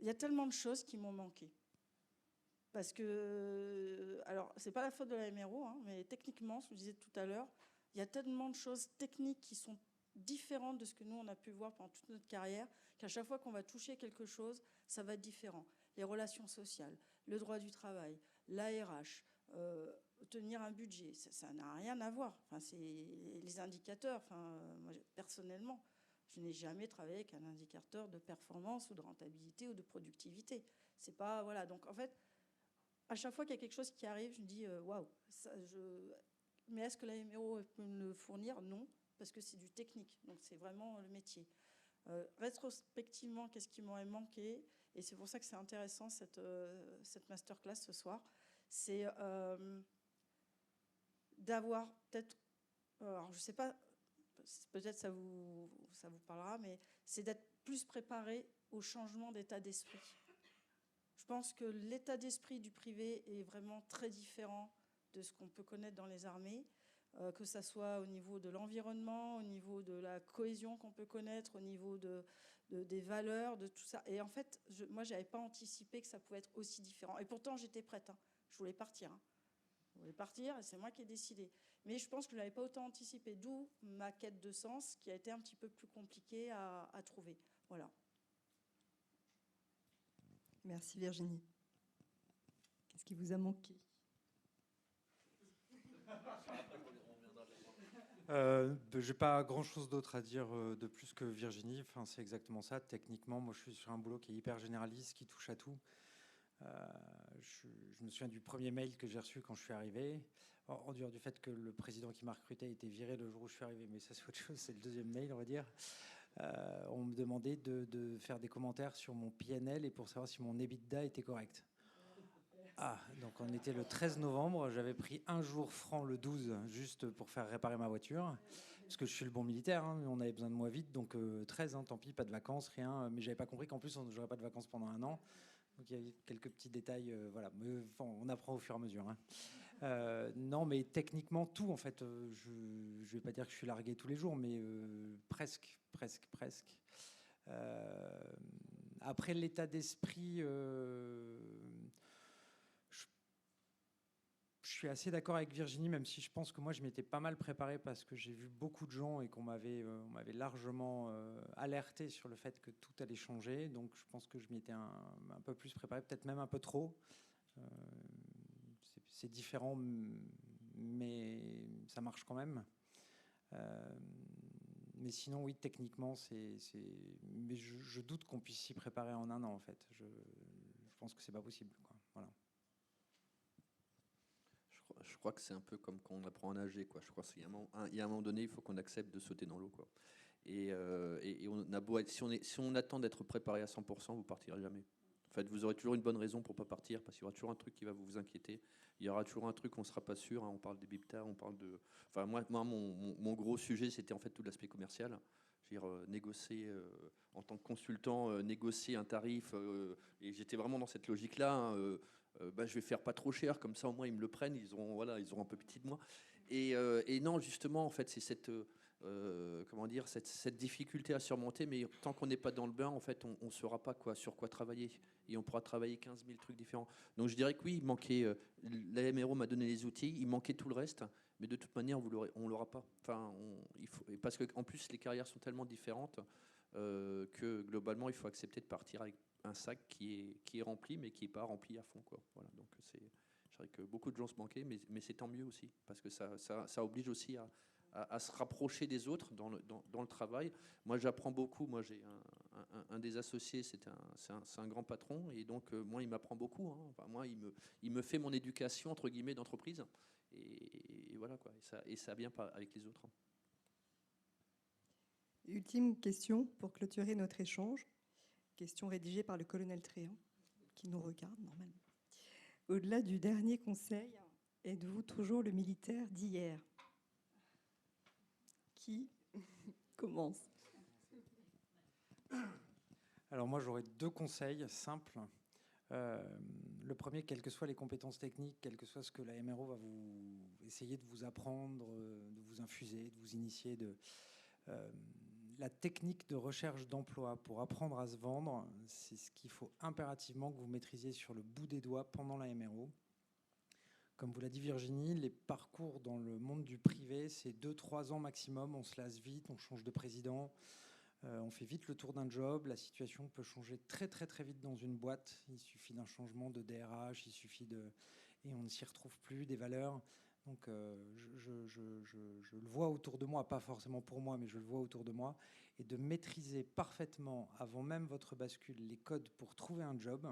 Il y a tellement de choses qui m'ont manqué. Parce que, alors, c'est pas la faute de la MRO, hein, mais techniquement, ce que je disais tout à l'heure, il y a tellement de choses techniques qui sont différentes de ce que nous, on a pu voir pendant toute notre carrière, qu'à chaque fois qu'on va toucher quelque chose, ça va être différent. Les relations sociales, le droit du travail, l'ARH, tenir un budget, ça n'a rien à voir. Enfin, c'est les indicateurs. Enfin, moi, personnellement, je n'ai jamais travaillé avec un indicateur de performance ou de rentabilité ou de productivité. C'est pas, voilà. Donc, en fait, à chaque fois qu'il y a quelque chose qui arrive, je me dis, waouh, mais est-ce que la MRO peut me le fournir? Non, parce que c'est du technique. Donc, c'est vraiment le métier. Rétrospectivement, qu'est-ce qui m'aurait manqué? Et c'est pour ça que c'est intéressant cette masterclass ce soir. C'est d'avoir peut-être, alors je ne sais pas, peut-être ça vous parlera, mais c'est d'être plus préparé au changement d'état d'esprit. Je pense que l'état d'esprit du privé est vraiment très différent de ce qu'on peut connaître dans les armées. Que ça soit au niveau de l'environnement, au niveau de la cohésion qu'on peut connaître, au niveau des valeurs, de tout ça. Et en fait, moi, je n'avais pas anticipé que ça pouvait être aussi différent. Et pourtant, j'étais prête. Hein. Je voulais partir. Hein. Je voulais partir et c'est moi qui ai décidé. Mais je pense que je ne l'avais pas autant anticipé, d'où ma quête de sens qui a été un petit peu plus compliquée à trouver. Voilà. Merci Virginie. Qu'est-ce qui vous a manqué? Je n'ai pas grand-chose d'autre à dire de plus que Virginie. Enfin, c'est exactement ça. Techniquement, moi, je suis sur un boulot qui est hyper généraliste, qui touche à tout. Je me souviens du premier mail que j'ai reçu quand je suis arrivé, en dehors du fait que le président qui m'a recruté était viré le jour où je suis arrivé, mais ça, c'est autre chose. C'est le deuxième mail, on va dire. On me demandait de faire des commentaires sur mon PNL et pour savoir si mon EBITDA était correct. Ah, donc on était le 13 novembre, j'avais pris un jour franc le 12 juste pour faire réparer ma voiture, parce que je suis le bon militaire, hein, on avait besoin de moi vite, donc 13, hein, tant pis, pas de vacances, rien, mais j'avais pas compris qu'en plus on n'aurait pas de vacances pendant un an, donc il y a quelques petits détails, voilà, mais, enfin, on apprend au fur et à mesure. Hein. Non, mais techniquement tout, en fait, je vais pas dire que je suis largué tous les jours, mais presque. Après l'état d'esprit... Je suis assez d'accord avec Virginie, même si je pense que moi je m'étais pas mal préparé parce que j'ai vu beaucoup de gens et qu'on m'avait largement alerté sur le fait que tout allait changer. Donc je pense que je m'y étais un peu plus préparé, peut-être même un peu trop. C'est différent, mais ça marche quand même. Mais sinon, oui, techniquement, mais je doute qu'on puisse s'y préparer en un an, en fait. Je pense que c'est pas possible, quoi. Voilà. Je crois que c'est un peu comme quand on apprend à nager, quoi. Je crois qu'il y a un moment donné, il faut qu'on accepte de sauter dans l'eau, quoi. Et on a beau être, si on attend d'être préparé à 100%, vous partirez jamais. En fait, vous aurez toujours une bonne raison pour pas partir, parce qu'il y aura toujours un truc qui va vous inquiéter. Il y aura toujours un truc qu'on ne sera pas sûr. Hein. On parle des BIPTA, on parle de... Enfin, moi mon gros sujet, c'était en fait tout l'aspect commercial. Je veux dire, négocier, en tant que consultant, négocier un tarif. Et j'étais vraiment dans cette logique-là. Hein, je vais faire pas trop cher, comme ça au moins ils me le prennent, ils auront un peu petit de moi. Et non, justement, en fait, c'est cette difficulté à surmonter, mais tant qu'on n'est pas dans le bain, en fait, on ne saura pas sur quoi travailler. Et on pourra travailler 15 000 trucs différents. Donc je dirais que oui, il manquait, la MRO m'a donné les outils, il manquait tout le reste, mais de toute manière, on ne l'aura pas. Enfin, parce qu'en plus, les carrières sont tellement différentes que globalement, il faut accepter de partir avec un sac qui est rempli, mais qui n'est pas rempli à fond, quoi. Voilà, donc je dirais que beaucoup de gens se manquaient, mais c'est tant mieux aussi, parce que ça oblige aussi à se rapprocher des autres dans le travail. Moi, j'apprends beaucoup. Moi, j'ai un des associés, c'est un grand patron, et donc moi, il m'apprend beaucoup. Hein. Enfin, moi, il me fait mon éducation entre guillemets d'entreprise, et voilà quoi. Et ça vient pas avec les autres. Hein. Ultime question pour clôturer notre échange. Question rédigée par le colonel Tréant, qui nous regarde normalement. Au-delà du dernier conseil, êtes-vous toujours le militaire d'hier ? Qui commence ? Alors moi, j'aurais 2 conseils simples. Le premier, quelles que soient les compétences techniques, quel que soit ce que la MRO va essayer de vous apprendre, de vous infuser, de vous initier, la technique de recherche d'emploi pour apprendre à se vendre, c'est ce qu'il faut impérativement que vous maîtrisiez sur le bout des doigts pendant la MRO. Comme vous l'a dit Virginie, les parcours dans le monde du privé, c'est 2-3 ans maximum. On se lasse vite, on change de président, on fait vite le tour d'un job. La situation peut changer très très très vite dans une boîte. Il suffit d'un changement de DRH, et on ne s'y retrouve plus, des valeurs. Donc je le vois autour de moi, pas forcément pour moi, mais je le vois autour de moi. Et de maîtriser parfaitement, avant même votre bascule, les codes pour trouver un job,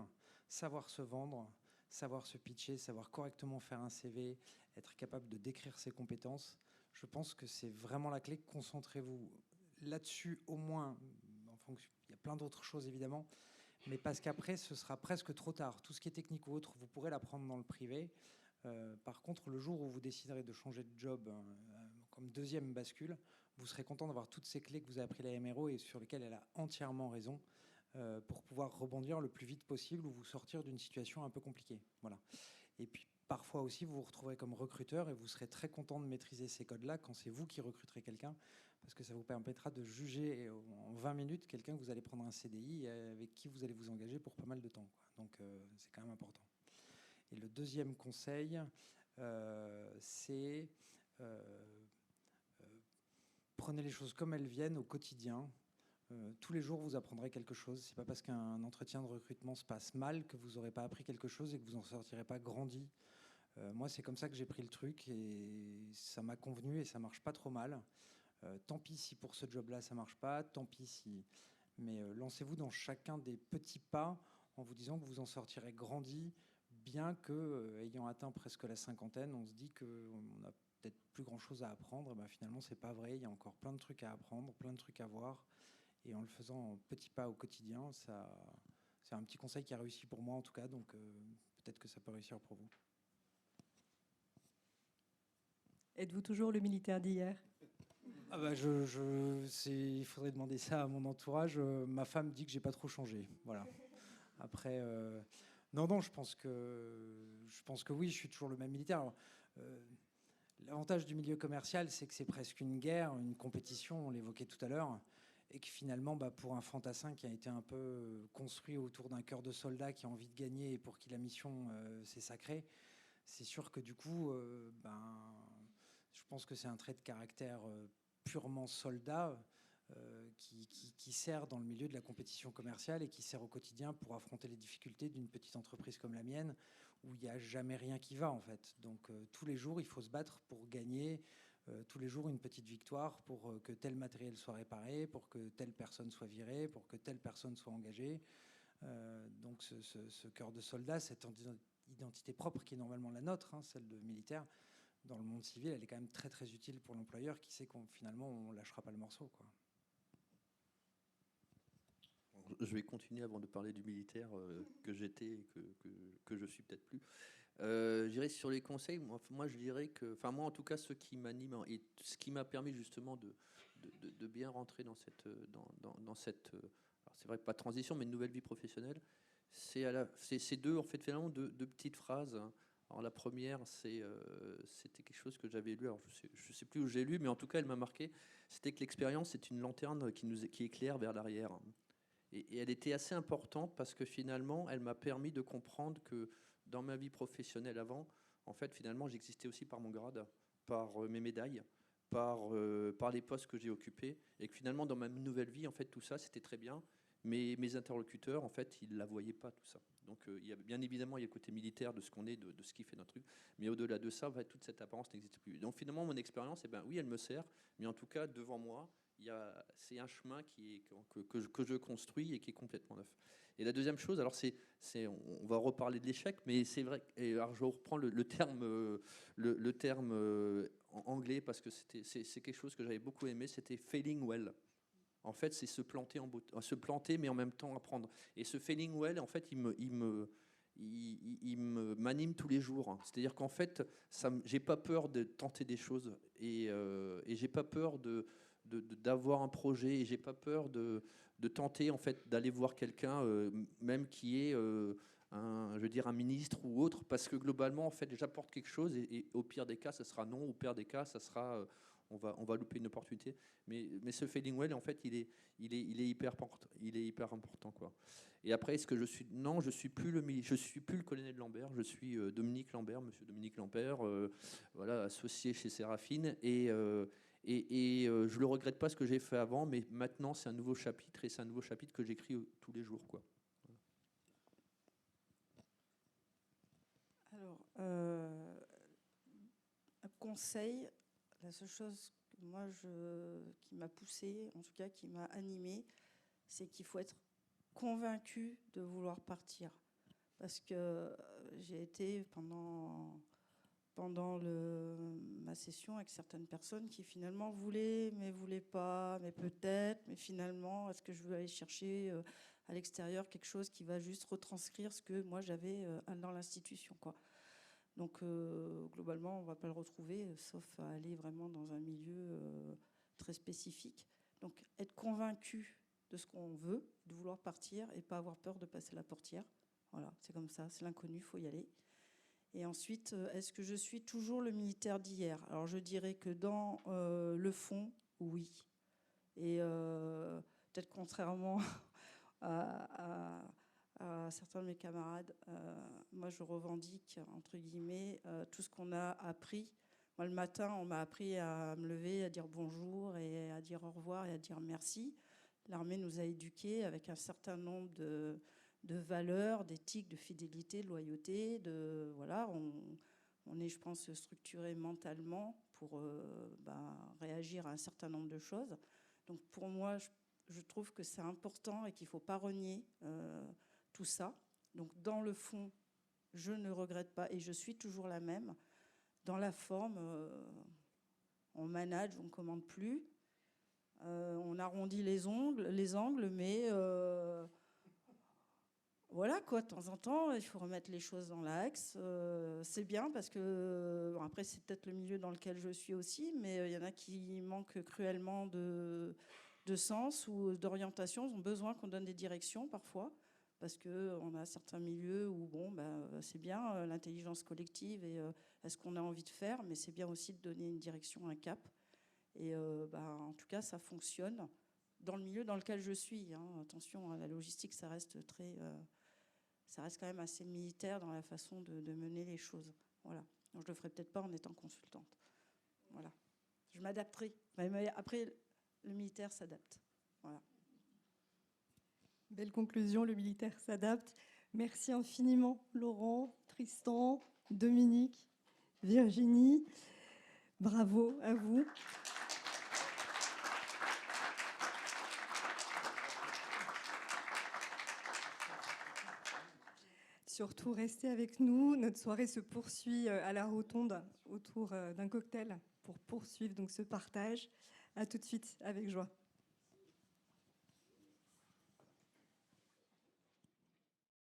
savoir se vendre, savoir se pitcher, savoir correctement faire un CV, être capable de décrire ses compétences. Je pense que c'est vraiment la clé. Concentrez-vous là-dessus au moins. En fonction, il y a plein d'autres choses évidemment, mais parce qu'après, ce sera presque trop tard. Tout ce qui est technique ou autre, vous pourrez l'apprendre dans le privé. Par contre, le jour où vous déciderez de changer de job comme deuxième bascule, vous serez content d'avoir toutes ces clés que vous avez appris la MRO et sur lesquelles elle a entièrement raison pour pouvoir rebondir le plus vite possible ou vous sortir d'une situation un peu compliquée. Voilà. Et puis, parfois aussi, vous vous retrouverez comme recruteur et vous serez très content de maîtriser ces codes-là quand c'est vous qui recruterez quelqu'un parce que ça vous permettra de juger en 20 minutes quelqu'un que vous allez prendre un CDI avec qui vous allez vous engager pour pas mal de temps, quoi. Donc, c'est quand même important. Et le deuxième conseil, c'est prenez les choses comme elles viennent au quotidien. Tous les jours, vous apprendrez quelque chose. C'est pas parce qu'un entretien de recrutement se passe mal que vous n'aurez pas appris quelque chose et que vous n'en sortirez pas grandi. Moi, c'est comme ça que j'ai pris le truc et ça m'a convenu et ça marche pas trop mal. Tant pis si pour ce job-là, ça marche pas. Tant pis si... Mais lancez-vous dans chacun des petits pas en vous disant que vous en sortirez grandi, bien que, ayant atteint presque la cinquantaine, on se dit qu'on n'a peut-être plus grand-chose à apprendre. Et ben finalement, c'est pas vrai. Il y a encore plein de trucs à apprendre, plein de trucs à voir. Et en le faisant en petits pas au quotidien, c'est un petit conseil qui a réussi pour moi en tout cas, donc peut-être que ça peut réussir pour vous. Êtes-vous toujours le militaire d'hier? Ah bah il faudrait demander ça à mon entourage. Ma femme dit que j'ai pas trop changé. Voilà. Après, non, je pense que oui, je suis toujours le même militaire. Alors, l'avantage du milieu commercial, c'est que c'est presque une guerre, une compétition, on l'évoquait tout à l'heure, et que finalement, pour un fantassin qui a été un peu construit autour d'un cœur de soldat qui a envie de gagner et pour qui la mission, c'est sacré, c'est sûr que du coup, je pense que c'est un trait de caractère purement soldat qui sert dans le milieu de la compétition commerciale et qui sert au quotidien pour affronter les difficultés d'une petite entreprise comme la mienne où il n'y a jamais rien qui va en fait. Donc tous les jours, il faut se battre pour gagner, tous les jours une petite victoire pour que tel matériel soit réparé, pour que telle personne soit virée, pour que telle personne soit engagée. Donc ce cœur de soldat, cette identité propre qui est normalement la nôtre, celle de militaire, dans le monde civil, elle est quand même très très utile pour l'employeur qui sait qu'on finalement on lâchera pas le morceau, quoi. Je vais continuer avant de parler du militaire que j'étais et que je suis peut-être plus. Je dirais sur les conseils, moi je dirais que, enfin moi en tout cas, ce qui m'anime et ce qui m'a permis justement de bien rentrer dans cette, alors c'est vrai pas transition, mais une nouvelle vie professionnelle, c'est deux en fait finalement deux petites phrases. Alors la première, c'était quelque chose que j'avais lu, alors je sais plus où j'ai lu, mais en tout cas elle m'a marqué. C'était que l'expérience c'est une lanterne qui éclaire vers l'arrière. Et elle était assez importante parce que finalement, elle m'a permis de comprendre que dans ma vie professionnelle avant, en fait, finalement, j'existais aussi par mon grade, par mes médailles, par les postes que j'ai occupés, et que finalement, dans ma nouvelle vie, en fait, tout ça, c'était très bien. Mais mes interlocuteurs, en fait, ils ne la voyaient pas, tout ça. Donc, bien évidemment, il y a le côté militaire de ce qu'on est, de ce qui fait notre truc. Mais au-delà de ça, en fait, toute cette apparence n'existe plus. Donc, finalement, mon expérience, oui, elle me sert. Mais en tout cas, devant moi, c'est un chemin que je construis et qui est complètement neuf. Et la deuxième chose, alors on va reparler de l'échec, mais c'est vrai, et alors je reprends le terme en anglais parce que c'est quelque chose que j'avais beaucoup aimé, c'était failing well. En fait, c'est se planter, mais en même temps apprendre. Et ce failing well, en fait, il m'anime tous les jours. C'est-à-dire qu'en fait, j'ai pas peur de tenter des choses et j'ai pas peur d'avoir un projet et j'ai pas peur de tenter en fait d'aller voir quelqu'un même qui est un ministre ou autre, parce que globalement en fait j'apporte quelque chose et au pire des cas ça sera non, au pire des cas ça sera on va louper une opportunité, mais ce feeling well en fait il est hyper important quoi. Et après est-ce que je suis plus le colonel Lambert, je suis Dominique Lambert, monsieur Dominique Lambert, voilà, associé chez Séraphine et je le regrette pas ce que j'ai fait avant, mais maintenant c'est un nouveau chapitre et c'est un nouveau chapitre que j'écris tous les jours, quoi. Alors, un conseil, la seule chose que moi qui m'a poussée, en tout cas qui m'a animée, c'est qu'il faut être convaincu de vouloir partir. Parce que j'ai été pendant ma session avec certaines personnes qui finalement voulaient pas, mais peut-être, mais finalement, est-ce que je veux aller chercher à l'extérieur quelque chose qui va juste retranscrire ce que moi j'avais dans l'institution, quoi. Donc globalement, on ne va pas le retrouver, sauf à aller vraiment dans un milieu très spécifique. Donc être convaincu de ce qu'on veut, de vouloir partir et pas avoir peur de passer la portière. Voilà, c'est comme ça, c'est l'inconnu, il faut y aller. Et ensuite, est-ce que je suis toujours le militaire d'hier? Alors je dirais que dans le fond, oui. Et peut-être contrairement à certains de mes camarades, moi je revendique, entre guillemets, tout ce qu'on a appris. Moi le matin, on m'a appris à me lever, à dire bonjour et à dire au revoir et à dire merci. L'armée nous a éduqués avec un certain nombre de valeurs, d'éthique, de fidélité, de loyauté. Voilà, on est, je pense, structuré mentalement pour réagir à un certain nombre de choses. Donc pour moi, je trouve que c'est important et qu'il ne faut pas renier tout ça. Donc dans le fond, je ne regrette pas et je suis toujours la même. Dans la forme, on manage, on ne commande plus. On arrondit les angles, mais voilà quoi, de temps en temps, il faut remettre les choses dans l'axe. C'est bien parce que, bon, après c'est peut-être le milieu dans lequel je suis aussi, mais il y en a qui manquent cruellement de sens ou d'orientation. Ils ont besoin qu'on donne des directions parfois, parce qu'on a certains milieux où bon, c'est bien l'intelligence collective et est-ce qu'on a envie de faire, mais c'est bien aussi de donner une direction, un cap. Et en tout cas, ça fonctionne dans le milieu dans lequel je suis. Hein. Attention, la logistique, ça reste quand même assez militaire dans la façon de mener les choses. Voilà. Donc, je le ferai peut-être pas en étant consultante. Voilà. Je m'adapterai. Mais après, le militaire s'adapte. Voilà. Belle conclusion, le militaire s'adapte. Merci infiniment, Laurent, Tristan, Dominique, Virginie. Bravo à vous. Surtout, restez avec nous. Notre soirée se poursuit à la Rotonde autour d'un cocktail pour poursuivre donc ce partage. À tout de suite, avec joie.